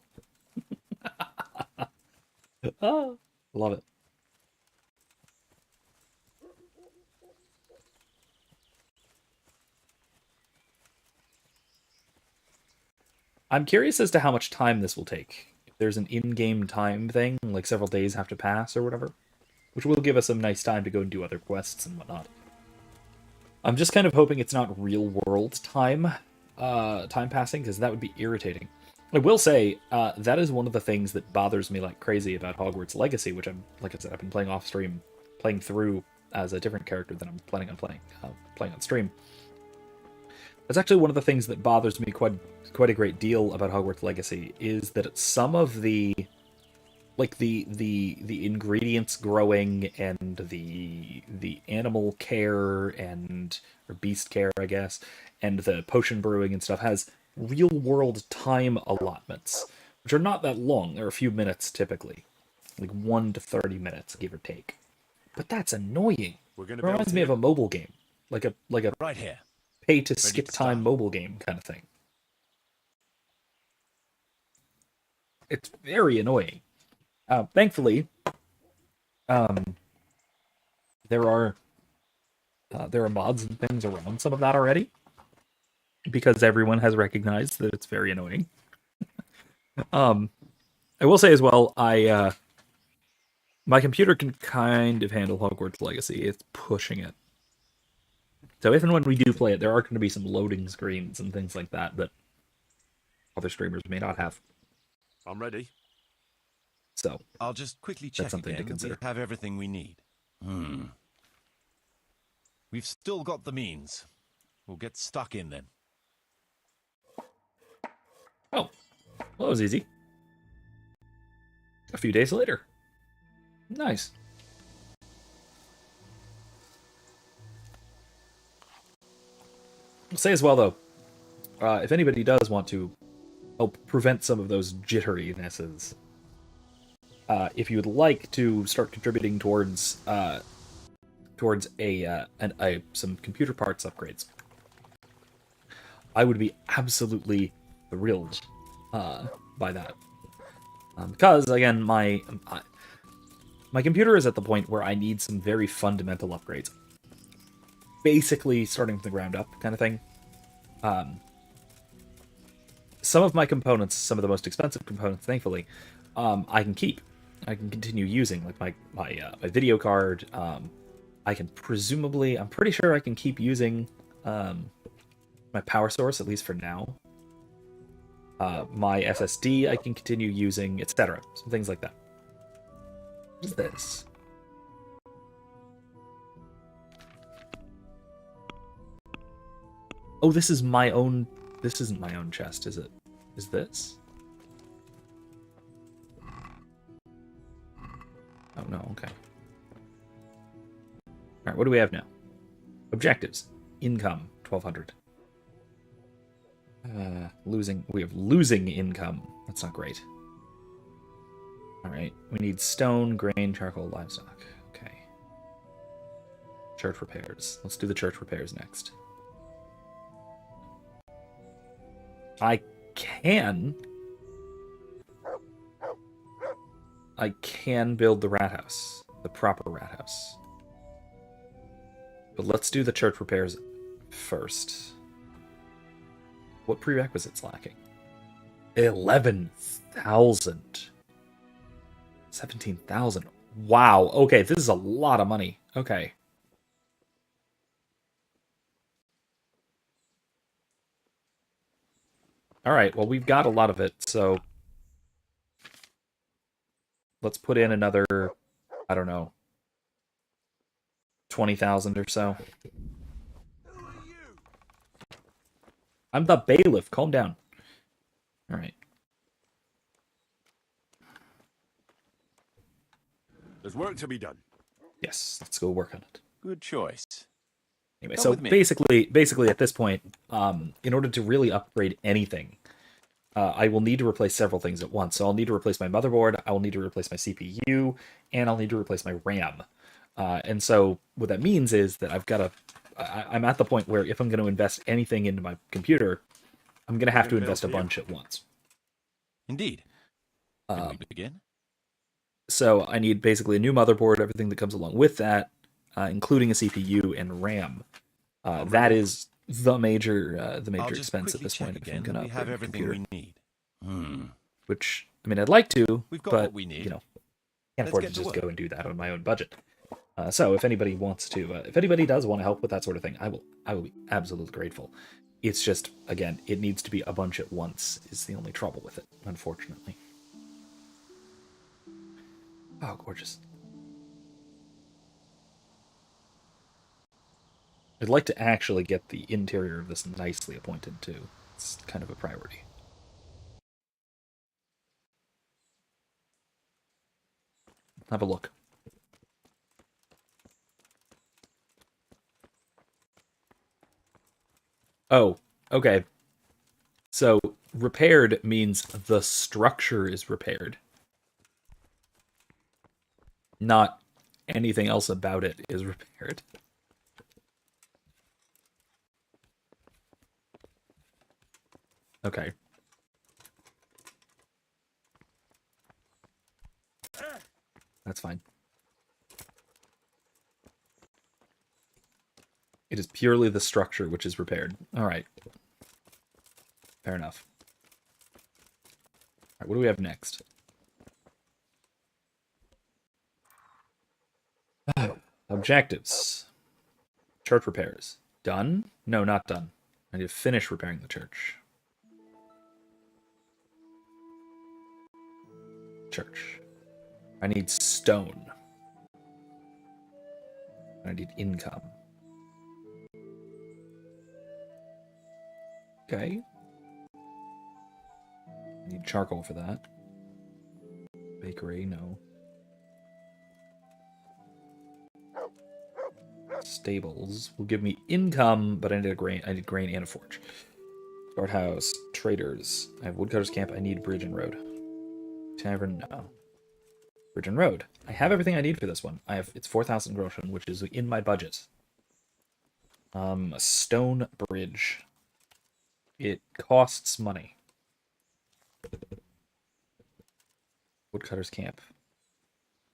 Oh, love it. I'm curious as to how much time this will take. If there's an in-game time thing, like several days have to pass or whatever, which will give us some nice time to go and do other quests and whatnot. I'm just kind of hoping it's not real-world time passing, because that would be irritating. I will say, that is one of the things that bothers me like crazy about Hogwarts Legacy, which like I said, I've been playing off-stream, playing through as a different character than I'm planning on playing on stream. That's actually one of the things that bothers me quite a great deal about Hogwarts Legacy, is that some of the ingredients growing and the animal care or beast care, I guess, and the potion brewing and stuff has real world time allotments, which are not that long. They're a few minutes typically, like 1 to 30 minutes, give or take. But that's annoying. It reminds me of a mobile game, like a right here. Pay to skip time mobile game kind of thing. It's very annoying. Thankfully, there are mods and things around some of that already, because everyone has recognized that it's very annoying. I will say as well, my computer can kind of handle Hogwarts Legacy. It's pushing it. So if and when we do play it, there are going to be some loading screens and things like that other streamers may not have. I'm ready. So I'll just quickly check something again to consider. We have everything we need. We've still got the means. We'll get stuck in then. Oh, well, that was easy. A few days later. Nice. I'll say as well, though, if anybody does want to help prevent some of those jitterinesses, if you would like to start contributing towards some computer parts upgrades, I would be absolutely thrilled by that. Because again, my computer is at the point where I need some very fundamental upgrades. Basically, starting from the ground up kind of thing. Some of my components, some of the most expensive components, thankfully, I can keep. I can continue using, like my video card. I can presumably, I'm pretty sure I can keep using my power source, at least for now. My SSD I can continue using, etc. Some things like that. What is this? Oh, this is my own... This isn't my own chest, is it? Is this? Oh, no, okay. Alright, what do we have now? Objectives. Income, 1,200. We have losing income. That's not great. Alright, we need stone, grain, charcoal, livestock. Okay. Church repairs. Let's do the church repairs next. I can build the rat house, the proper rat house. But let's do the church repairs first. What prerequisites lacking? 11,000. 17,000. Wow. Okay, this is a lot of money. Okay. All right, well, we've got a lot of it, so let's put in another, I don't know, 20,000 or so. I'm the bailiff. Calm down. All right. There's work to be done. Yes, let's go work on it. Good choice. Anyway, Come so with me. basically at this point, in order to really upgrade anything, I will need to replace several things at once. So I'll need to replace my motherboard, I will need to replace my CPU, and I'll need to replace my RAM. And so what that means is that I'm at the point where if I'm going to invest anything into my computer, I'm going to have to invest a bunch at once. Indeed. Can we begin? So I need basically a new motherboard, everything that comes along with that, including a CPU and RAM. That is the major expense at this point. If I'm going to upgrade my computer. We need. Which, I mean, I'd like to, We've got but, what we need. you know, Let's can't afford to get to just work. go and do that on my own budget. So if anybody wants to, if anybody does want to help with that sort of thing, I will be absolutely grateful. It's just, again, it needs to be a bunch at once is the only trouble with it, unfortunately. Oh, gorgeous. I'd like to actually get the interior of this nicely appointed, too. It's kind of a priority. Have a look. Oh, okay. So, repaired means the structure is repaired. Not anything else about it is repaired. Okay. That's fine. It is purely the structure which is repaired. Alright. Fair enough. Alright, what do we have next? Objectives. Church repairs. Done? No, not done. I need to finish repairing the church. Church. I need stone. I need income. Okay. I need charcoal for that. Bakery, no. Stables will give me income, but I need grain and a forge. Guardhouse, traders. I have woodcutter's camp. I need bridge and road. Tavern, no. Bridge and road. I have everything I need for this one. It's 4,000 groschen, which is in my budget. A stone bridge. It costs money. Woodcutter's camp.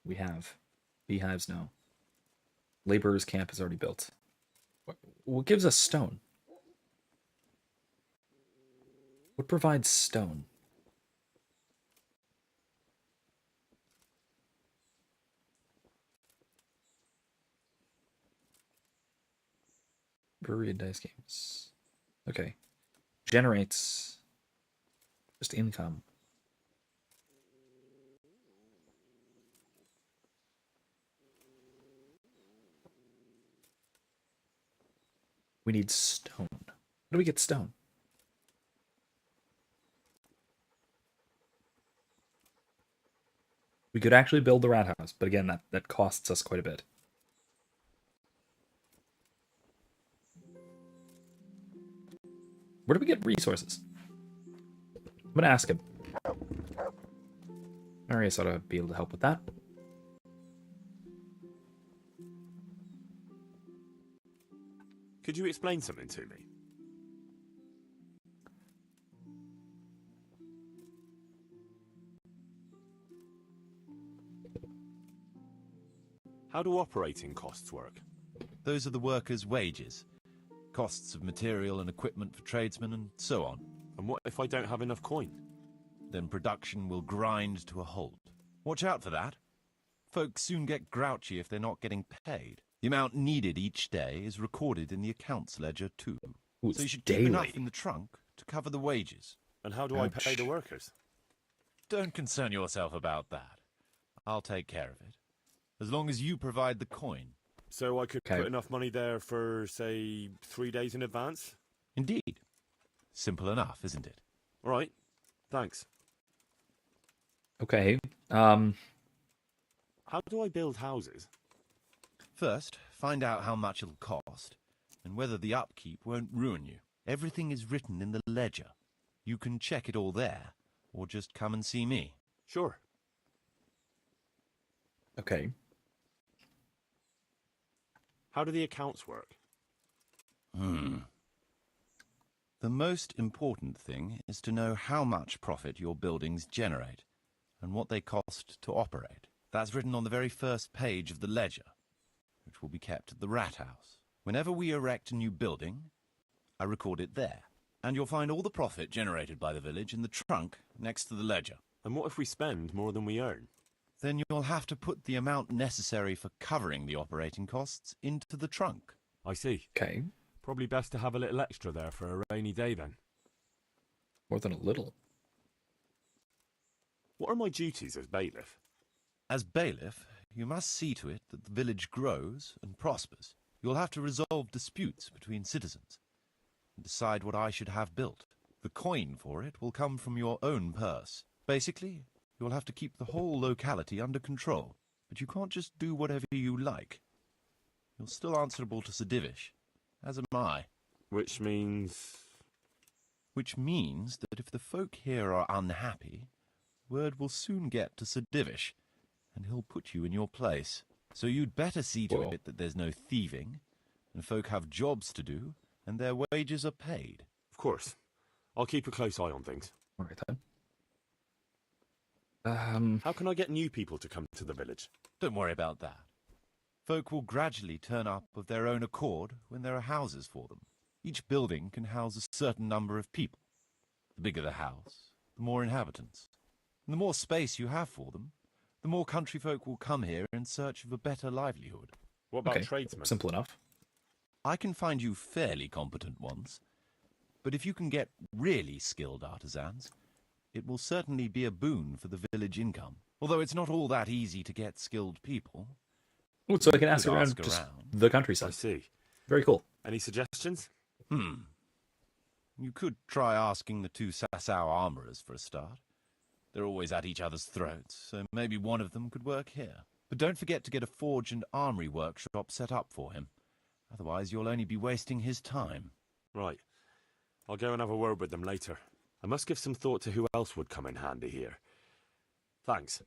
We have. Beehives, no. Laborer's camp is already built. What gives us stone? What provides stone? Brewery and dice games. Okay. Generates just income. We need stone. How do we get stone? We could actually build the rat house, but again, that costs us quite a bit. Where do we get resources? I'm gonna ask him. Marius ought to be able to help with that. Could you explain something to me? How do operating costs work? Those are the workers' wages. Costs of material and equipment for tradesmen and so on. And what if I don't have enough coin? Then production will grind to a halt. Watch out for that. Folks soon get grouchy if they're not getting paid. The amount needed each day is recorded in the accounts ledger too. Ooh, so you should daily. keep enough in the trunk to cover the wages. And how do I pay the workers? Don't concern yourself about that. I'll take care of it. As long as you provide the coin. So I could put enough money there for, say, 3 days in advance? Indeed. Simple enough, isn't it? All right. Thanks. Okay. How do I build houses? First, find out how much it'll cost, and whether the upkeep won't ruin you. Everything is written in the ledger. You can check it all there, or just come and see me. Sure. Okay. How do the accounts work? The most important thing is to know how much profit your buildings generate, and what they cost to operate. That's written on the very first page of the ledger, which will be kept at the rat house. Whenever we erect a new building, I record it there. And you'll find all the profit generated by the village in the trunk next to the ledger. And what if we spend more than we earn? Then you'll have to put the amount necessary for covering the operating costs into the trunk. I see. Okay. Probably best to have a little extra there for a rainy day then. More than a little. What are my duties as bailiff? As bailiff, you must see to it that the village grows and prospers. You'll have to resolve disputes between citizens and decide what I should have built. The coin for it will come from your own purse. Basically, you'll have to keep the whole locality under control, but you can't just do whatever you like. You're still answerable to Sir Divish, as am I. Which means... Which means that if the folk here are unhappy, word will soon get to Sir Divish, and he'll put you in your place. So you'd better see to it that there's no thieving, and folk have jobs to do, and their wages are paid. Of course. I'll keep a close eye on things. All right, then. How can I get new people to come to the village? Don't worry about that. Folk will gradually turn up of their own accord when there are houses for them. Each building can house a certain number of people. The bigger the house, the more inhabitants. And the more space you have for them, the more country folk will come here in search of a better livelihood. What about tradesmen? Simple enough. I can find you fairly competent ones, but if you can get really skilled artisans, it will certainly be a boon for the village income. Although it's not all that easy to get skilled people. Oh, so I can ask around just the countryside. I see. Very cool. Any suggestions? You could try asking the two Sasau armourers for a start. They're always at each other's throats, so maybe one of them could work here. But don't forget to get a forge and armoury workshop set up for him. Otherwise you'll only be wasting his time. Right. I'll go and have a word with them later. I must give some thought to who else would come in handy here. Thanks.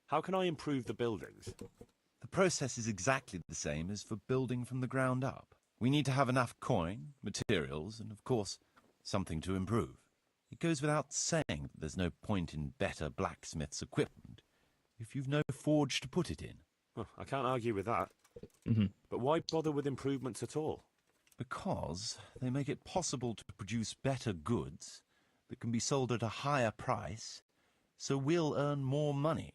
How can I improve the buildings? The process is exactly the same as for building from the ground up. We need to have enough coin, materials, and of course, something to improve. It goes without saying that there's no point in better blacksmith's equipment if you've no forge to put it in. Oh, I can't argue with that. But why bother with improvements at all? Because they make it possible to produce better goods that can be sold at a higher price, so we'll earn more money.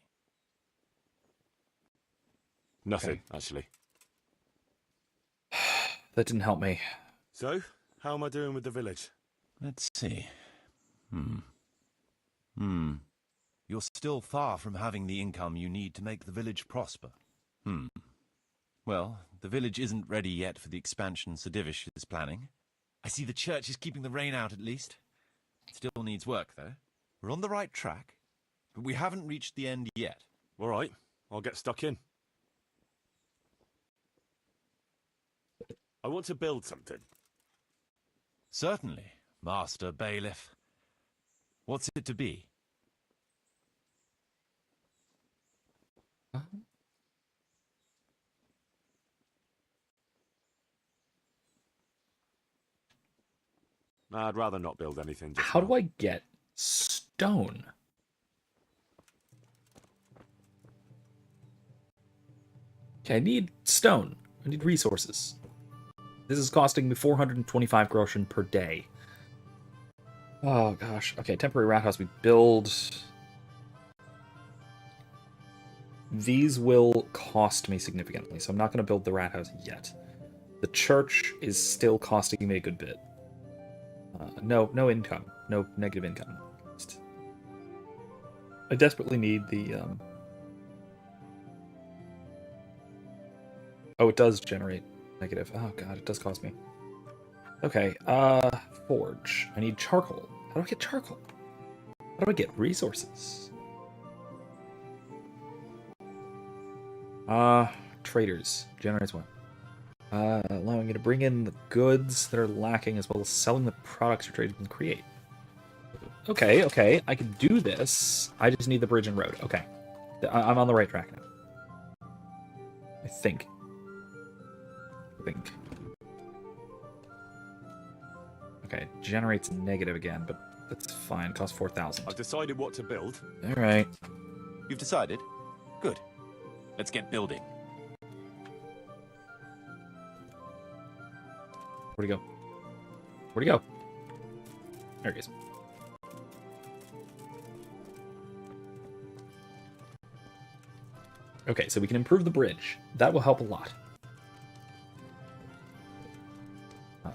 Nothing, actually. That didn't help me. So, how am I doing with the village? Let's see. You're still far from having the income you need to make the village prosper. Well, the village isn't ready yet for the expansion Sir Divish is planning. I see the church is keeping the rain out at least. It still needs work, though. We're on the right track, but we haven't reached the end yet. All right, I'll get stuck in. I want to build something. Certainly, Master Bailiff. What's it to be? I'd rather not build anything. How do I get stone? Okay, I need stone. I need resources. This is costing me 425 groschen per day. Oh gosh. Okay, temporary rat house. We build. These will cost me significantly, so I'm not going to build the rat house yet. The church is still costing me a good bit. No income. No negative income. I desperately need the... Oh, it does generate negative. Oh god, it does cost me. Okay, forge. I need charcoal. How do I get charcoal? How do I get resources? Traders. Generates one. Allowing you to bring in the goods that are lacking as well as selling the products your tradesmen create. Okay, I can do this. I just need the bridge and road. Okay. I'm on the right track now. I think. Okay, it generates negative again, but that's fine. It costs 4,000. I've decided what to build. Alright. You've decided? Good. Let's get building. Where'd he go? Where'd he go? There he is. Okay, so we can improve the bridge. That will help a lot.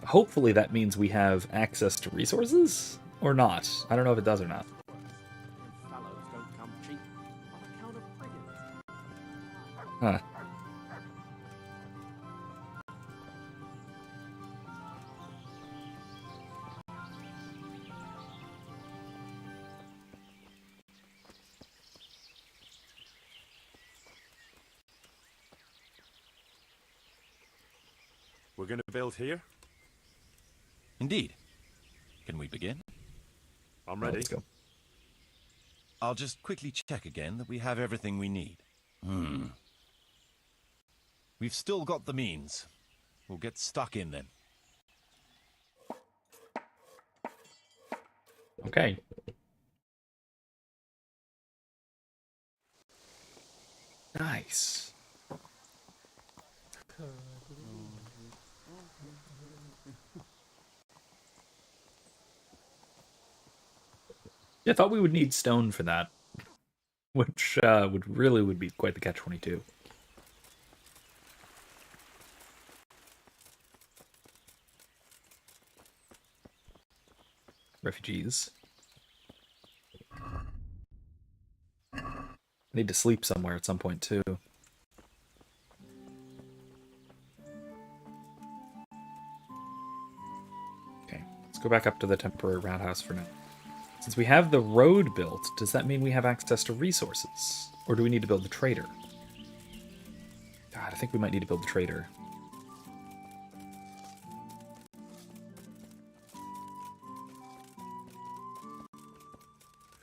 Hopefully that means we have access to resources? Or not. I don't know if it does or not. Huh. We're going to build here? Indeed. Can we begin? I'm ready. Let's go. I'll just quickly check again that we have everything we need. We've still got the means. We'll get stuck in then. Okay. Nice. Yeah, I thought we would need stone for that, which would be quite the catch-22. Refugees. Need to sleep somewhere at some point too. Okay, let's go back up to the temporary roundhouse for now. Since we have the road built, does that mean we have access to resources? Or do we need to build the trader? God, I think we might need to build the trader.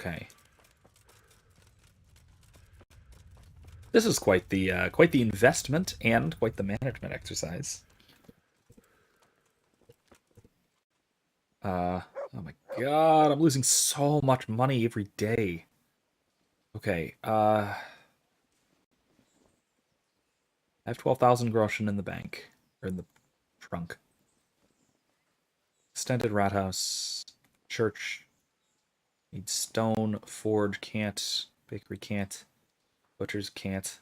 Okay. This is quite the investment and quite the management exercise. Oh my god, I'm losing so much money every day. Okay, I have 12,000 groschen in the bank, or in the trunk. Extended rat house, church, need stone, forge, can't, bakery, can't, butchers, can't,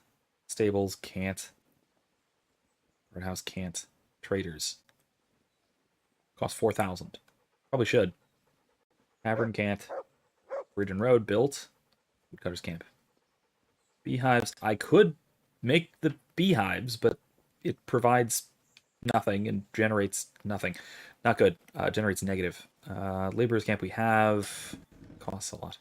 stables, can't, rat house, can't, traders. Cost 4,000. Probably should. Tavern can't. Region Road built. Woodcutter's camp. Beehives. I could make the beehives, but it provides nothing and generates nothing. Not good. Generates negative. Laborer's camp we have. Costs a lot.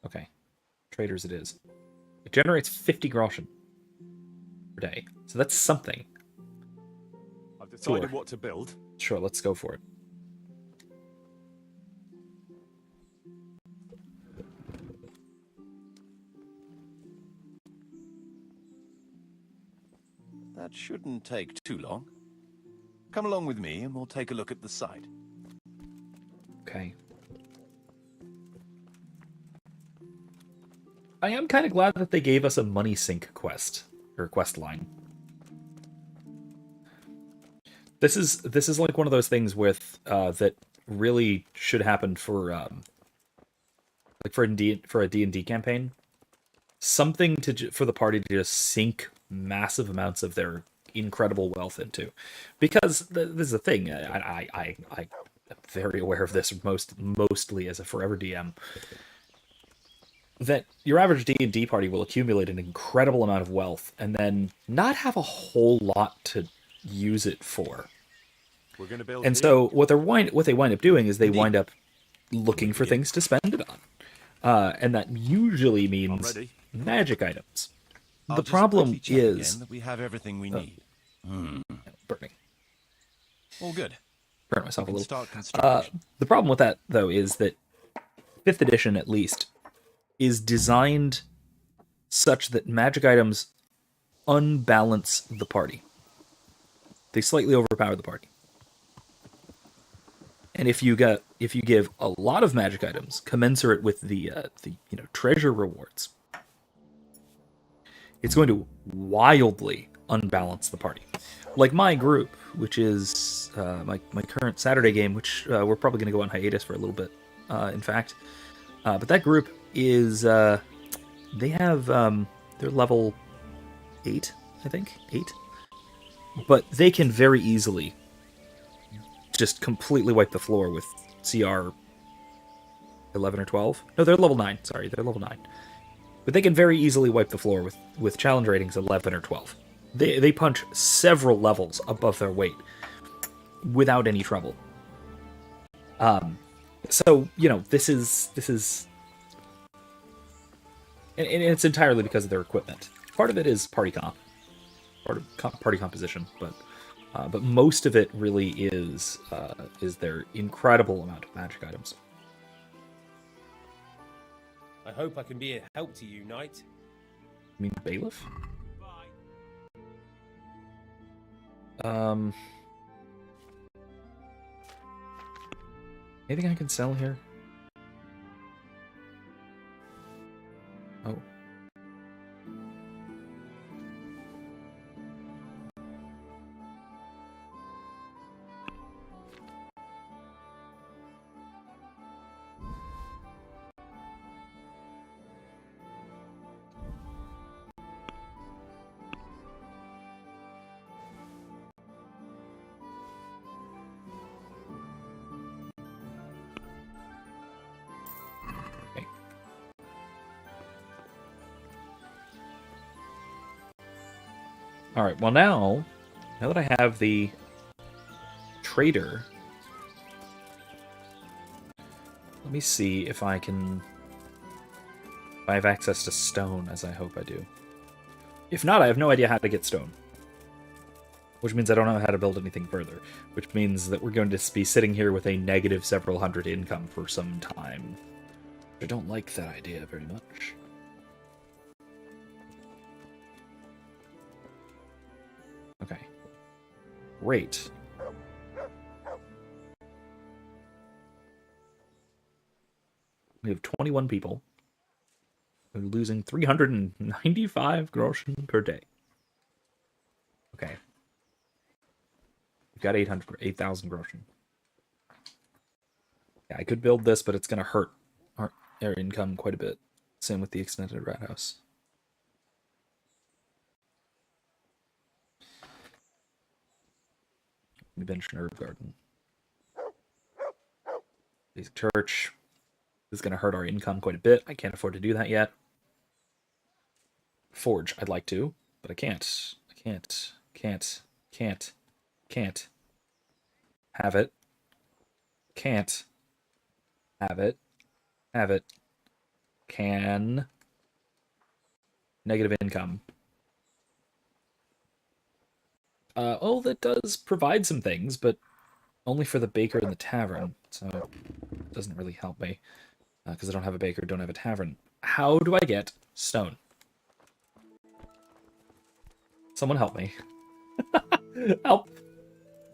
Okay. Traders it is. It generates 50 groschen per day. So that's something. I've decided what to build. Sure, let's go for it. That shouldn't take too long. Come along with me and we'll take a look at the site. Okay. I am kind of glad that they gave us a money sink quest, or quest line. This is like one of those things with that really should happen for like for a D&D campaign. Something for the party to just sink massive amounts of their incredible wealth into, because this is the thing. I am very aware of this mostly as a forever DM. That your average D&D party will accumulate an incredible amount of wealth and then not have a whole lot to use it for. We're gonna build and here. so what they wind up doing is they wind up looking for things to spend it on. And that usually means magic items. The problem is that we have everything we need. Burning. All good. Burn myself a We can little. start construction. The problem with that, though, is that 5th edition, at least, is designed such that magic items unbalance the party. They slightly overpower the party. And if you give a lot of magic items commensurate with the treasure rewards, it's going to wildly unbalance the party. Like my group, which is my current Saturday game, which we're probably going to go on hiatus for a little bit, in fact. But that group is, they have, they're level 8, I think, 8. But they can very easily just completely wipe the floor with CR 11 or 12. No, they're level 9. Sorry, they're level 9. But they can very easily wipe the floor with challenge ratings 11 or 12. They punch several levels above their weight without any trouble. So, you know, this is and it's entirely because of their equipment. Part of it is party comp, party composition, but most of it really is their incredible amount of magic items. I hope I can be a help to you, Knight. You mean bailiff? Anything I can sell here? Oh. Alright, well now that I have the trader, let me see if I have access to stone, as I hope I do. If not, I have no idea how to get stone. Which means I don't know how to build anything further. Which means that we're going to be sitting here with a negative several hundred income for some time. I don't like that idea very much. Okay. Great. We have 21 people. We're losing 395 groschen per day. Okay. We've got 8,000 groschen. Yeah, I could build this, but it's going to hurt our income quite a bit. Same with the extended rat house. We bench an herb garden. Basic church. This is going to hurt our income quite a bit. I can't afford to do that yet. Forge, I'd like to, but I can't. Can't. Have it. Can't. Have it. Have it. Can. Negative income. Oh, that does provide some things, but only for the baker and the tavern, so it doesn't really help me, because I don't have a baker, don't have a tavern. How do I get stone? Someone help me. Help!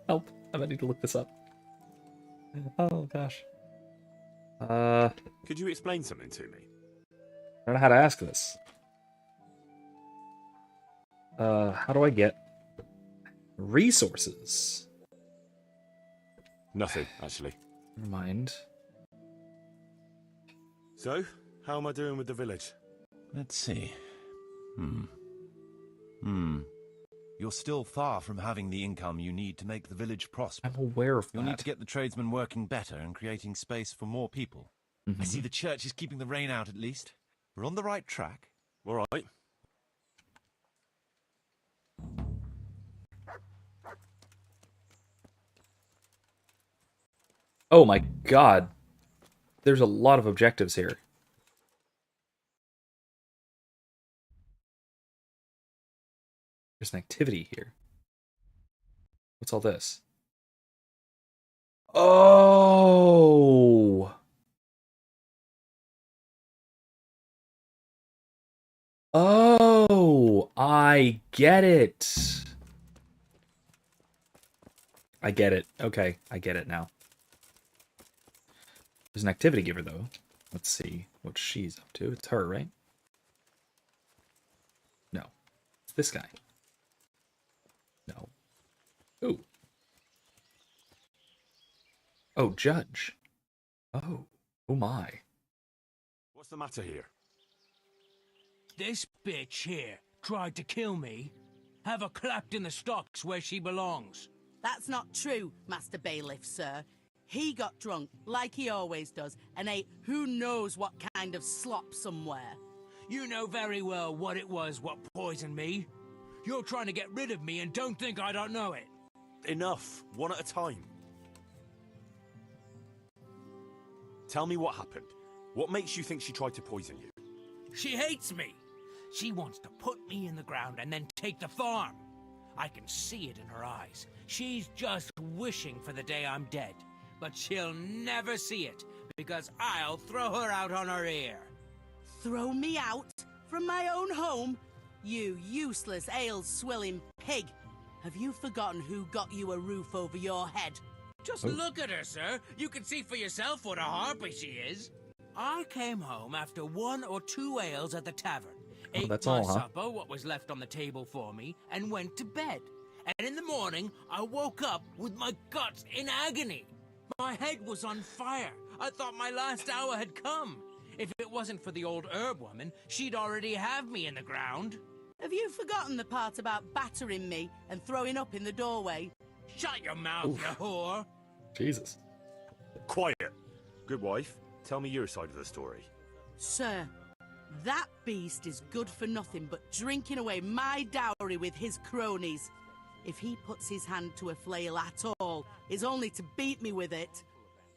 Help! I might need to look this up. Oh, gosh. Could you explain something to me? I don't know how to ask this. How do I get resources? Nothing, actually. Never mind. So, how am I doing with the village? Let's see. You're still far from having the income you need to make the village prosper. I'm aware of that. You'll need to get the tradesmen working better and creating space for more people. I see the church is keeping the rain out at least. We're on the right track. All right. Oh my god. There's a lot of objectives here. There's an activity here. What's all this? Oh! Oh! I get it! I get it. Okay, I get it now. There's an activity giver, though. Let's see what she's up to. It's her, right? No. It's this guy. Ooh. Oh, Judge. Oh. Oh my. What's the matter here? This bitch here tried to kill me. Have her clapped in the stocks where she belongs. That's not true, Master Bailiff, sir. He got drunk, like he always does, and ate who knows what kind of slop somewhere. You know very well what it was what poisoned me. You're trying to get rid of me and don't think I don't know it. Enough. One at a time. Tell me what happened. What makes you think she tried to poison you? She hates me. She wants to put me in the ground and then take the farm. I can see it in her eyes. She's just wishing for the day I'm dead. But she'll never see it, because I'll throw her out on her ear. Throw me out? From my own home? You useless, ale-swilling pig. Have you forgotten who got you a roof over your head? Just look at her, sir. You can see for yourself what a harpy she is. I came home after 1 or 2 ales at the tavern, ate that's my all, huh? supper, what was left on the table for me, and went to bed. And in the morning, I woke up with my guts in agony. My head was on fire. I thought my last hour had come. If it wasn't for the old herb woman, she'd already have me in the ground. Have you forgotten the part about battering me and throwing up in the doorway? Shut your mouth, Oof. you whore. Jesus. Quiet. Good wife, tell me your side of the story. Sir, that beast is good for nothing but drinking away my dowry with his cronies. If he puts his hand to a flail at all, it's only to beat me with it.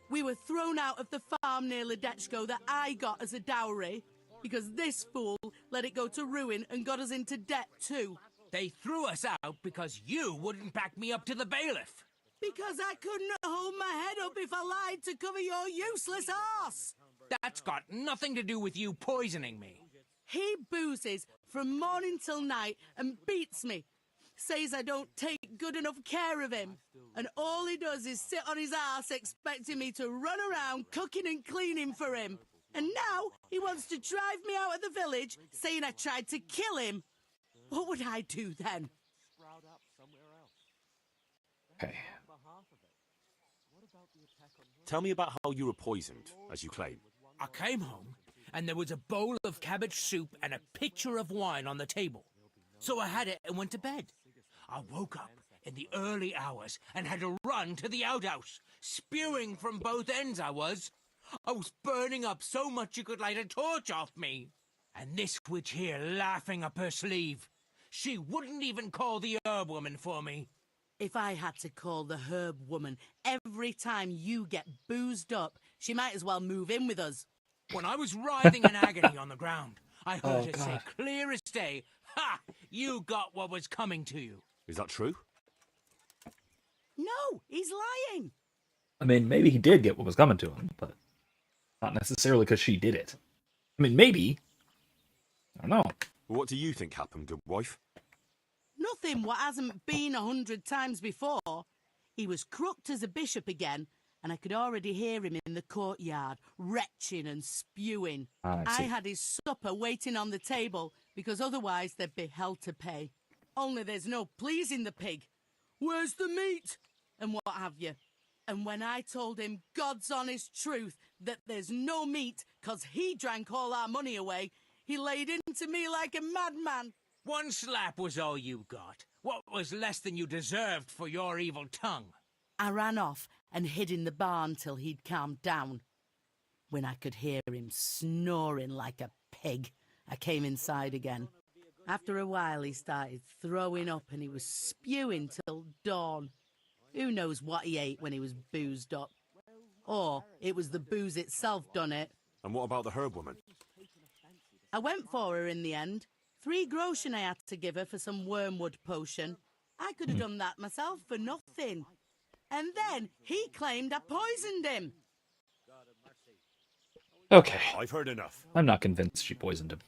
We were thrown out of the farm near Ledechko that I got as a dowry, because this fool let it go to ruin and got us into debt too. They threw us out because you wouldn't back me up to the bailiff. Because I couldn't hold my head up if I lied to cover your useless arse. That's got nothing to do with you poisoning me. He boozes from morning till night and beats me. Says I don't take good enough care of him. And all he does is sit on his ass expecting me to run around cooking and cleaning for him. And now he wants to drive me out of the village, saying I tried to kill him. What would I do then? Okay. Tell me about how you were poisoned, as you claim. I came home, and there was a bowl of cabbage soup and a pitcher of wine on the table. So I had it and went to bed. I woke up in the early hours and had to run to the outhouse, spewing from both ends I was. I was burning up so much you could light a torch off me. And this witch here laughing up her sleeve. She wouldn't even call the herb woman for me. If I had to call the herb woman every time you get boozed up, she might as well move in with us. When I was writhing in agony on the ground, I heard her God. say clear as day, "Ha! You got what was coming to you." Is that true? No, he's lying. I mean, maybe he did get what was coming to him, but not necessarily because she did it. I mean, maybe. I don't know. What do you think happened, good wife? Nothing what hasn't been 100 times before. He was crooked as a bishop again, and I could already hear him in the courtyard, retching and spewing. I see. I had his supper waiting on the table, because otherwise there'd be hell to pay. Only there's no pleasing the pig. Where's the meat? And what have you. And when I told him God's honest truth that there's no meat, 'cause he drank all our money away, he laid into me like a madman. One slap was all you got. What was less than you deserved for your evil tongue? I ran off and hid in the barn till he'd calmed down. When I could hear him snoring like a pig, I came inside again. After a while he started throwing up and he was spewing till dawn. Who knows what he ate when he was boozed up? Or it was the booze itself done it. And what about the herb woman? I went for her in the end. 3 groschen I had to give her for some wormwood potion. I could have done that myself for nothing. And then he claimed I poisoned him. Okay. I've heard enough. I'm not convinced she poisoned him.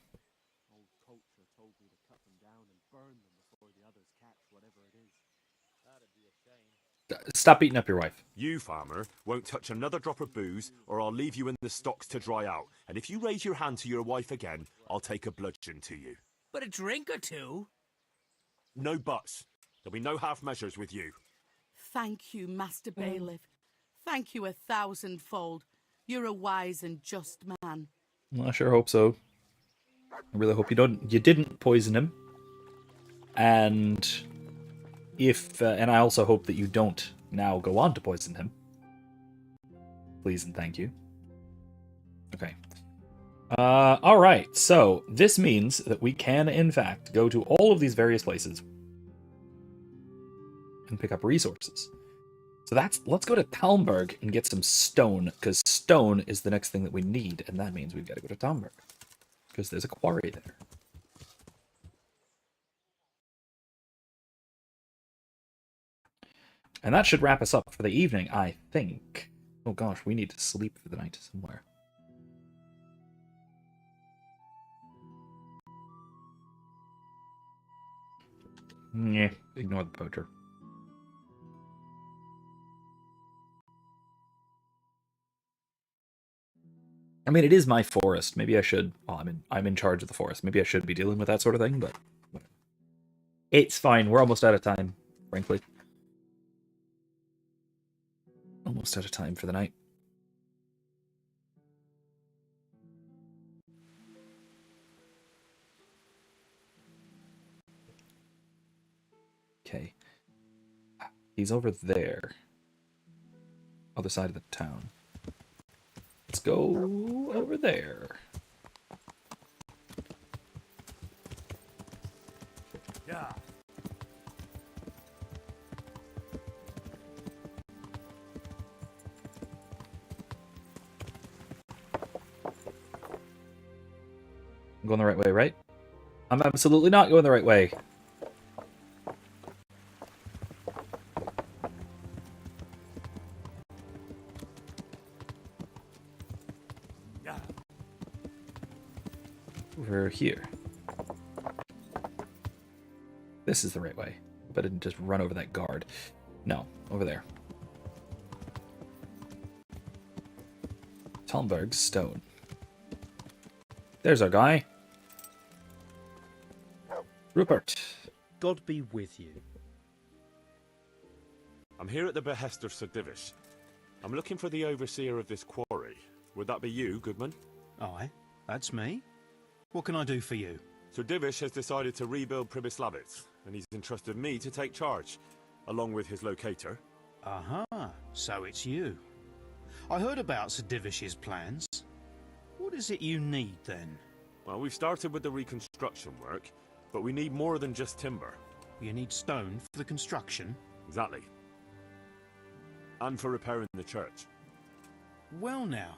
Stop beating up your wife. You, farmer, won't touch another drop of booze, or I'll leave you in the stocks to dry out. And if you raise your hand to your wife again, I'll take a bludgeon to you. But a drink or two? No buts. There'll be no half measures with you. thank you, Master Bailiff. Thank you 1,000-fold. You're a wise and just man. Well, I sure hope so. I really hope you didn't poison him. And and I also hope that you don't now go on to poison him. Please and thank you. Okay. Alright, so this means that we can, in fact, go to all of these various places and pick up resources. So let's go to Talmberg and get some stone, because stone is the next thing that we need, and that means we've got to go to Talmberg, because there's a quarry there. And that should wrap us up for the evening, I think. Oh gosh, we need to sleep for the night somewhere. Yeah, ignore the poacher. I mean, it is my forest. Maybe I should. Well, I'm in charge of the forest. Maybe I should be dealing with that sort of thing, but it's fine. We're almost out of time, frankly. Almost out of time for the night. Okay. He's over there. Other side of the town. Let's go over there. Yeah. I'm going the right way, right? I'm absolutely not going the right way. Yeah. Over here. This is the right way. But I didn't just run over that guard. No, over there. Talmberg Stone. There's our guy. Rupert. God be with you. I'm here at the behest of Sir Divish. I'm looking for the overseer of this quarry. Would that be you, Goodman? Aye, that's me. What can I do for you? Sir Divish has decided to rebuild Pribyslavitz, and he's entrusted me to take charge, along with his locator. Aha, so it's you. I heard about Sir Divish's plans. What is it you need, then? Well, we've started with the reconstruction work, but we need more than just timber. You need stone for the construction? Exactly. And for repairing the church. Well now,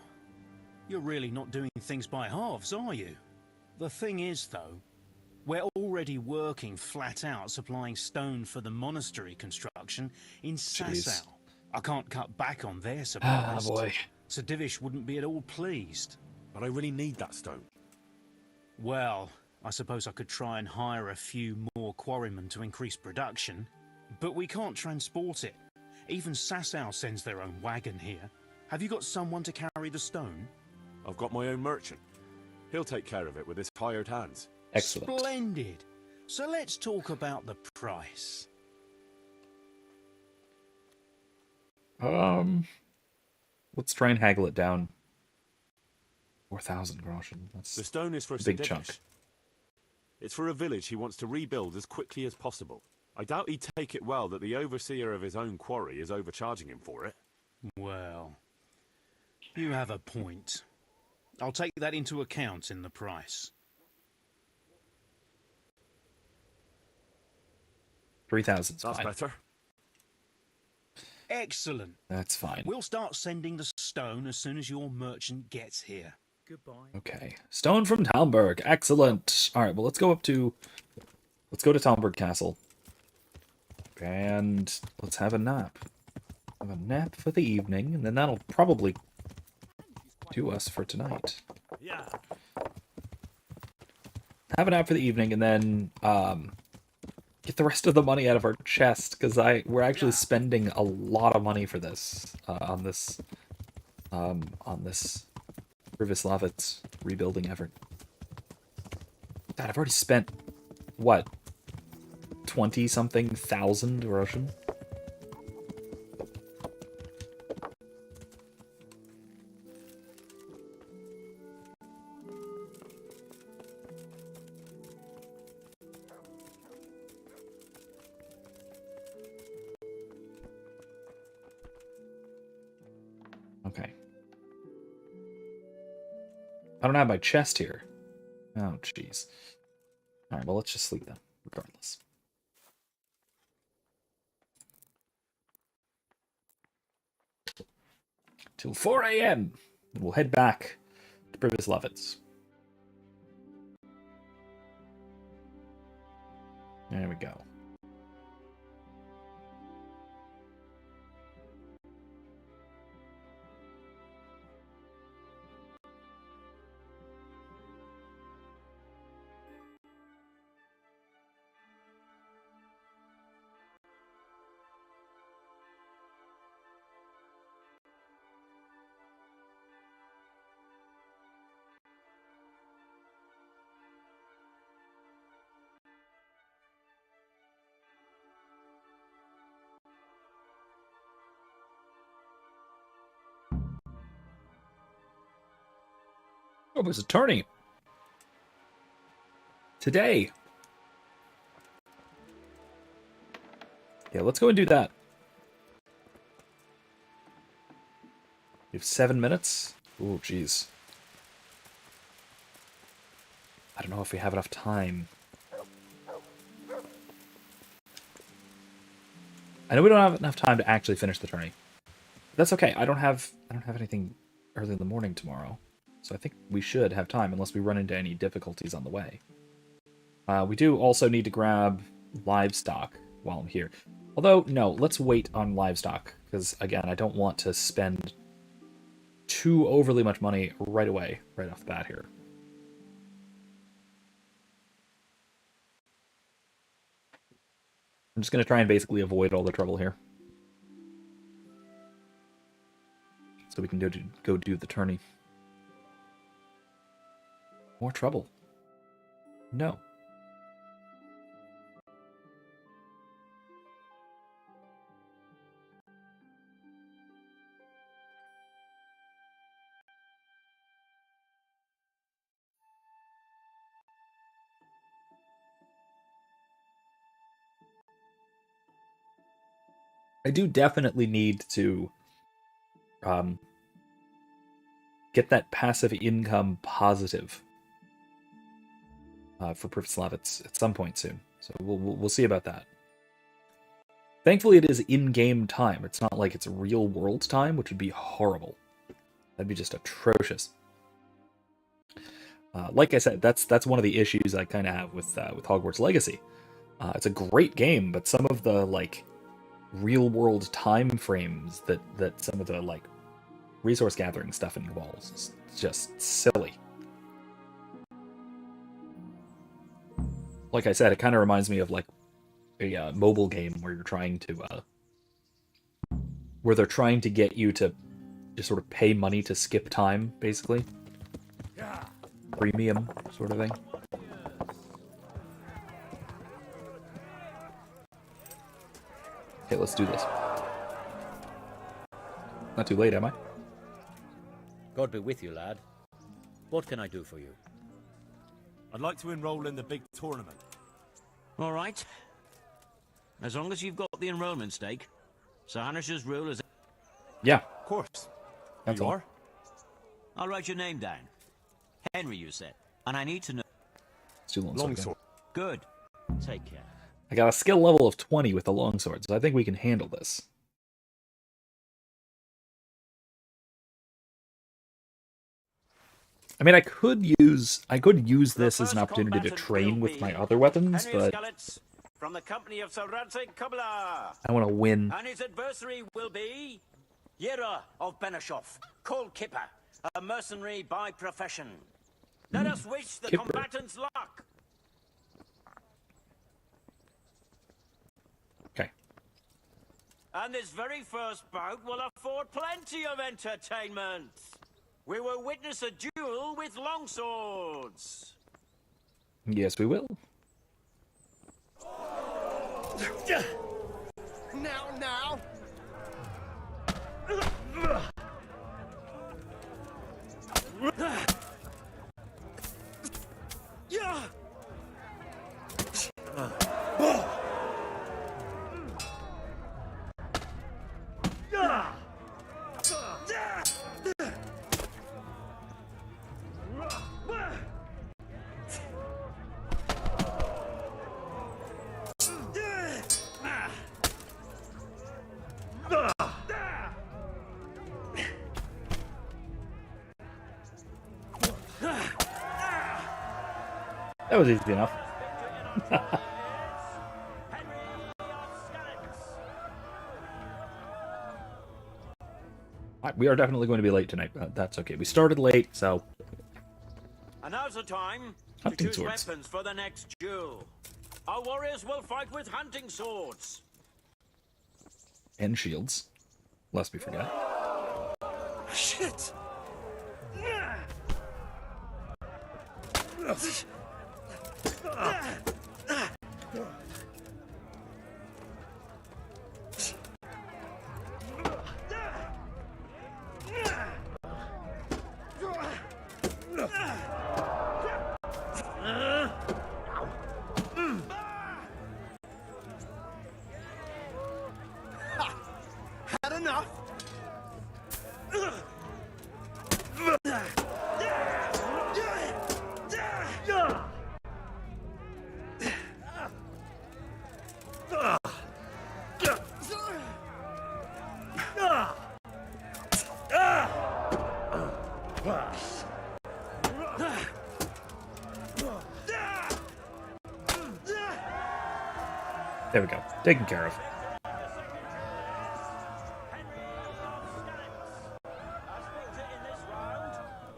you're really not doing things by halves, are you? The thing is, though, we're already working flat out supplying stone for the monastery construction in Sasau. I can't cut back on their supplies. Ah, boy. Sir Divish wouldn't be at all pleased. But I really need that stone. Well, I suppose I could try and hire a few more quarrymen to increase production, but we can't transport it. Even Sasau sends their own wagon here. Have you got someone to carry the stone? I've got my own merchant. He'll take care of it with his hired hands. Excellent. Splendid. So let's talk about the price. Let's try and haggle it down. 4,000 groschen. That's the stone is for a big chunk. It's for a village he wants to rebuild as quickly as possible. I doubt he'd take it well that the overseer of his own quarry is overcharging him for it. Well, you have a point. I'll take that into account in the price. 3,000's That's fine. better. Excellent. That's fine. We'll start sending the stone as soon as your merchant gets here. Goodbye. Okay. Stone from Talmberg. Excellent. Alright, well let's go to Talmberg Castle. And let's have a nap. Have a nap for the evening, and then that'll probably do us for tonight. Yeah. Have a nap for the evening, and then get the rest of the money out of our chest, because we're actually spending a lot of money for this on this Pribyslavitz rebuilding effort. God, I've already spent what, 20-something thousand groschen? Okay. I don't have my chest here. Oh, jeez. Alright, well, let's just sleep then, regardless. Till 4 a.m. We'll head back to Privislavitz. There we go. Oh, there's a tourney. Today. Yeah, let's go and do that. You have 7 minutes? Oh, jeez. I don't know if we have enough time. I know we don't have enough time to actually finish the tourney. That's okay. I don't have anything early in the morning tomorrow. So I think we should have time unless we run into any difficulties on the way. We do also need to grab livestock while I'm here. Although, no, let's wait on livestock. Because, again, I don't want to spend too overly much money right away, right off the bat here. I'm just going to try and basically avoid all the trouble here. So we can go do the tourney. More trouble? No. I do definitely need to get that passive income positive for Privislavitz at some point soon. So we'll see about that. Thankfully, it is in-game time. It's not like it's real world time, which would be horrible. That'd be just atrocious. Like I said, that's one of the issues I kind of have with Hogwarts Legacy. It's a great game, but some of the like real world time frames that some of the like resource gathering stuff involves is just silly. Like I said, it kind of reminds me of like a mobile game where you're trying to where they're trying to get you to just sort of pay money to skip time, basically. Premium sort of thing. Okay, let's do this. Not too late, am I? God be with you, lad. What can I do for you? I'd like to enroll in the big tournament. All right. As long as you've got the enrollment stake. Sir Hanush's rule is... Yeah. Of course. That's you all. are? I'll write your name down. Henry, you said. And I need to know... Let's do longsword. Good. Take care. I got a skill level of 20 with the longsword, so I think we can handle this. I mean, I could use this as an opportunity to train with my other weapons, but from the company of Sir Radzig Kubla. I want to win. And his adversary will be Yera of Benishov, Cold Kipper, a mercenary by profession. Let us wish the Kipper. combatants luck. Okay. And this very first bout will afford plenty of entertainment. We will witness a duel with longswords. Yes, we will. Now. Yeah. That was easy enough. We are definitely going to be late tonight, but that's okay. We started late, so... And now's the time to Hunting choose swords. weapons for the next duel. Our warriors will fight with hunting swords. And shields, lest we forget. Shit! Had enough? There we go. Taken care of.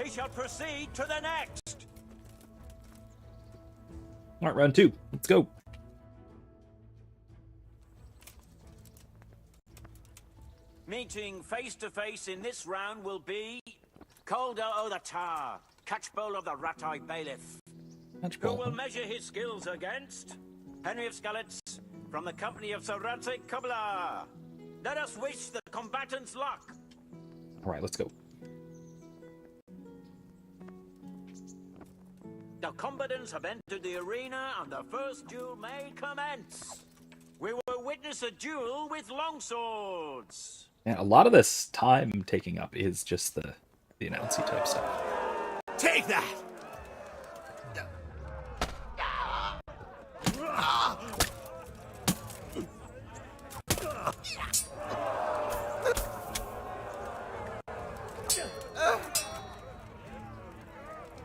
He shall proceed to the next. All right, round 2. Let's go. Meeting face to face in this round will be Calder o' the Tar, Catchbowl of the Rat-Eye Bailiff. Who will measure his skills against Henry of Skalitz from the company of Sir Radzik Kubla. Let us wish the combatants luck. All right, let's go. The combatants have entered the arena and the first duel may commence. We will witness a duel with longswords. And a lot of this time taking up is just the announcy type stuff. Take that!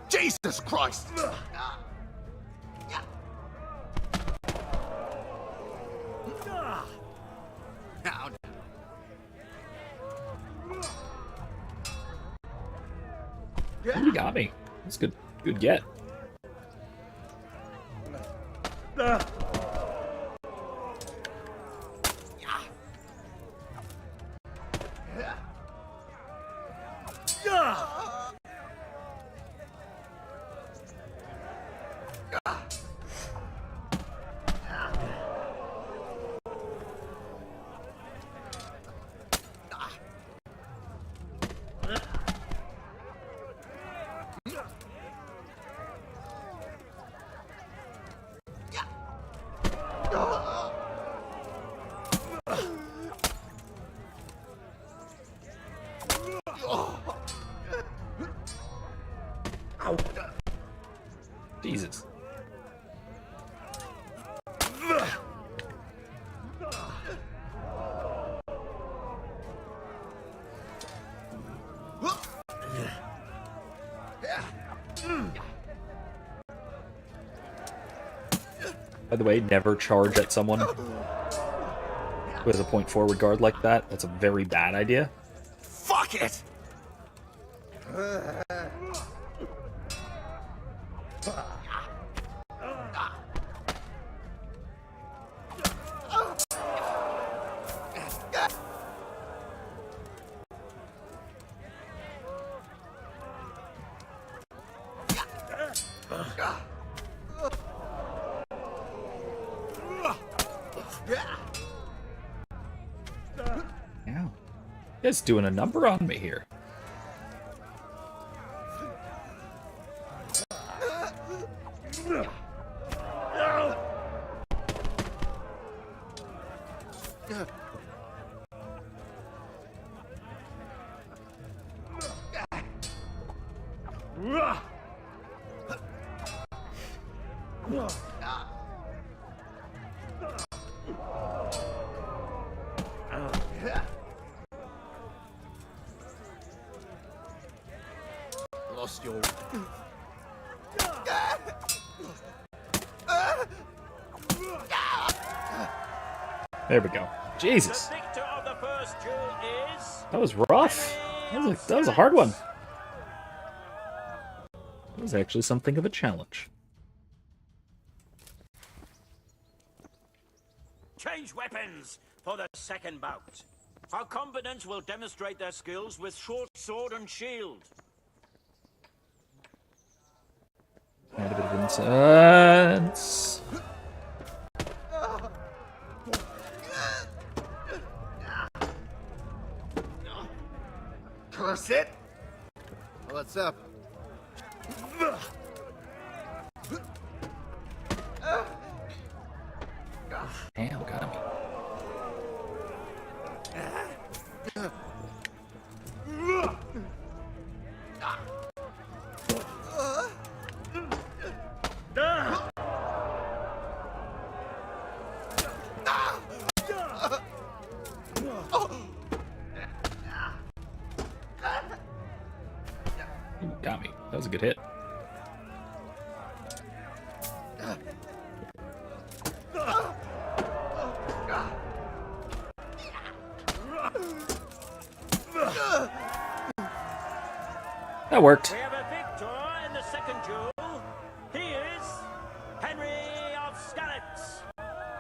Jesus Christ! You got me. That's good. Good get. Jesus. By the way, never charge at someone who has a point forward guard like that. That's a very bad idea. Fuck it! Yeah. It's doing a number on me here. Lost your... There we go. Jesus. The victor of the first duel is... That was rough. That was a hard one. That was actually something of a challenge. Change weapons for the second bout. Our combatants will demonstrate their skills with short sword and shield. Add a bit of incense. Curse it! What's up? Damn, got him. Got me. That was a good hit. That worked. We have a victor in the second duel. He is Henry of Skalitz.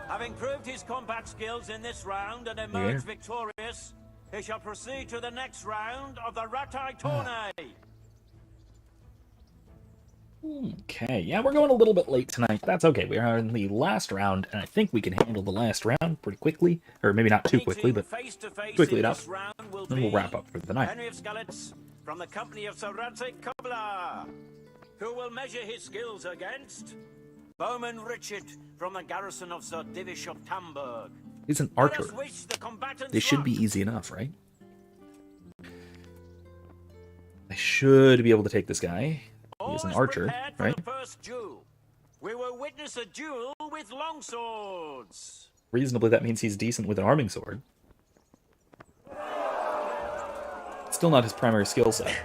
Having proved his combat skills in this round and emerged victorious, he shall proceed to the next round of the Ratai tourney. Okay, yeah, we're going a little bit late tonight. That's okay. We are in the last round, and I think we can handle the last round pretty quickly. Or maybe not too quickly, but quickly enough. Then we'll wrap up for the night. Henry of Skalitz from the company of Sir Radzik Koblar, who will measure his skills against Bowman Richard from the garrison of Sir Divish of Tamburg. He's an archer. They should be easy enough, right? I should be able to take this guy. He is an archer, right? We will witness a duel with longswords. Reasonably, that means he's decent with an arming sword. Still not his primary skill set.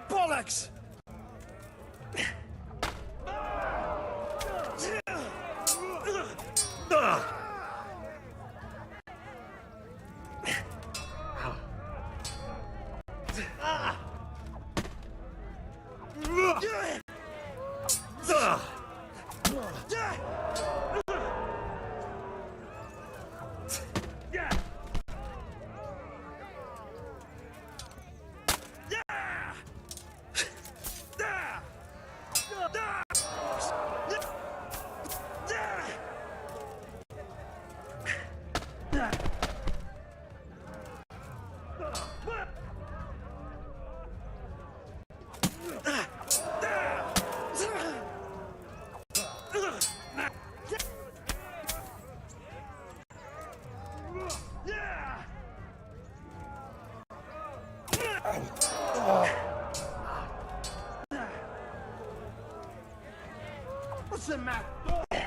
Bollocks!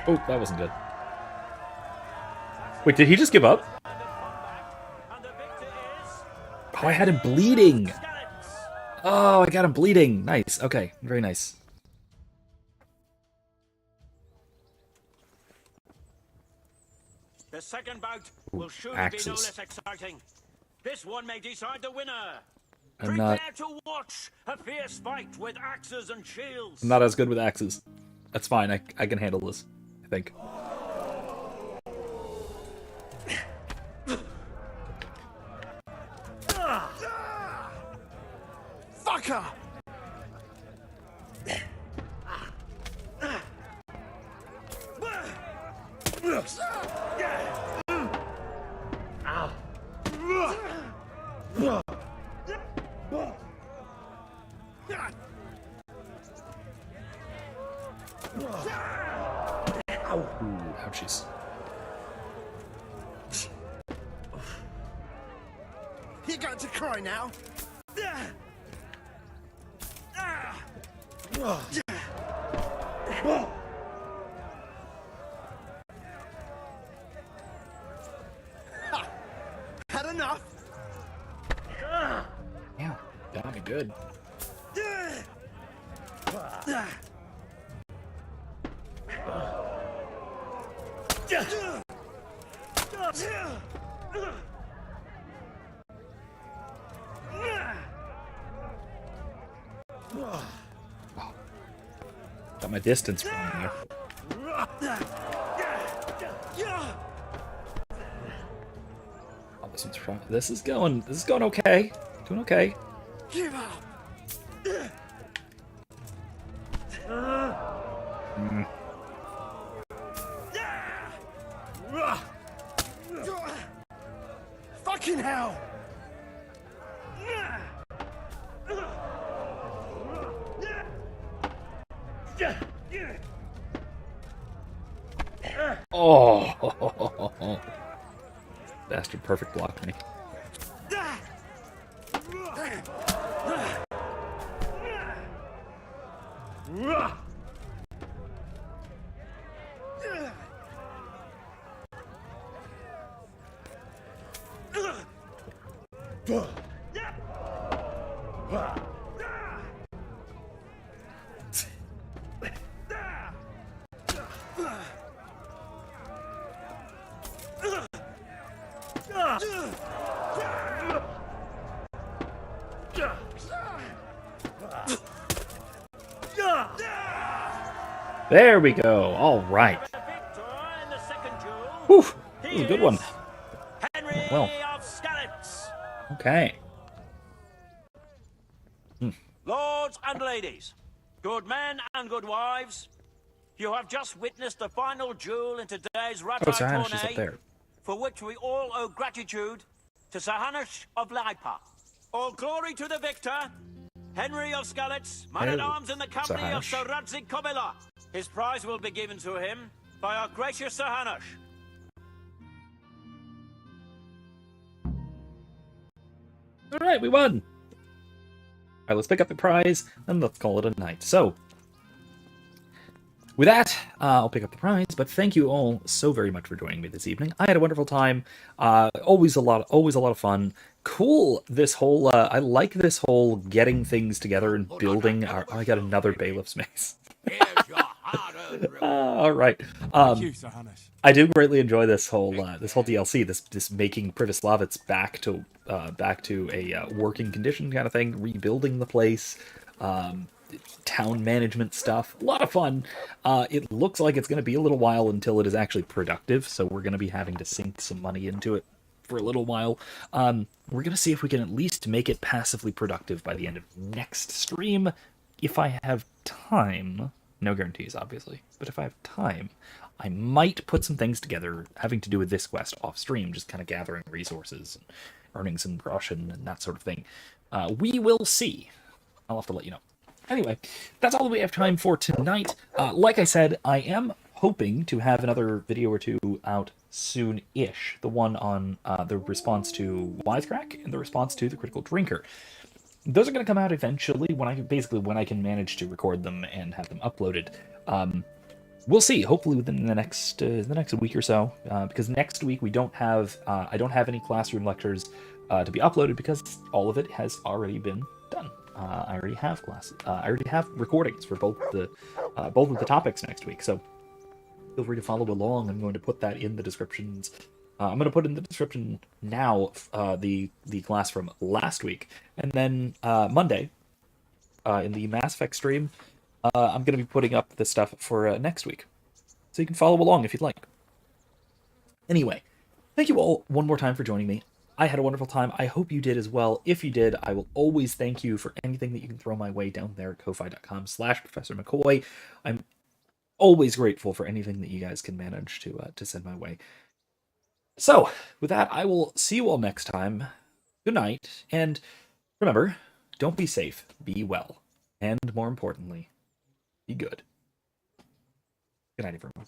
Oh, that wasn't good. Wait, did he just give up? Oh, I had him bleeding. Oh, I got him bleeding. Nice. Okay, very nice. The second bout will surely be no less exciting. This one may decide the winner. Prepare to watch a fierce fight with axes and shields. I'm not as good with axes. That's fine. I can handle this, I think. Fucker! Ooh, ouchies. You got to cry now. Had enough. Yeah, got me good. Got my distance from him there. Oh, this is going okay. Doing okay. Give up. Fucking hell! Oh, bastard! Perfect blocked me. There we go. All right. Whew. That was a good one. Well. Okay. Lords and ladies, good men and good wives, you have just witnessed the final duel in today's Ratai tourney, for which we all owe gratitude to Sir Hanush of Laipa. All glory to the victor, Henry of Skalitz, man-at-arms in the company of Sir Radzik Kobila. His prize will be given to him by our gracious Sir Hanush. All right, we won. All right, let's pick up the prize and let's call it a night. So, with that, I'll pick up the prize. But thank you all so very much for joining me this evening. I had a wonderful time. Always a lot of fun. Cool. This whole I like this whole getting things together and building. I got another bailiff's mace. All right. Thank you, Sir Hanush. I do greatly enjoy this whole DLC. This making Privoslavitz back to a working condition kind of thing, rebuilding the place, town management stuff. A lot of fun. It looks like it's going to be a little while until it is actually productive, so we're going to be having to sink some money into it for a little while. We're going to see if we can at least make it passively productive by the end of next stream, if I have time. No guarantees, obviously, but if I have time, I might put some things together having to do with this quest off stream, just kind of gathering resources, and earning some Russian and that sort of thing. We will see. I'll have to let you know. Anyway, that's all we have time for tonight. Like I said, I am hoping to have another video or two out soon-ish. The one on the response to Wisecrack and the response to the Critical Drinker. Those are going to come out eventually when I can manage to record them and have them uploaded. We'll see. Hopefully within the next week or so, because next week I don't have any classroom lectures to be uploaded because all of it has already been done. I already have classes. I already have recordings for both of the topics next week. So feel free to follow along. I'm going to put that in the descriptions. I'm going to put in the description now the class from last week. And then Monday, in the Mass Effect stream, I'm going to be putting up the stuff for next week. So you can follow along if you'd like. Anyway, thank you all one more time for joining me. I had a wonderful time. I hope you did as well. If you did, I will always thank you for anything that you can throw my way down there at ko-fi.com/Professor McCoy. I'm always grateful for anything that you guys can manage to send my way. So, with that, I will see you all next time. Good night, and remember, don't be safe, be well, and more importantly, be good. Good night, everyone.